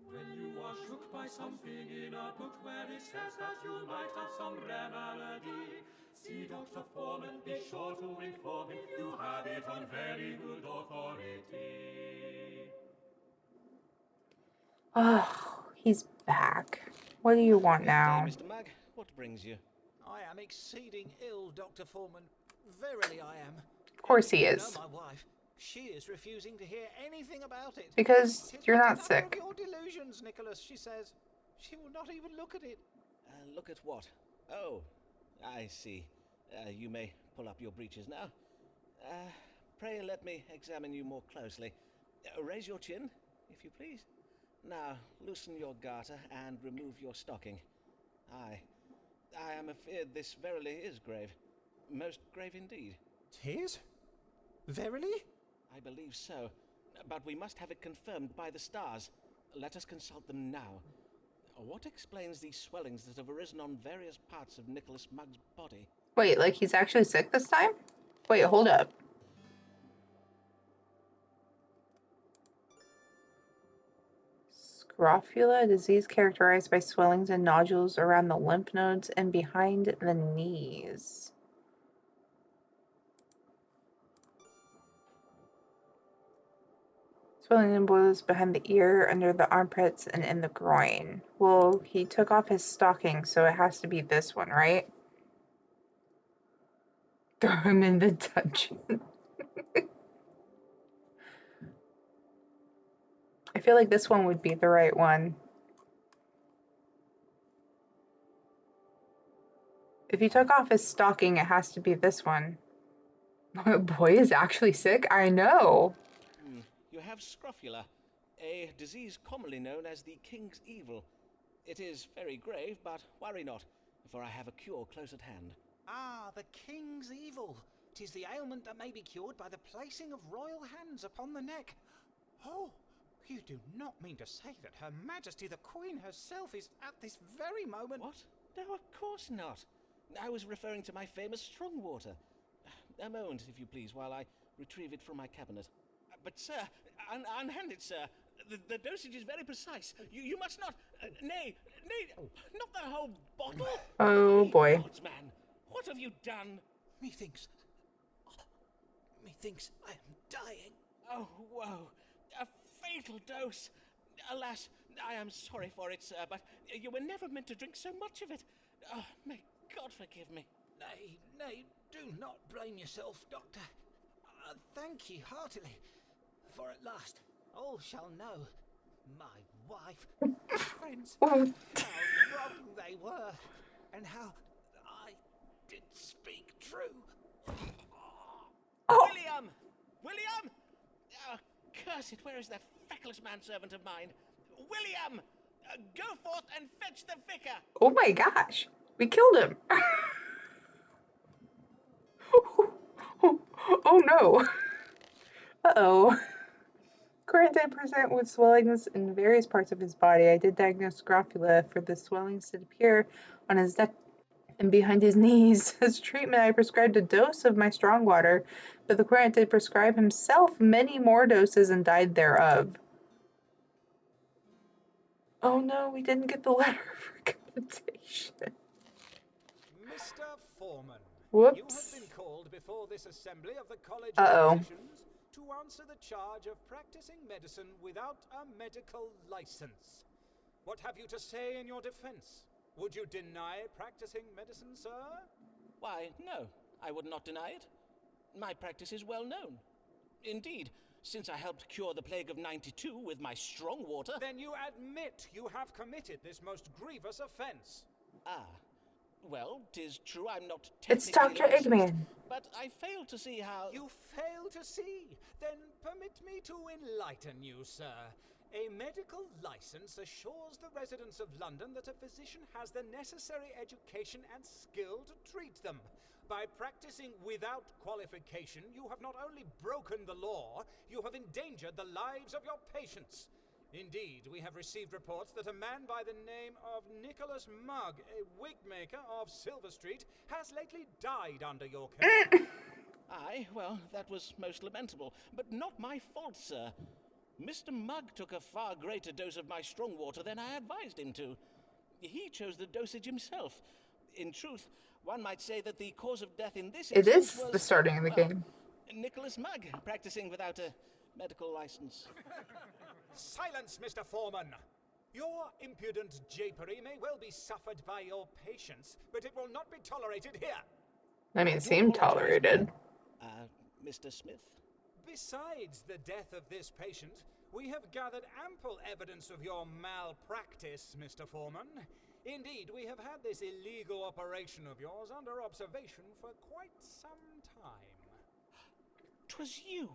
When you are shook by something in a book where it says that you might have some rare malady, see Dr. Foreman, be sure to inform him you have it on very good authority. oh, he's back. What do you want now? Good day, Mr. Mag. What brings you? I am exceeding ill, Dr. Foreman. Verily I am. Of course he You is. know my wife. She is refusing to hear anything about it. Because 'Tis you're but not another sick. of your delusions, Nicholas, she says. She will not even look at it. Look at what? Oh, I see. You may pull up your breeches now. Pray let me examine you more closely. Raise your chin, if you please. Now, loosen your garter and remove your stocking. I am afeard this verily is grave. Most grave indeed. 'Tis? Verily? I believe so. But we must have it confirmed by the stars. Let us consult them now. What explains these swellings that have arisen on various parts of Nicholas Mugg's body? Wait, like he's actually sick this time? Wait, hold up. Scrofula, disease characterized by swellings and nodules around the lymph nodes and behind the knees. Swelling and boils behind the ear, under the armpits, and in the groin. Well, he took off his stocking, so it has to be this one, right? Throw him in the dungeon. I feel like this one would be the right one. If he took off his stocking, it has to be this one. Boy is actually sick? I know. You have scrofula, a disease commonly known as the King's Evil. It is very grave, but worry not, for I have a cure close at hand. Ah, the King's Evil. 'Tis the ailment that may be cured by the placing of royal hands upon the neck. Oh, you do not mean to say that Her Majesty the Queen herself is at this very moment... What? No, of course not. I was referring to my famous strong water. A moment, if you please, while I retrieve it from my cabinet. But, sir, unhand it, sir. The dosage is very precise. You must not... nay, not the whole bottle. Oh, boy. Gods, man, what have you done? Methinks I am dying. Oh, woe. A fatal dose. Alas, I am sorry for it, sir, but you were never meant to drink so much of it. Oh, may God forgive me. Nay, do not blame yourself, Doctor. Thank ye heartily, for at last all shall know, my wife, my friends, how wrong they were, and how I did speak true. Oh. William! Oh, curse it, where is that feckless manservant of mine? William! Go forth and fetch the vicar! Oh my gosh. We killed him. Oh no. Uh-oh. Quarantine present with swellings in various parts of his body. I did diagnose scrofula for the swellings to appear on his neck and behind his knees. As treatment, I prescribed a dose of my strong water, but the current did prescribe himself many more doses and died thereof. Oh no, we didn't get the letter of recommendation. Mr. Foreman, Whoops. you have been called before this assembly of the College Uh-oh. of Physicians to answer the charge of practicing medicine without a medical license. What have you to say in your defense? Would you deny practicing medicine, sir? Why, no, I would not deny it. My practice is well known. Indeed, since I helped cure the plague of '92 with my strong water... Then you admit you have committed this most grievous offense. Well, 'tis true I'm not It's technically Dr. licensed, Eggman. but I fail to see how... You fail to see? Then permit me to enlighten you, sir. A medical license assures the residents of London that a physician has the necessary education and skill to treat them. By practicing without qualification, you have not only broken the law, you have endangered the lives of your patients. Indeed, we have received reports that a man by the name of Nicholas Mugg, a wig maker of Silver Street, has lately died under your care. Aye, well, that was most lamentable, but not my fault, sir. Mr. Mugg took a far greater dose of my strong water than I advised him to. He chose the dosage himself. In truth, one might say that the cause of death in this It instance is was... the starting of the game. Nicholas Mugg, practicing without a medical license. Silence, Mr. Foreman! Your impudent japery may well be suffered by your patients, but it will not be tolerated here. I mean, it seemed tolerated. Mr. Smith? Besides the death of this patient, we have gathered ample evidence of your malpractice, Mr. Foreman. Indeed, we have had this illegal operation of yours under observation for quite some time. 'Twas you,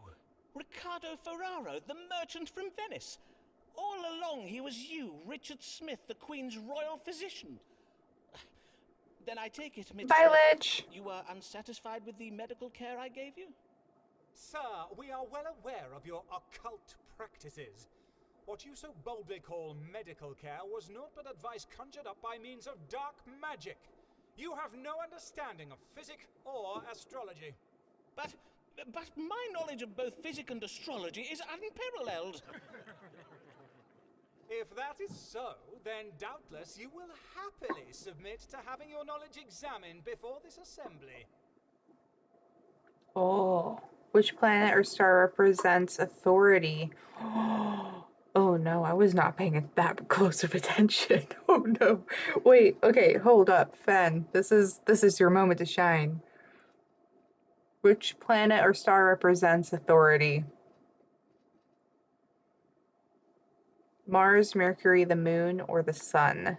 Riccardo Ferraro, the merchant from Venice. All along he was you, Richard Smith, the Queen's royal physician. Then I take it, Miss Bye, Smith, Lich. you are unsatisfied with the medical care I gave you? Sir, we are well aware of your occult practices. What you so boldly call medical care was naught but advice conjured up by means of dark magic. You have no understanding of physic or astrology. But my knowledge of both physic and astrology is unparalleled. If that is so, then doubtless you will happily submit to having your knowledge examined before this assembly. Oh, which planet or star represents authority? Oh no, I was not paying that close of attention. Oh no. Wait, okay, hold up, Fen. This is your moment to shine. Which planet or star represents authority? Mars, Mercury, the Moon, or the Sun?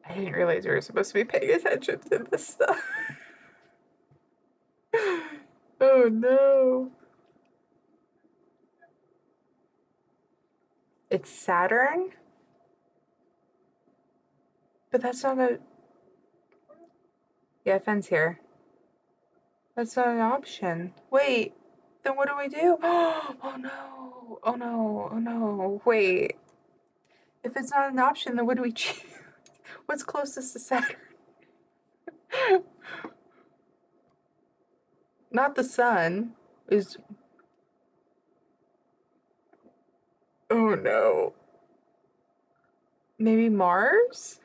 I didn't realize we were supposed to be paying attention to this stuff. Oh no. It's Saturn? But that's not a... Yeah, Fen's here. That's not an option. Wait, then what do we do? Oh no. Oh no. Oh no. Wait. If it's not an option, then what do we choose? What's closest to Saturn? Not the sun. Is... Oh no. Maybe Mars?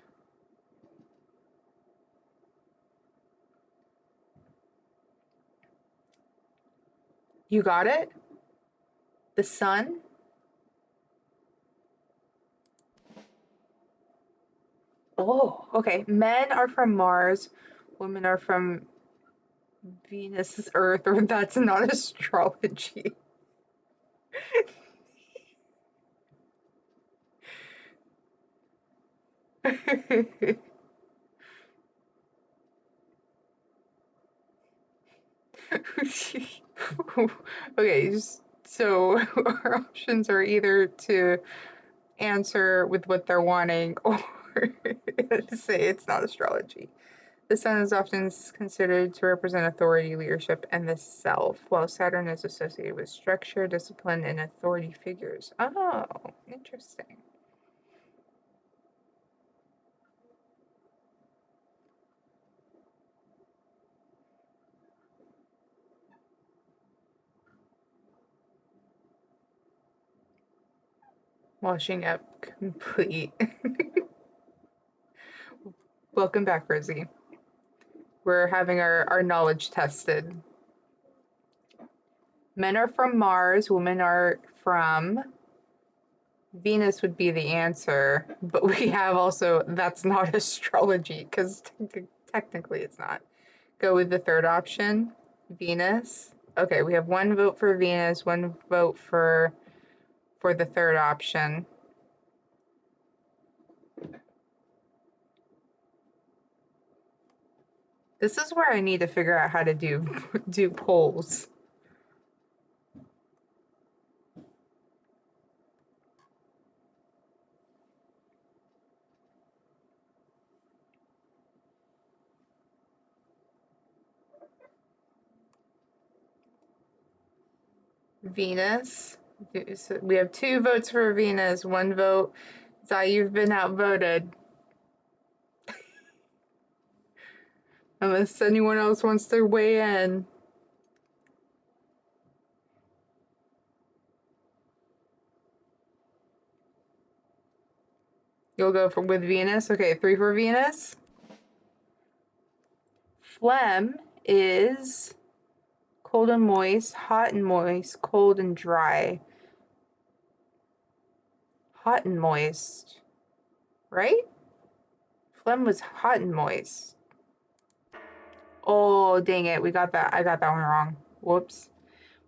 You got it? The sun? Oh, okay. Men are from Mars. Women are from Venus, Earth, or that's not astrology. Okay, so our options are either to answer with what they're wanting or to say it's not astrology. The sun is often considered to represent authority, leadership, and the self, while Saturn is associated with structure, discipline, and authority figures. Oh, interesting. Washing up complete. Welcome back, Rosie. We're having our knowledge tested. Men are from Mars, women are from Venus would be the answer, but we have also, that's not astrology, because technically it's not. Go with the third option, Venus. Okay, we have one vote for Venus, one vote for the third option. This is where I need to figure out how to do polls. Venus. We have 2 votes for Venus, 1 vote. Zai, you've been outvoted. Unless anyone else wants to weigh in. You'll go with Venus? Okay, 3 for Venus. Phlegm is Cold and moist, hot and moist, cold and dry. Hot and moist, right? Phlegm was hot and moist. Oh, dang it. We got that. I got that one wrong. Whoops.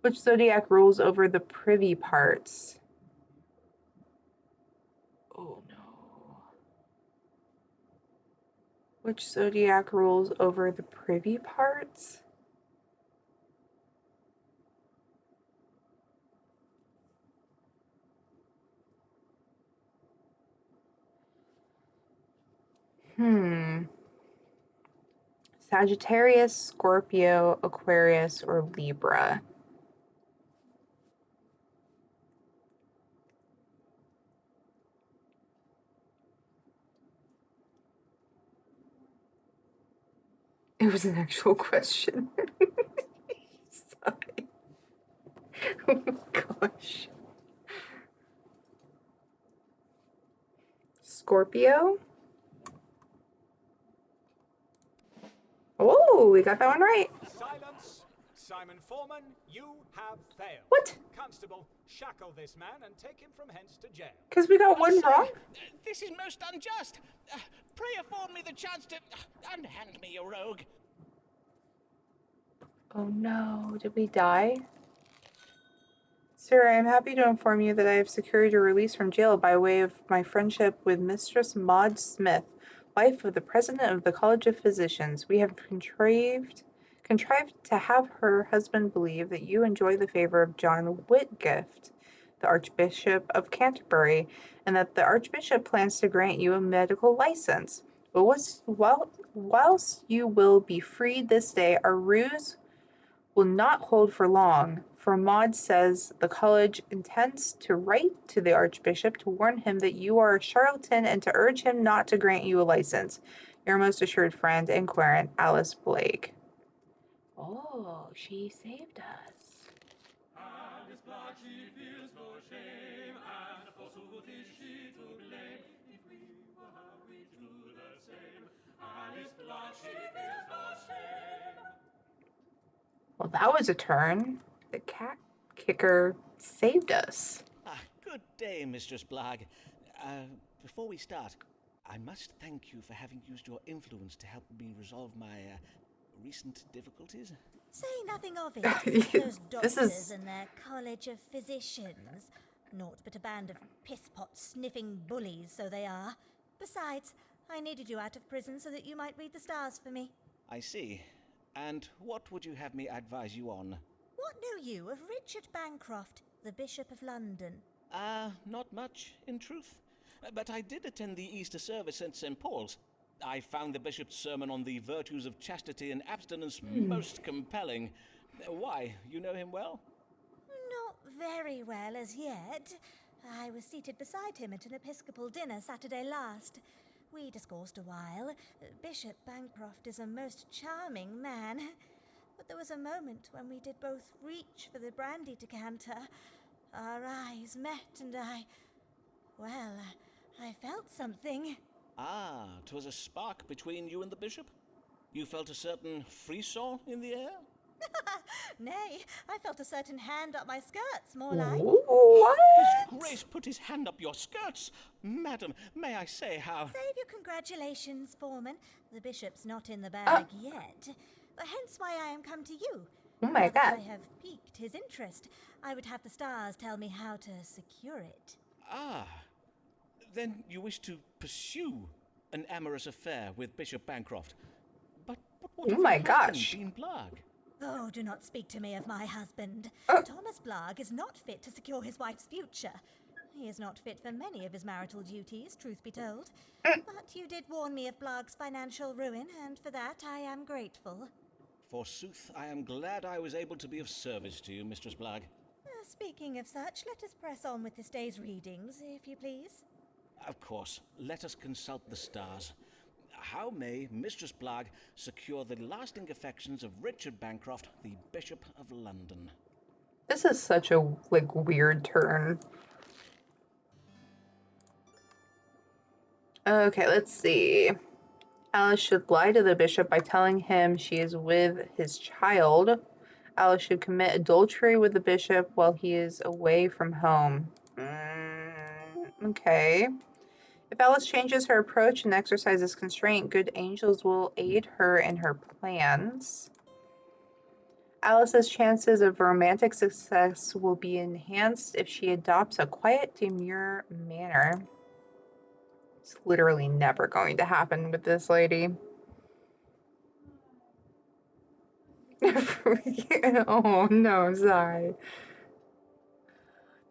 Which zodiac rules over the privy parts? Oh, no. Which zodiac rules over the privy parts? Sagittarius, Scorpio, Aquarius, or Libra? It was an actual question. Sorry. Oh my gosh. Scorpio? Oh, we got that one right. Silence! Simon Foreman, you have failed. What? Constable, shackle this man and take him from hence to jail. Because we got one Sir, wrong? This is most unjust. Pray afford me the chance to unhand me, you rogue. Oh no, did we die? Sir, I am happy to inform you that I have secured your release from jail by way of my friendship with Mistress Maud Smith, wife of the President of the College of Physicians. We have contrived to have her husband believe that you enjoy the favor of John Whitgift, the Archbishop of Canterbury, and that the Archbishop plans to grant you a medical license. But whilst you will be freed this day, our ruse will not hold for long, for Maud says the college intends to write to the Archbishop to warn him that you are a charlatan and to urge him not to grant you a license. Your most assured friend and querent, Alice Blake. Oh, she saved us. Alice Black, she feels no shame, and forsooth is she to blame. If we were her, we'd do the same. Alice Black, she feels no shame. Well, that was a turn. The cat kicker saved us. Good day, Mistress Blagg. Before we start, I must thank you for having used your influence to help me resolve my recent difficulties. Say nothing of it. Those This doctors is- and their College of Physicians. Naught but a band of piss-pot sniffing bullies, so they are. Besides, I needed you out of prison so that you might read the stars for me. I see. And what would you have me advise you on? What know you of Richard Bancroft, the Bishop of London? Not much, in truth. But I did attend the Easter service at St. Paul's. I found the bishop's sermon on the virtues of chastity and abstinence most compelling. Why, you know him well? Not very well as yet. I was seated beside him at an Episcopal dinner Saturday last. We discoursed a while. Bishop Bancroft is a most charming man. But there was a moment when we did both reach for the brandy decanter. Our eyes met and I felt something. 'Twas a spark between you and the bishop? You felt a certain frisson in the air? Nay, I felt a certain hand up my skirts, more like. What? His Grace put his hand up your skirts. Madam, may I say how... Save your congratulations, Foreman. The bishop's not in the bag yet. But hence why I am come to you. Oh my Now that God. I have piqued his interest, I would have the stars tell me how to secure it. Then you wish to pursue an amorous affair with Bishop Bancroft. But what of Oh my your husband, gosh. Dean Blagg? Oh, do not speak to me of my husband. Thomas Blagg is not fit to secure his wife's future. He is not fit for many of his marital duties, truth be told. But you did warn me of Blagg's financial ruin, and for that I am grateful. Forsooth, I am glad I was able to be of service to you, Mistress Blagg. Speaking of such, let us press on with this day's readings, if you please. Of course, let us consult the stars. How may Mistress Blagg secure the lasting affections of Richard Bancroft, the Bishop of London? This is such a weird turn. Okay, let's see. Alice should lie to the bishop by telling him she is with his child, Alice should commit adultery with the bishop while he is away from home. Okay. If Alice changes her approach and exercises constraint, good angels will aid her in her plans. Alice's chances of romantic success will be enhanced if she adopts a quiet, demure manner. It's literally never going to happen with this lady. Oh no, sorry.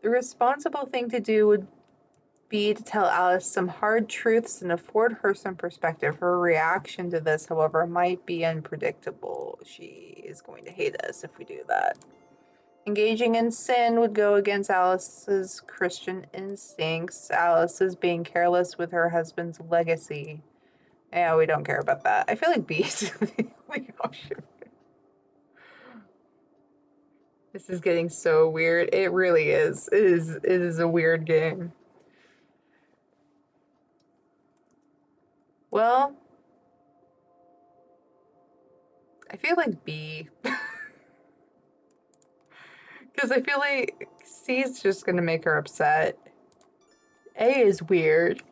The responsible thing to do would be to tell Alice some hard truths and afford her some perspective. Her reaction to this, however, might be unpredictable. She is going to hate us if we do that. Engaging in sin would go against Alice's Christian instincts. Alice is being careless with her husband's legacy. Yeah, we don't care about that. I feel like bees. We all should. This is getting so weird. It really is. It is a weird game. Well, I feel like B. Because I feel like C is just going to make her upset. A is weird.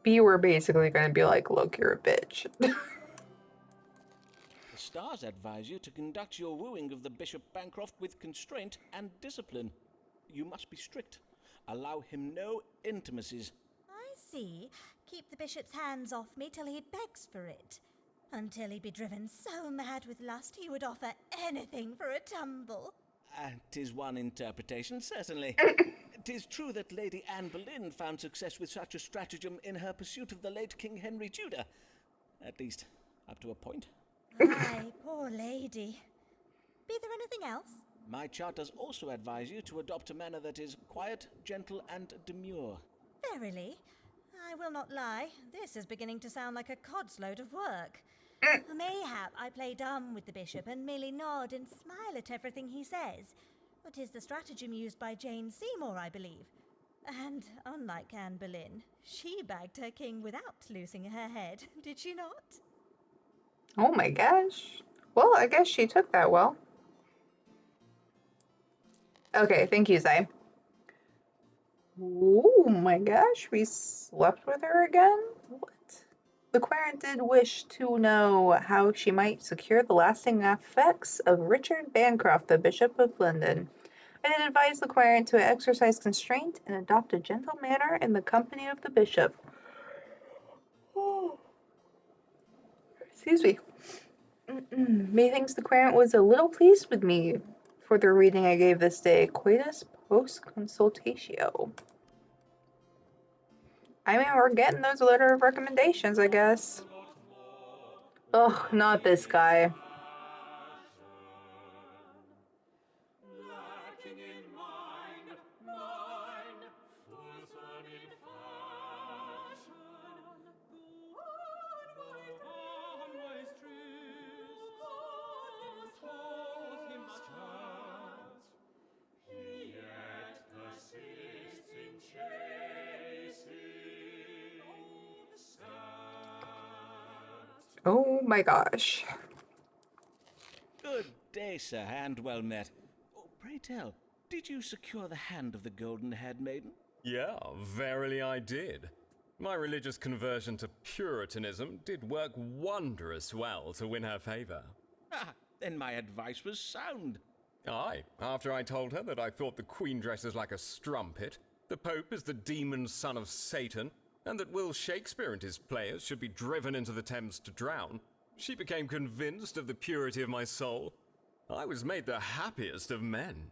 B, we're basically going to be like, look, you're a bitch. The stars advise you to conduct your wooing of the Bishop Bancroft with constraint and discipline. You must be strict. Allow him no intimacies. I see. Keep the bishop's hands off me till he begs for it. Until he be driven so mad with lust he would offer anything for a tumble. 'Tis one interpretation, certainly. 'Tis true that Lady Anne Boleyn found success with such a stratagem in her pursuit of the late King Henry Tudor. At least, up to a point. Aye, poor lady. Be there anything else? My chart does also advise you to adopt a manner that is quiet, gentle, and demure. Verily, I will not lie. This is beginning to sound like a cod's load of work. Mayhap I play dumb with the bishop and merely nod and smile at everything he says. But 'tis the stratagem used by Jane Seymour, I believe. And unlike Anne Boleyn, she bagged her king without losing her head, did she not? Oh my gosh. Well, I guess she took that well. Okay, thank you, Zai. Oh my gosh, we slept with her again? What? The querent did wish to know how she might secure the lasting effects of Richard Bancroft, the Bishop of London. I did advise the querent to exercise constraint and adopt a gentle manner in the company of the bishop. Oh. Excuse me. Methinks the querent was a little pleased with me for the reading I gave this day. Coitus post consultatio. I mean, we're getting those letter of recommendations, I guess. Ugh, not this guy. Lacking in mind, fulsome in fashion, unwise truths, holds him scant, he yet persists in chasing the sand. Oh my gosh. Good day, sir, and well met. Oh, pray tell, did you secure the hand of the golden-haired maiden? Yeah, verily I did. My religious conversion to Puritanism did work wondrous well to win her favour. Ah, then my advice was sound. Aye, after I told her that I thought the Queen dresses like a strumpet, the Pope is the demon son of Satan, and that Will Shakespeare and his players should be driven into the Thames to drown, she became convinced of the purity of my soul. I was made the happiest of men.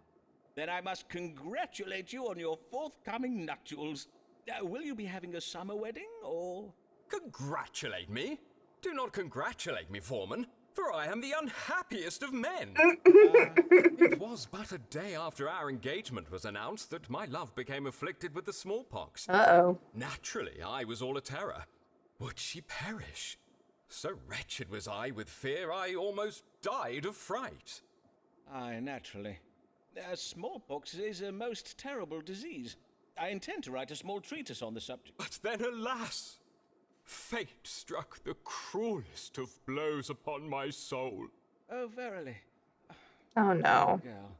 Then I must congratulate you on your forthcoming nuptials. Will you be having a summer wedding, or...? Congratulate me? Do not congratulate me, Foreman, for I am the unhappiest of men. It was but a day after our engagement was announced that my love became afflicted with the smallpox. Uh-oh. Naturally, I was all a terror. Would she perish? So wretched was I with fear, I almost died of fright. Aye, naturally. Smallpox is a most terrible disease. I intend to write a small treatise on the subject. But then, alas! Fate struck the cruelest of blows upon my soul. Oh, verily. Oh no. Girl,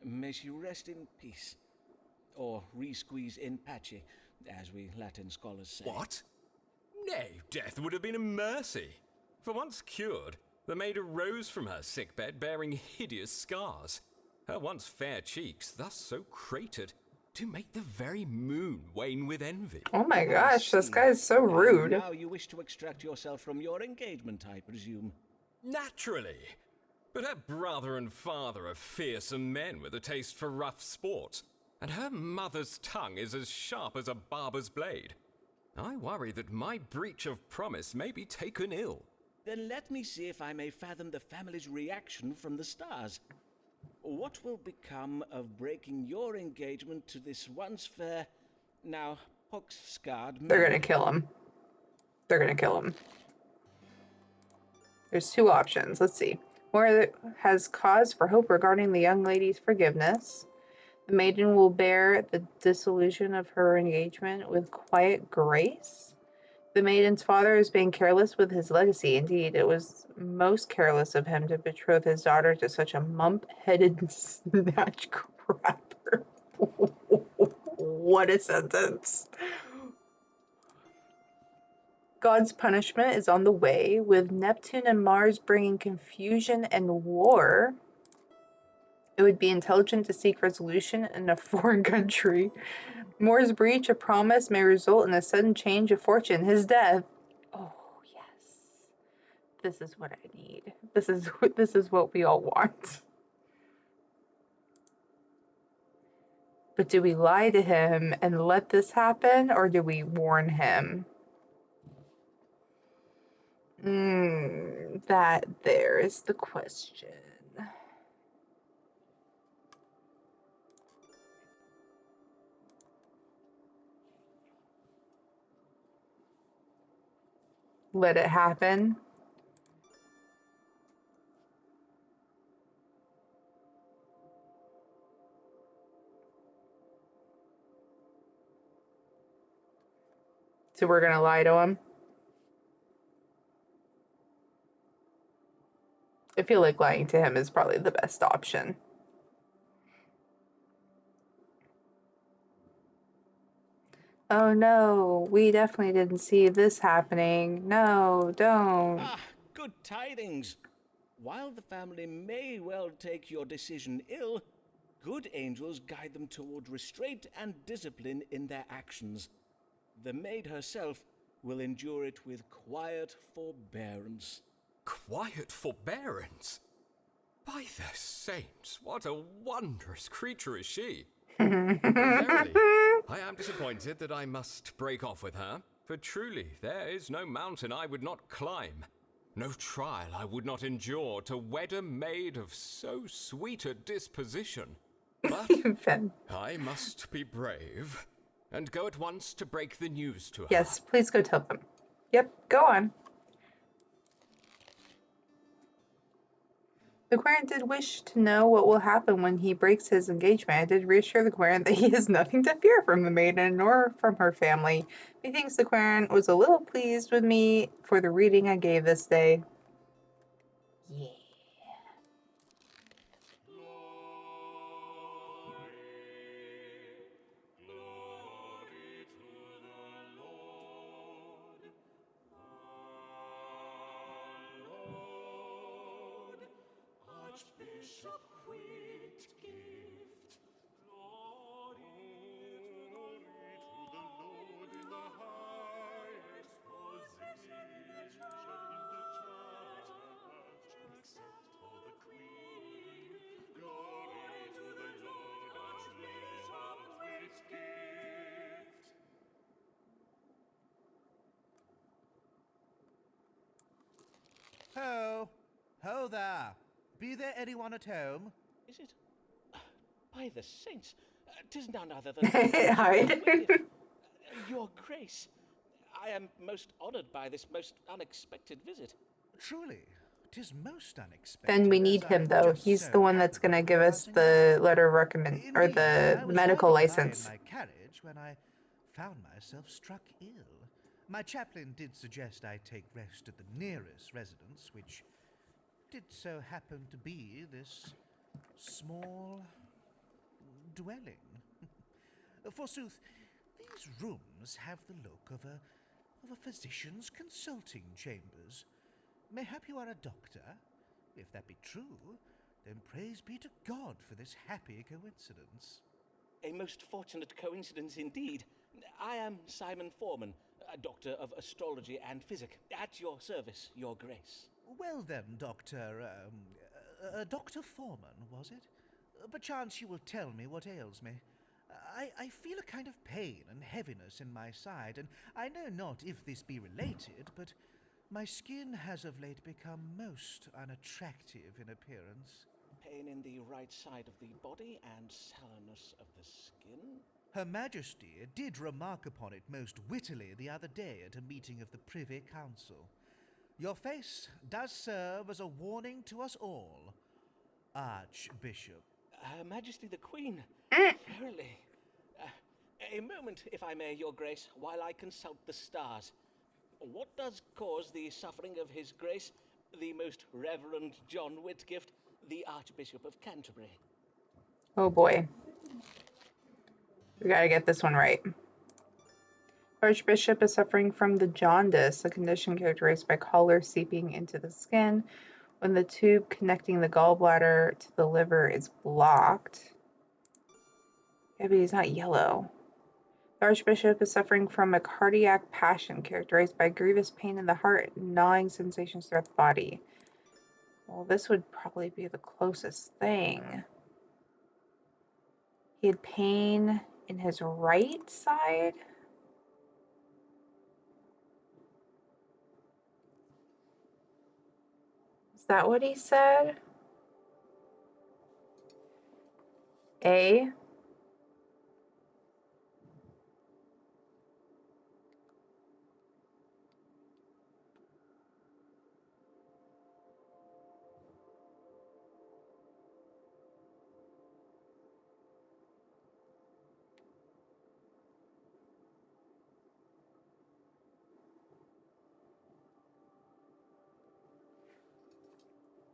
may she rest in peace. Or re-squeeze in pace, as we Latin scholars say. What? Nay, death would have been a mercy. For once cured, the maid arose from her sickbed bearing hideous scars. Her once fair cheeks, thus so cratered, to make the very moon wane with envy. Oh my gosh, this see. guy is so rude. And now you wish to extract yourself from your engagement, I presume. Naturally. But her brother and father are fearsome men with a taste for rough sport, and her mother's tongue is as sharp as a barber's blade. I worry that my breach of promise may be taken ill. Then let me see if I may fathom the family's reaction from the stars. What will become of breaking your engagement to this once fair, now pox-scarred They're maid? gonna kill him. They're gonna kill him. There's two options. Let's see. Moore has cause for hope regarding the young lady's forgiveness. The maiden will bear the dissolution of her engagement with quiet grace. The maiden's father is being careless with his legacy. Indeed, it was most careless of him to betroth his daughter to such a mump-headed snatch crapper. What a sentence. God's punishment is on the way, with Neptune and Mars bringing confusion and war. It would be intelligent to seek resolution in a foreign country. Moore's breach of promise may result in a sudden change of fortune, his death. Oh, yes. This is what I need. This is what we all want. But do we lie to him and let this happen, or do we warn him? That there is the question. Let it happen. So we're gonna lie to him. I feel like lying to him is probably the best option. Oh no, we definitely didn't see this happening. No, don't. Ah, good tidings. While the family may well take your decision ill, good angels guide them toward restraint and discipline in their actions. The maid herself will endure it with quiet forbearance. Quiet forbearance? By the saints, what a wondrous creature is she! Verily, I am disappointed that I must break off with her, for truly there is no mountain I would not climb, no trial I would not endure to wed a maid of so sweet a disposition. But I must be brave, and go at once to break the news to her. Yes, please go tell them. Yep, go on. The Querent did wish to know what will happen when he breaks his engagement. I did reassure the Querent that he has nothing to fear from the maiden nor from her family. Methinks the Querent was a little pleased with me for the reading I gave this day. Yeah. Archbishop Whitgift, glory to the Lord in the highest position in the church, except for the Queen. Glory to the Lord, Archbishop Whitgift. Ho! Ho there! Be there anyone at home? Is it? By the saints, 'tis none other than Hi. Your Grace. I am most honored by this most unexpected visit. Truly, 'tis most unexpected. Then we as need I him, though. just He's so the one that's happened going to to give be us passing the by. letter of recommend or Indeed, the I was medical riding by license. in my carriage when I found myself struck ill. My chaplain did suggest I take rest at the nearest residence, which did so happen to be this small dwelling. Forsooth, these rooms have the look of a physician's consulting chambers. Mayhap you are a doctor? If that be true, then praise be to God for this happy coincidence. A most fortunate coincidence indeed. I am Simon Foreman, a doctor of astrology and physic. At your service, your grace. Well then, Dr. Foreman, was it? Perchance you will tell me what ails me. I feel a kind of pain and heaviness in my side, and I know not if this be related, but my skin has of late become most unattractive in appearance. Pain in the right side of the body and sallowness of the skin? Her Majesty did remark upon it most wittily the other day at a meeting of the Privy Council. Your face does serve as a warning to us all, Archbishop. Her Majesty the Queen? Verily. A moment, if I may, your grace, while I consult the stars. What does cause the suffering of his grace, the most reverend John Whitgift, the Archbishop of Canterbury? Oh boy. We gotta get this one right. Archbishop is suffering from the jaundice, a condition characterized by color seeping into the skin when the tube connecting the gallbladder to the liver is blocked. Yeah, but he's not yellow. The Archbishop is suffering from a cardiac passion characterized by grievous pain in the heart and gnawing sensations throughout the body. Well, this would probably be the closest thing. He had pain in his right side. Is that what he said? A.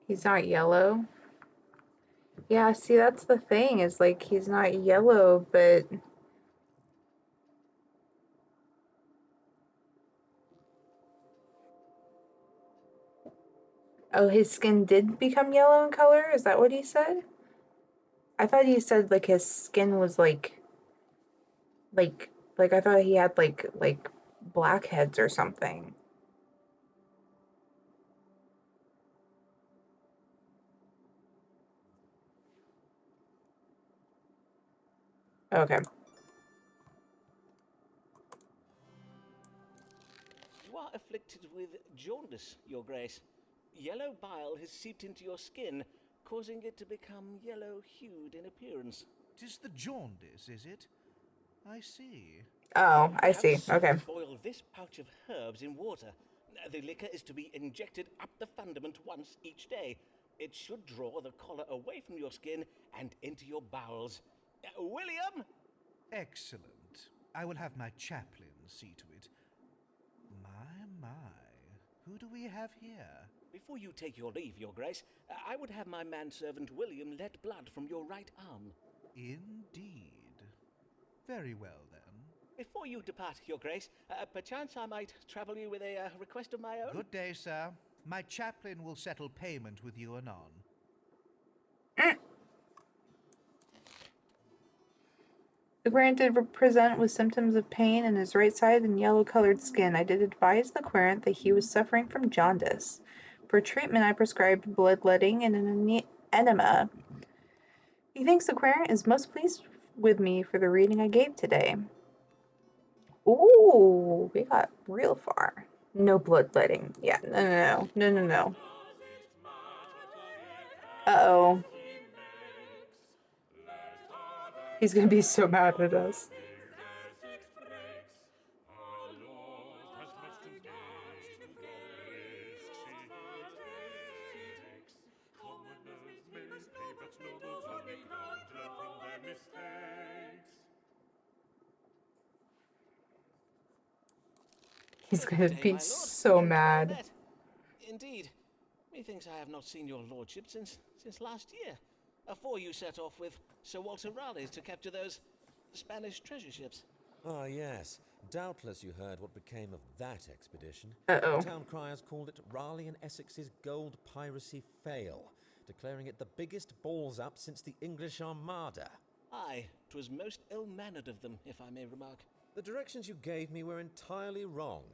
He's not yellow. Yeah, see, that's the thing, is like he's not yellow, but oh, his skin did become yellow in color? Is that what he said? I thought he said like his skin was like I thought he had like blackheads or something. Okay. You are afflicted with jaundice, your grace. Yellow bile has seeped into your skin, causing it to become yellow-hued in appearance. 'Tis the jaundice, is it? I see. Oh, I see. Have Okay. Sophie boil this pouch of herbs in water. The liquor is to be injected up the fundament once each day. It should draw the collar away from your skin and into your bowels. William! Excellent. I will have my chaplain see to it. My. Who do we have here? Before you take your leave, your grace, I would have my manservant William let blood from your right arm. Indeed. Very well, then. Before you depart, your grace, perchance I might trouble you with a request of my own? Good day, sir. My chaplain will settle payment with you anon. The querent did present with symptoms of pain in his right side and yellow-colored skin. I did advise the querent that he was suffering from jaundice. For treatment, I prescribed bloodletting and an enema. He thinks the querent is most pleased with me for the reading I gave today. Ooh, we got real far. No bloodletting. Yeah, no. Uh-oh. He's gonna be so mad at us. He's Good gonna day, be my lord. so And well mad. met. Indeed. Methinks I have not seen your lordship since last year, afore you set off with Sir Walter Raleigh to capture those Spanish treasure ships. Ah, yes. Doubtless you heard what became of that expedition. Uh-oh. The town criers called it Raleigh and Essex's gold piracy fail, declaring it the biggest balls up since the English Armada. Aye, 'twas most ill-mannered of them, if I may remark. The directions you gave me were entirely wrong,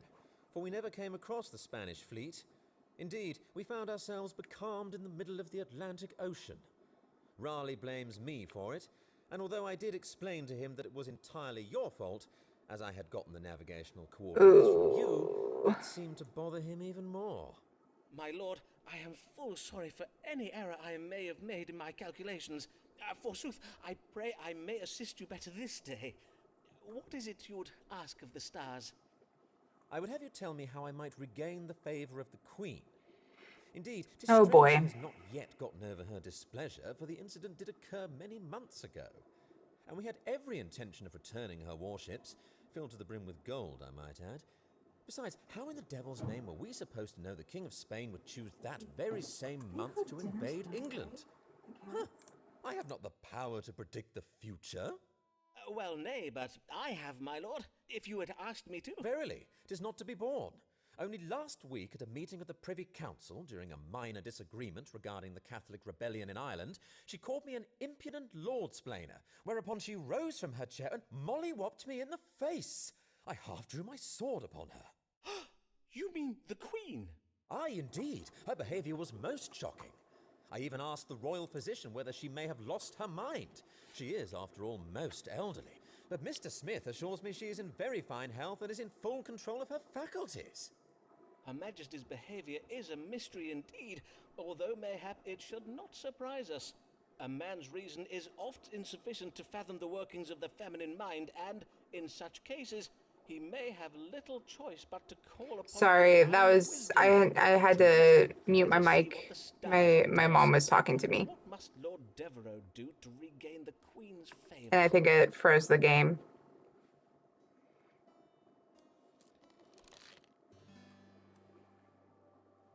for we never came across the Spanish fleet. Indeed, we found ourselves becalmed in the middle of the Atlantic Ocean. Raleigh blames me for it, and although I did explain to him that it was entirely your fault, as I had gotten the navigational coordinates from you, that seemed to bother him even more. My lord, I am full sorry for any error I may have made in my calculations. Forsooth, I pray I may assist you better this day. What is it you would ask of the stars? I would have you tell me how I might regain the favor of the Queen. Indeed, 'tis Oh, strange boy. she has not yet gotten over her displeasure, for the incident did occur many months ago. And we had every intention of returning her warships, filled to the brim with gold, I might add. Besides, how in the devil's name were we supposed to know the King of Spain would choose that very same month to invade England? Huh, I have not the power to predict the future. Well, nay, but I have, my lord, if you had asked me to. Verily, 'tis not to be borne. Only last week, at a meeting of the Privy Council, during a minor disagreement regarding the Catholic rebellion in Ireland, she called me an impudent lord-splainer, whereupon she rose from her chair and molly-whopped me in the face. I half drew my sword upon her. You mean the Queen? Aye, indeed. Her behaviour was most shocking. I even asked the royal physician whether she may have lost her mind. She is, after all, most elderly. But Mr. Smith assures me she is in very fine health and is in full control of her faculties. Her Majesty's behaviour is a mystery indeed, although mayhap it should not surprise us. A man's reason is oft insufficient to fathom the workings of the feminine mind, and, in such cases, he may have little choice but to call upon Sorry, that divine was wisdom. I had to mute my mic. My mom was talking to me, What must Lord Devereux do to regain the Queen's favour? and I think it froze the game.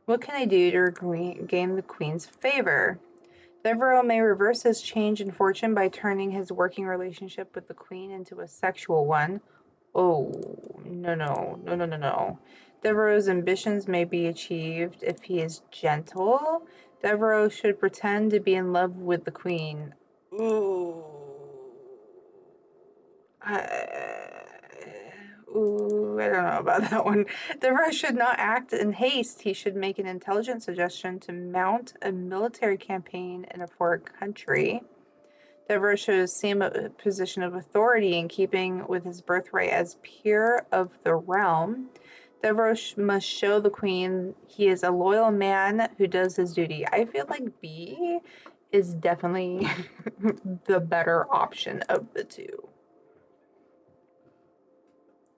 What can I do to gain the Queen's favor? Devereux may reverse his change in fortune by turning his working relationship with the Queen into a sexual one. Oh, no. Devereux's ambitions may be achieved if he is gentle. Devereux should pretend to be in love with the Queen. Ooh. I don't know about that one. Devereux should not act in haste. He should make an intelligent suggestion to mount a military campaign in a foreign country. Devereux should assume a position of authority in keeping with his birthright as peer of the realm. Devereux must show the Queen he is a loyal man who does his duty. I feel like B is definitely the better option of the two.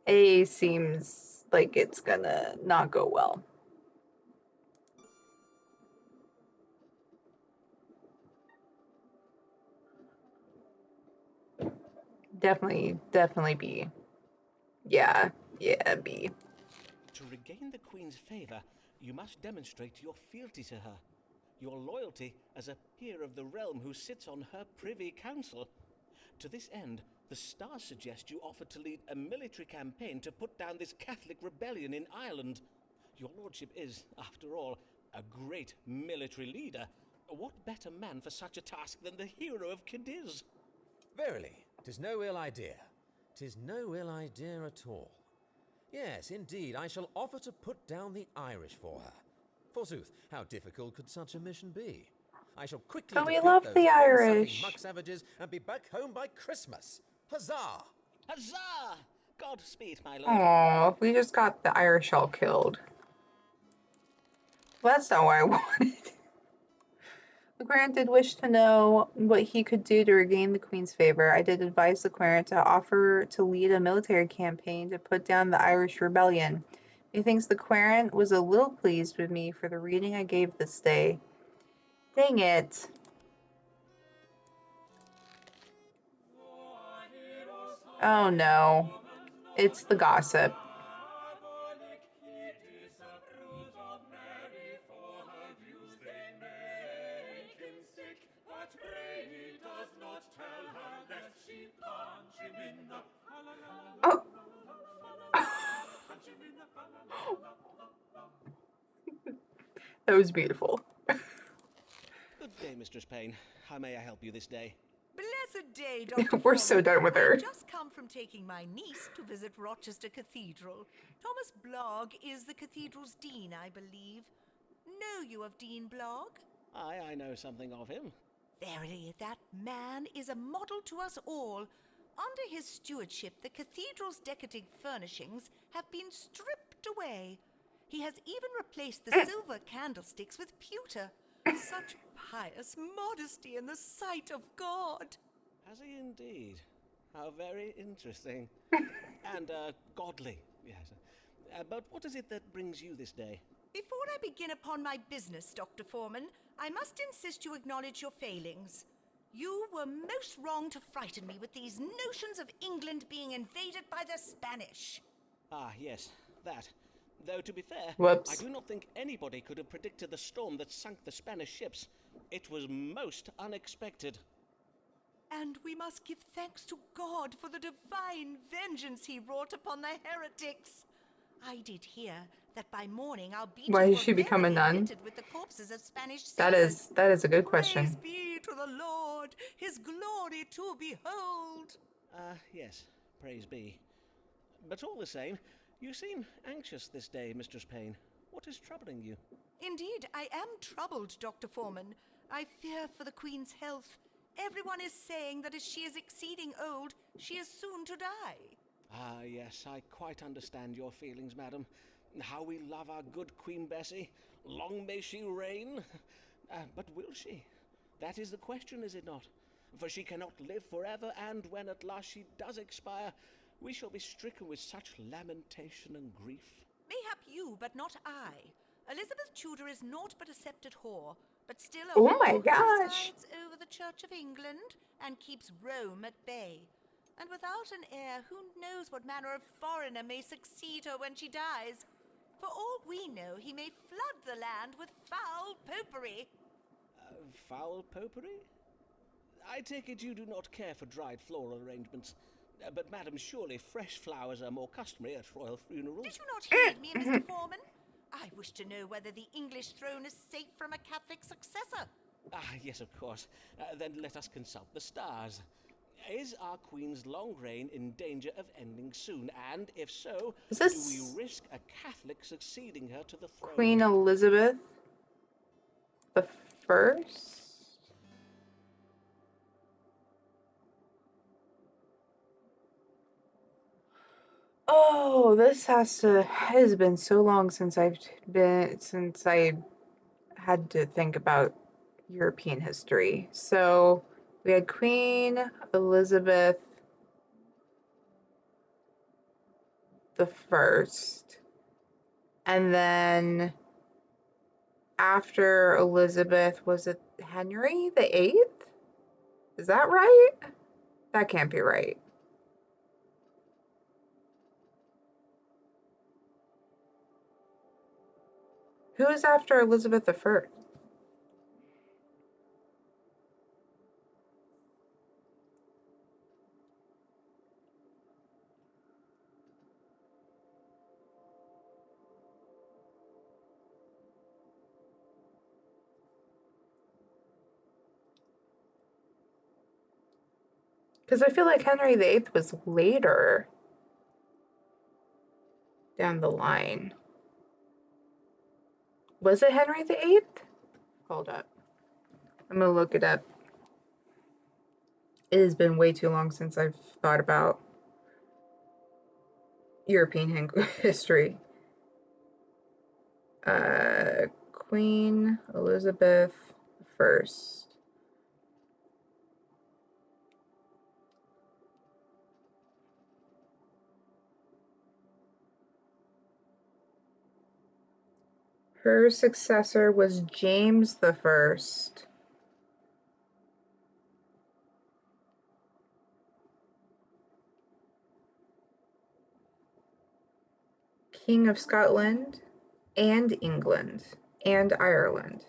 A seems like it's gonna not go well. Definitely B. Yeah, B. To regain the Queen's favour, you must demonstrate your fealty to her, your loyalty as a peer of the realm who sits on her Privy Council. To this end, the stars suggest you offer to lead a military campaign to put down this Catholic rebellion in Ireland. Your lordship is, after all, a great military leader. What better man for such a task than the hero of Cadiz? Verily, 'tis no ill idea. 'Tis no ill idea at all. Yes, indeed, I shall offer to put down the Irish for her. Forsooth, how difficult could such a mission be? I shall quickly But we defeat love those the gun-sucking Irish. muck savages and be back home by Christmas. Huzzah! Huzzah! Godspeed, my lord. Aw, we just got the Irish all killed. Well, that's not what I wanted. LeQuarant did wish to know what he could do to regain the Queen's favor. I did advise LeQuarant to offer to lead a military campaign to put down the Irish rebellion. Methinks LeQuarant was a little pleased with me for the reading I gave this day. Dang it. Oh no. It's the gossip. That was beautiful. Good day, Mistress Payne. How may I help you this day? Blessed day, Dr. We're so done with her. I've just come from taking my niece to visit Rochester Cathedral. Thomas Blogg is the cathedral's dean, I believe. Know you of Dean Blogg? Aye, I know something of him. Verily, that man is a model to us all. Under his stewardship, the cathedral's decadent furnishings have been stripped away. He has even replaced the silver candlesticks with pewter. Such pious modesty in the sight of God. Has he indeed? How very interesting. And, godly, yes. But what is it that brings you this day? Before I begin upon my business, Dr. Foreman, I must insist you acknowledge your failings. You were most wrong to frighten me with these notions of England being invaded by the Spanish. Ah, yes, that. Though, to be fair, Whoops. I do not think anybody could have predicted the storm that sunk the Spanish ships. It was most unexpected. And we must give thanks to God for the divine vengeance he wrought upon the heretics. I did hear that by morning our beaches Why did were she become a verily nun? littered with the corpses of Spanish sailors. That is a good question. Praise be to the Lord, his glory to behold. Yes, praise be. But all the same, you seem anxious this day, Mistress Payne. What is troubling you? Indeed, I am troubled, Dr. Foreman. I fear for the Queen's health. Everyone is saying that as she is exceeding old, she is soon to die. Ah, yes, I quite understand your feelings, madam. How we love our good Queen Bessie. Long may she reign. But will she? That is the question, is it not? For she cannot live forever, and when at last she does expire, we shall be stricken with such lamentation and grief. Mayhap you, but not I. Elizabeth Tudor is naught but a sceptred whore, but still a Oh whore my who gosh. presides over the Church of England and keeps Rome at bay. And without an heir, who knows what manner of foreigner may succeed her when she dies? For all we know, he may flood the land with foul popery. Foul popery? I take it you do not care for dried floral arrangements. But, madam, surely fresh flowers are more customary at royal funerals. Did you not heed me, Mr. Foreman? I wish to know whether the English throne is safe from a Catholic successor. Ah, yes, of course. Then let us consult the stars. Is our Queen's long reign in danger of ending soon? And if so, Is do this we risk a Catholic succeeding her to the throne? Queen Elizabeth the First? Oh, this has been so long since I had to think about European history. So we had Queen Elizabeth the First, and then after Elizabeth, was it Henry the Eighth? Is that right? That can't be right. Who is after Elizabeth the First? Because I feel like Henry the Eighth was later down the line. Was it Henry the Eighth? Hold up. I'm gonna look it up. It has been way too long since I've thought about European history. Queen Elizabeth First. Her successor was James the First. King of Scotland and England and Ireland.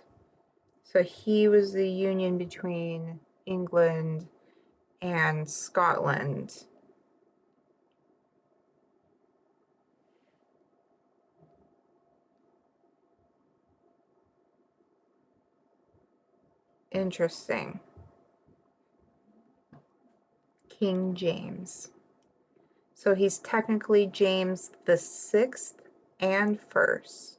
So he was the union between England and Scotland. Interesting. King James. So he's technically James the 6th and 1st,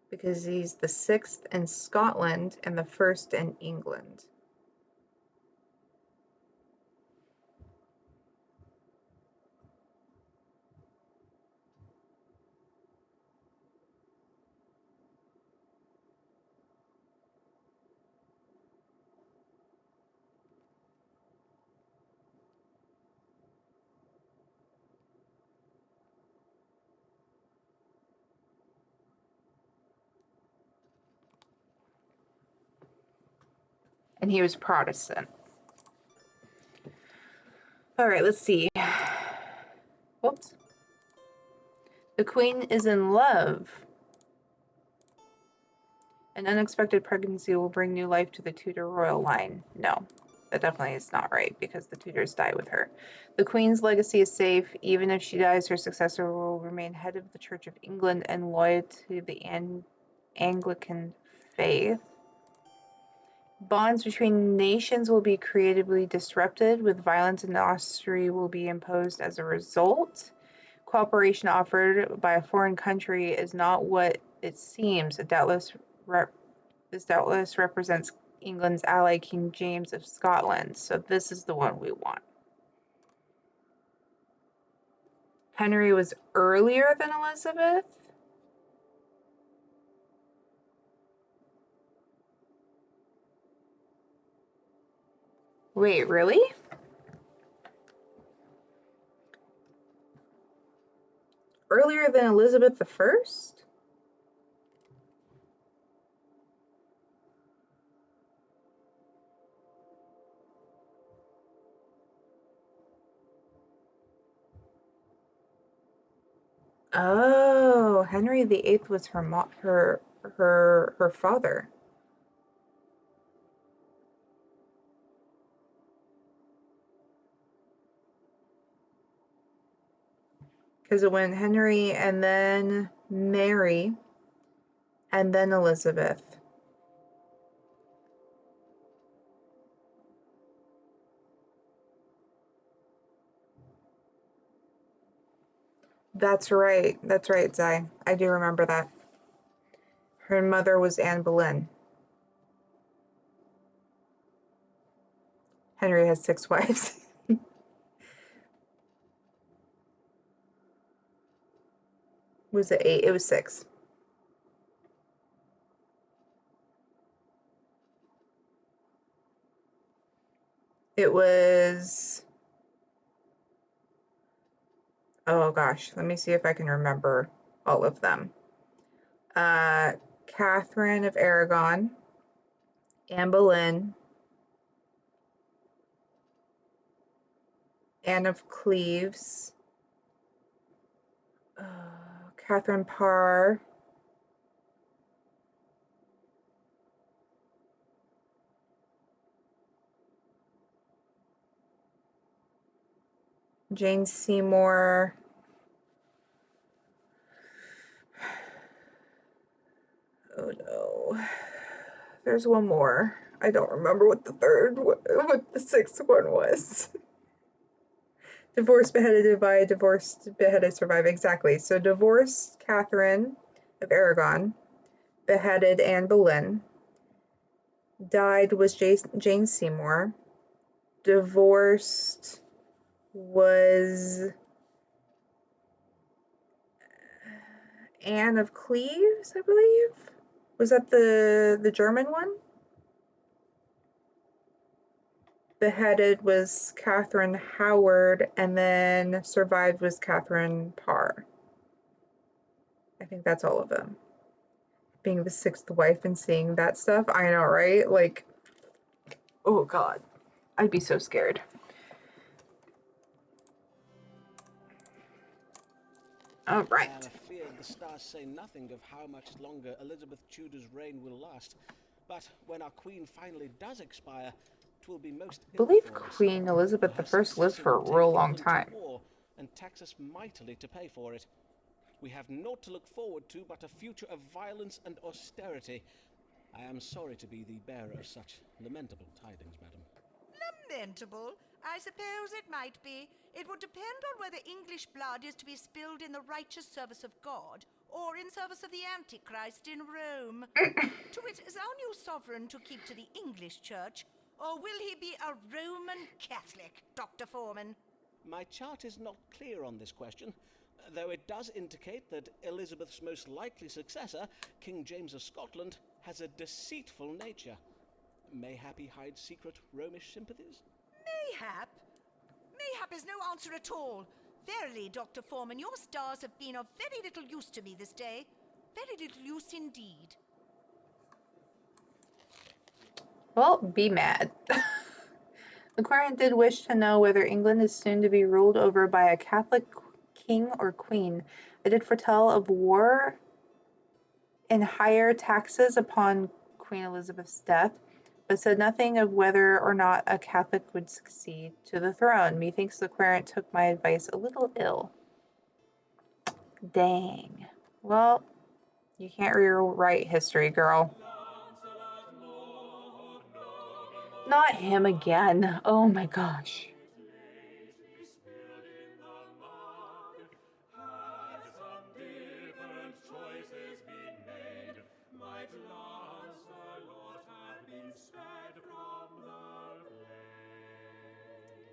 because he's the 6th in Scotland and the 1st in England. And he was Protestant. All right, let's see. Whoops. The Queen is in love. An unexpected pregnancy will bring new life to the Tudor royal line. No, that definitely is not right, because the Tudors die with her. The Queen's legacy is safe. Even if she dies, her successor will remain head of the Church of England and loyal to the Anglican faith. Bonds between nations will be creatively disrupted, with violence and austerity will be imposed as a result. Cooperation offered by a foreign country is not what it seems. This doubtless represents England's ally, King James of Scotland. So this is the one we want. Henry was earlier than Elizabeth. Wait, really? Earlier than Elizabeth the First? Oh, Henry VIII was her father. Because it went Henry and then Mary and then Elizabeth. That's right, Zai. I do remember that. Her mother was Anne Boleyn. Henry has 6 wives. Was it 8? It was 6. It was... Oh gosh, let me see if I can remember all of them. Catherine of Aragon, Anne Boleyn, Anne of Cleves, Catherine Parr, Jane Seymour, oh no, there's one more. I don't remember what the 6th one was. Divorced, beheaded, divided, divorced, beheaded, survive. Exactly. So divorced Catherine of Aragon, beheaded Anne Boleyn, died was Jane Seymour, divorced was Anne of Cleves, I believe. Was that the German one? Beheaded was Catherine Howard, and then survived was Catherine Parr. I think that's all of them. Being the 6th wife and seeing that stuff, I know, right? Like, oh God, I'd be so scared. All right. I am afeard the stars say nothing of how much longer Elizabeth Tudor's reign will last. But when our queen finally does expire, it will be most I believe ill for us. Queen Elizabeth For her I lived successor for a will take real long England to time. war and tax us mightily to pay for it. We have naught to look forward to but a future of violence and austerity. I am sorry to be the bearer of such lamentable tidings, madam. Lamentable? I suppose it might be. It would depend on whether English blood is to be spilled in the righteous service of God or in service of the Antichrist in Rome. To wit, is our new sovereign to keep to the English church, or will he be a Roman Catholic, Dr. Foreman? My chart is not clear on this question, though it does indicate that Elizabeth's most likely successor, King James of Scotland, has a deceitful nature. Mayhap he hides secret Romish sympathies? Mayhap? Mayhap is no answer at all. Verily, Dr. Foreman, your stars have been of very little use to me this day. Very little use indeed. Well, be mad. The client did wish to know whether England is soon to be ruled over by a Catholic king or queen. I did foretell of war and higher taxes upon Queen Elizabeth's death, but said nothing of whether or not a Catholic would succeed to the throne. Methinks the querent took my advice a little ill. Dang. Well, you can't rewrite history, girl. Not him again. Oh my gosh.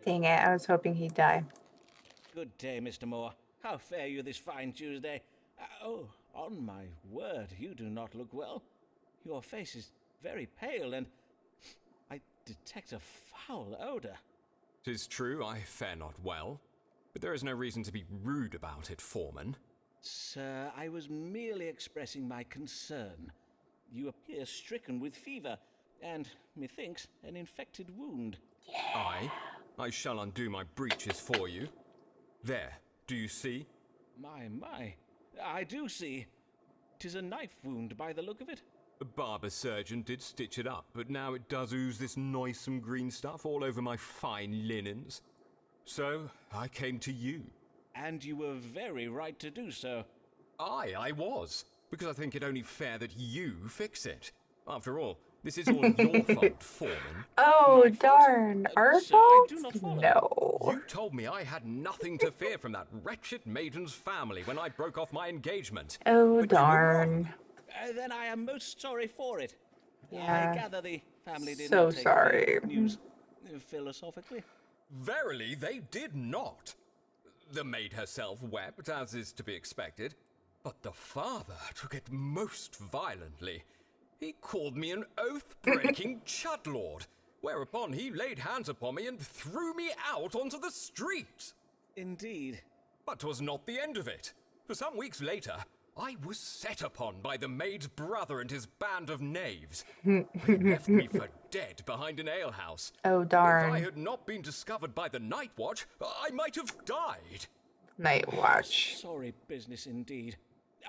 Dang it, I was hoping he'd die. Good day, Mr. Moore. How fare you this fine Tuesday? Oh, on my word, you do not look well. Your face is very pale, and I detect a foul odor. 'Tis true I fare not well, but there is no reason to be rude about it, Foreman. Sir, I was merely expressing my concern. You appear stricken with fever, and, methinks, an infected wound. I shall undo my breeches for you. There, do you see? My, I do see. 'Tis a knife wound by the look of it. The barber surgeon did stitch it up, but now it does ooze this noisome green stuff all over my fine linens. So, I came to you. And you were very right to do so. I was, because I think it only fair that you fix it. After all, this is all your fault, Foreman. Oh, darn. Our sir, I fault? do not follow. No. You told me I had nothing to fear from that wretched maiden's family when I broke off my engagement. Oh, But you were darn. wrong. Then I am most sorry for it. Yeah. I gather the family did So not take sorry. the news philosophically. Verily, they did not. The maid herself wept, as is to be expected, but the father took it most violently. He called me an oath-breaking chudlord, whereupon he laid hands upon me and threw me out onto the street. Indeed. But 'twas not the end of it. For some weeks later, I was set upon by the maid's brother and his band of knaves. They left me for dead behind an alehouse. Oh, If I darn. had not been discovered by the night watch, I might have died. Night watch. Sorry business indeed.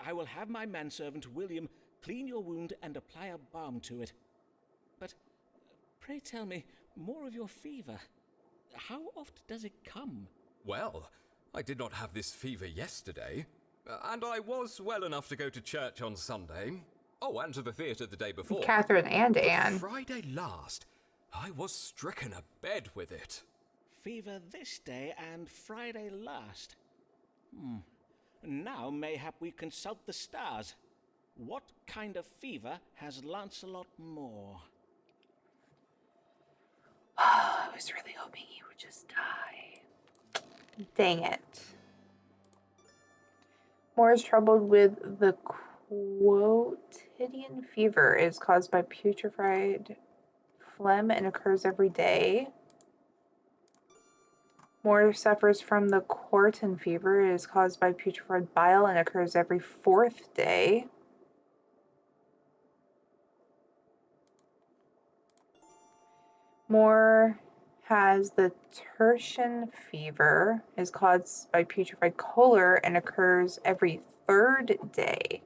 I will have my manservant William clean your wound and apply a balm to it. But pray tell me more of your fever. How oft does it come? Well, I did not have this fever yesterday, and I was well enough to go to church on Sunday. Oh, and to the theatre the day before. Catherine and But Anne. Friday last, I was stricken abed with it. Fever this day and Friday last. Now mayhap we consult the stars. What kind of fever has Lancelot Moore? I was really hoping he would just die. Dang it. Moore is troubled with the quotidian fever. It is caused by putrefied phlegm and occurs every day. Moore suffers from the quartan fever. It is caused by putrefied bile and occurs every 4th day. Moore has the tertian fever, is caused by putrefied choler and occurs every 3rd day.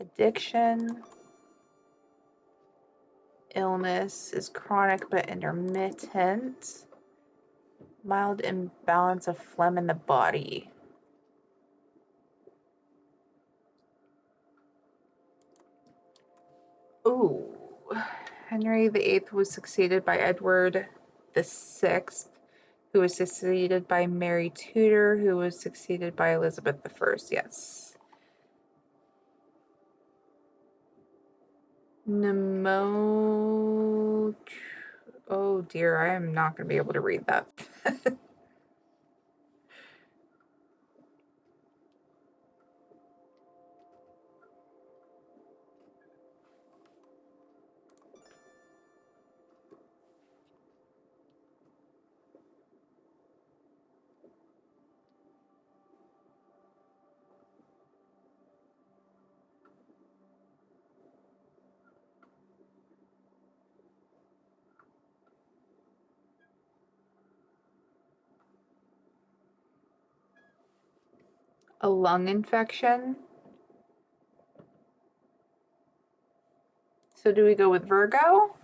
Addiction. Illness is chronic but intermittent. Mild imbalance of phlegm in the body. Ooh. Henry VIII was succeeded by Edward VI, who was succeeded by Mary Tudor, who was succeeded by Elizabeth I. Yes. Nemo. Oh dear, I am not going to be able to read that. A lung infection. So do we go with Virgo?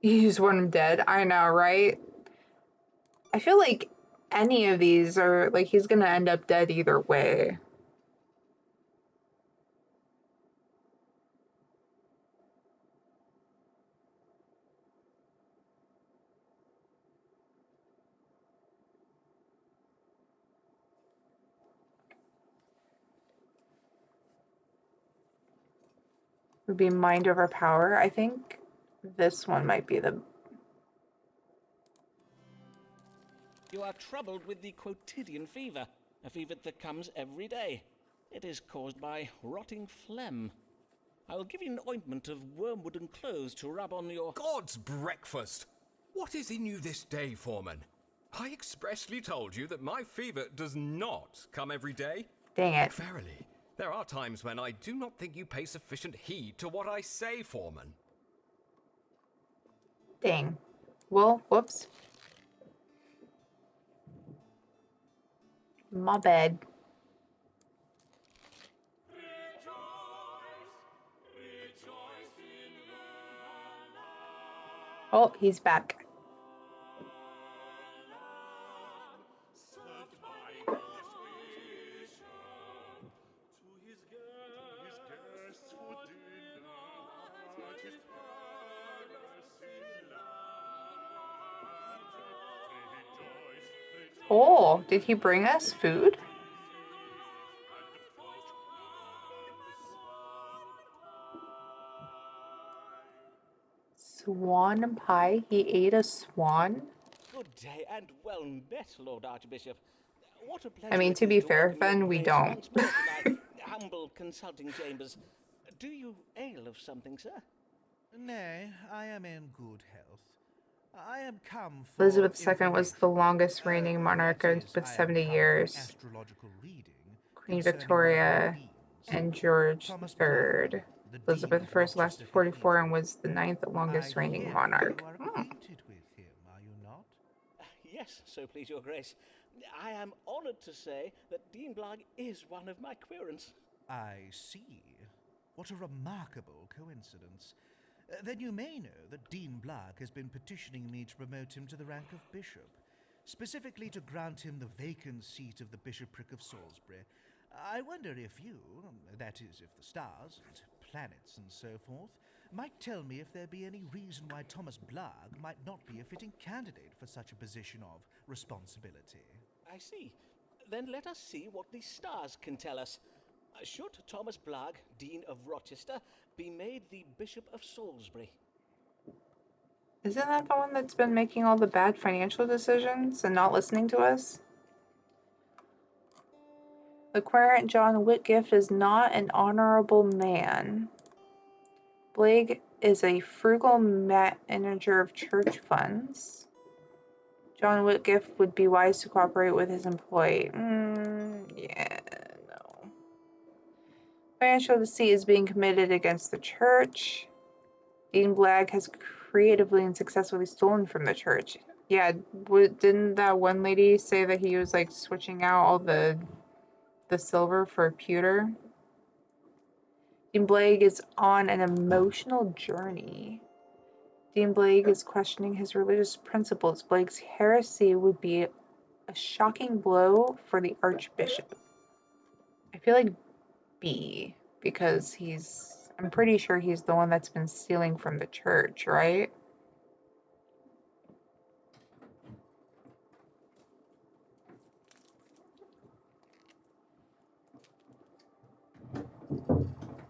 You just want him dead. I know, right? I feel like any of these are like he's gonna end up dead either way. Would be mind over power. I think this one might be the. You are troubled with the quotidian fever, a fever that comes every day. It is caused by rotting phlegm. I will give you an ointment of wormwood and cloves to rub on your... God's breakfast! What is in you this day, Foreman? I expressly told you that my fever does not come every day. Dang it. Verily, there are times when I do not think you pay sufficient heed to what I say, Foreman. Dang. Well, whoops. My bad. Oh, he's back. Oh, did he bring us food? Swan pie? He ate a swan? Good day and well met, Lord Archbishop. What a pleasure I mean, it to is be to fair, welcome your Fen, we grace don't. once more to my humble consulting chambers. Do you ail of something, sir? Nay, I am in good health. I am come for Elizabeth II was information. the longest reigning monarch That is, with I am 70 come years. for astrological reading Queen concerning one of my Victoria beings, and George Thomas III. Black, the Dean Elizabeth of I Rochester lasted 44 and Cathedral. was the ninth longest I reigning hear monarch. you are acquainted with him, are you not? Yes, so please your grace. I am honoured to say that Dean Blagg is one of my querents. I see. What a remarkable coincidence. Then you may know that Dean Blagg has been petitioning me to promote him to the rank of bishop, specifically to grant him the vacant seat of the bishopric of Salisbury. I wonder if you, that is, if the stars and planets and so forth, might tell me if there be any reason why Thomas Blagg might not be a fitting candidate for such a position of responsibility. I see. Then let us see what the stars can tell us. Should Thomas Blagg, Dean of Rochester, be made the Bishop of Salisbury? Isn't that the one that's been making all the bad financial decisions and not listening to us? The querent John Whitgift is not an honorable man. Blagg is a frugal manager of church funds. John Whitgift would be wise to cooperate with his employee. Yeah, no. Financial deceit is being committed against the church. Dean Blagg has creatively and successfully stolen from the church. Yeah, didn't that one lady say that he was like switching out all the silver for pewter? Dean Blagg is on an emotional journey. Dean Blagg is questioning his religious principles. Blagg's heresy would be a shocking blow for the Archbishop. I feel like B, because I'm pretty sure he's the one that's been stealing from the church, right?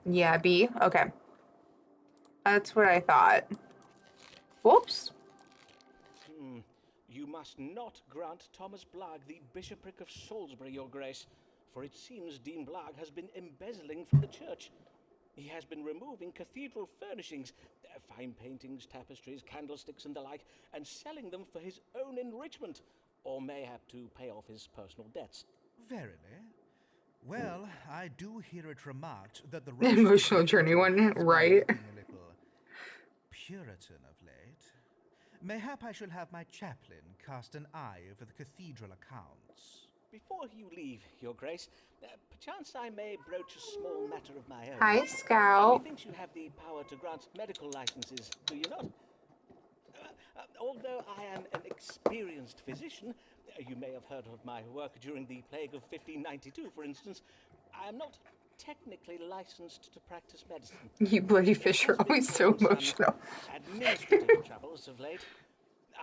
Yeah, B. Okay. That's what I thought. Whoops. You must not grant Thomas Blagg the bishopric of Salisbury, Your Grace, for it seems Dean Blagg has been embezzling from the church. He has been removing cathedral furnishings, fine paintings, tapestries, candlesticks, and the like, and selling them for his own enrichment, or mayhap to pay off his personal debts. Verily? Well, I do hear it remarked that the Emotional journey one, right? being a little Puritan of late. Mayhap I shall have my chaplain cast an eye over the cathedral accounts. Before you leave, Your Grace, perchance I may broach a small matter of my own. Hi, Scout. Methinks you have the power to grant medical licenses, do you not? Although I am an experienced physician, you may have heard of my work during the plague of 1592, for instance, I am not technically licensed to practice medicine. You bloody fish are always so emotional. Administrative troubles of late.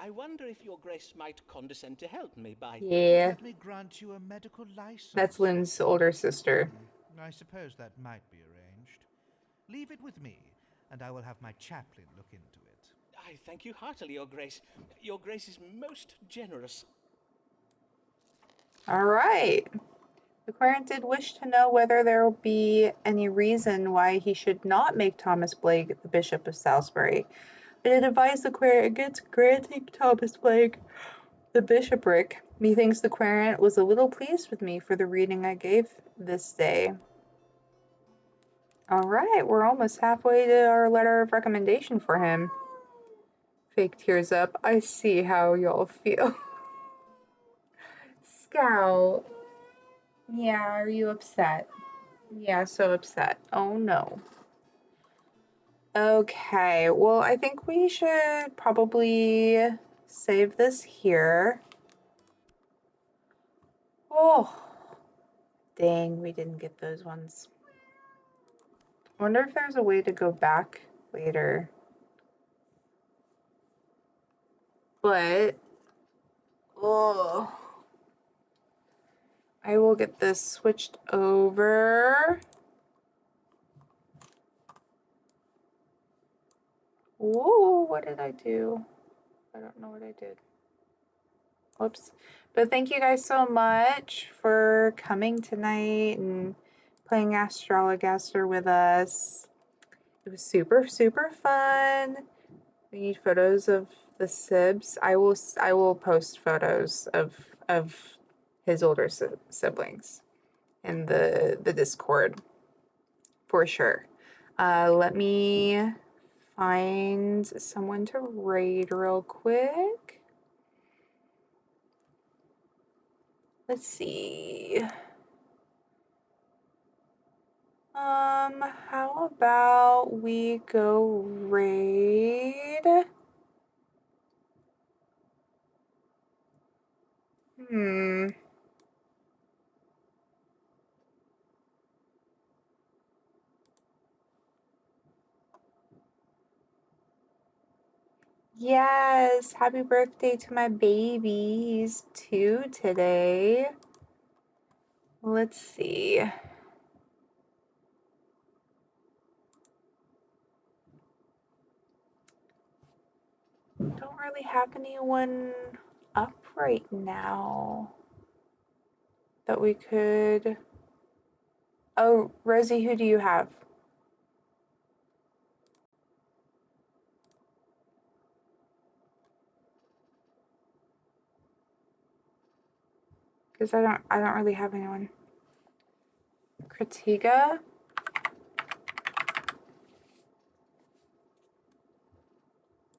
I wonder if Your Grace might condescend to help me by... Yeah. Let me grant you a medical license. That's Lynn's older sister. I suppose that might be arranged. Leave it with me, and I will have my chaplain look into it. I thank you heartily, Your Grace. Your Grace is most generous. All right. The querent did wish to know whether there will be any reason why he should not make Thomas Blagg the Bishop of Salisbury. But it advised the querent against granting Thomas Blagg the bishopric. Methinks the querent was a little pleased with me for the reading I gave this day. All right, we're almost halfway to our letter of recommendation for him. Fake tears up. I see how y'all feel. Scout. Yeah, are you upset? Yeah, so upset. Oh no. Okay, well, I think we should probably save this here. Oh, dang, we didn't get those ones. I wonder if there's a way to go back later. But, oh, I will get this switched over. Whoa, what did I do? I don't know what I did. Whoops. But thank you guys so much for coming tonight and playing Astrologaster with us. It was super, super fun. We need photos of the Sibs. I will post photos of his older siblings in the Discord for sure. Let me find someone to raid real quick. Let's see. How about we go raid? Yes, happy birthday to my baby. He's 2 today. Let's see. Don't really have anyone up right now that we could... Oh, Rosie, who do you have? Because I don't really have anyone. Critiga.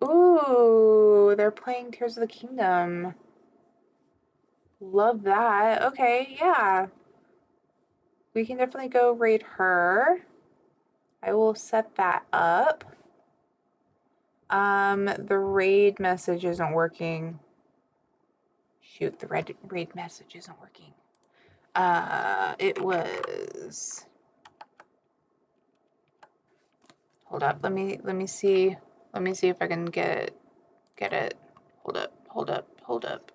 Ooh, they're playing Tears of the Kingdom. Love that. Okay, yeah. We can definitely go raid her. I will set that up. The raid message isn't working. Shoot, the raid message isn't working. It was. Hold up. Let me see. Let me see if I can get it. Hold up.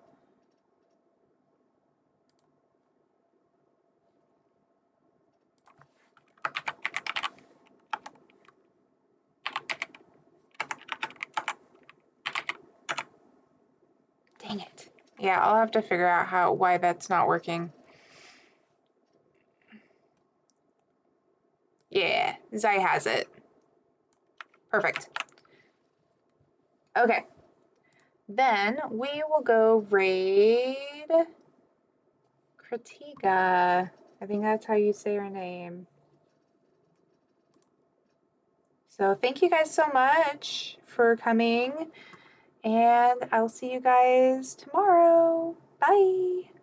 Dang it. Yeah, I'll have to figure out why that's not working. Yeah, Zai has it. Perfect. Okay. Then we will go raid Critiga. I think that's how you say her name. So thank you guys so much for coming, and I'll see you guys tomorrow. Bye.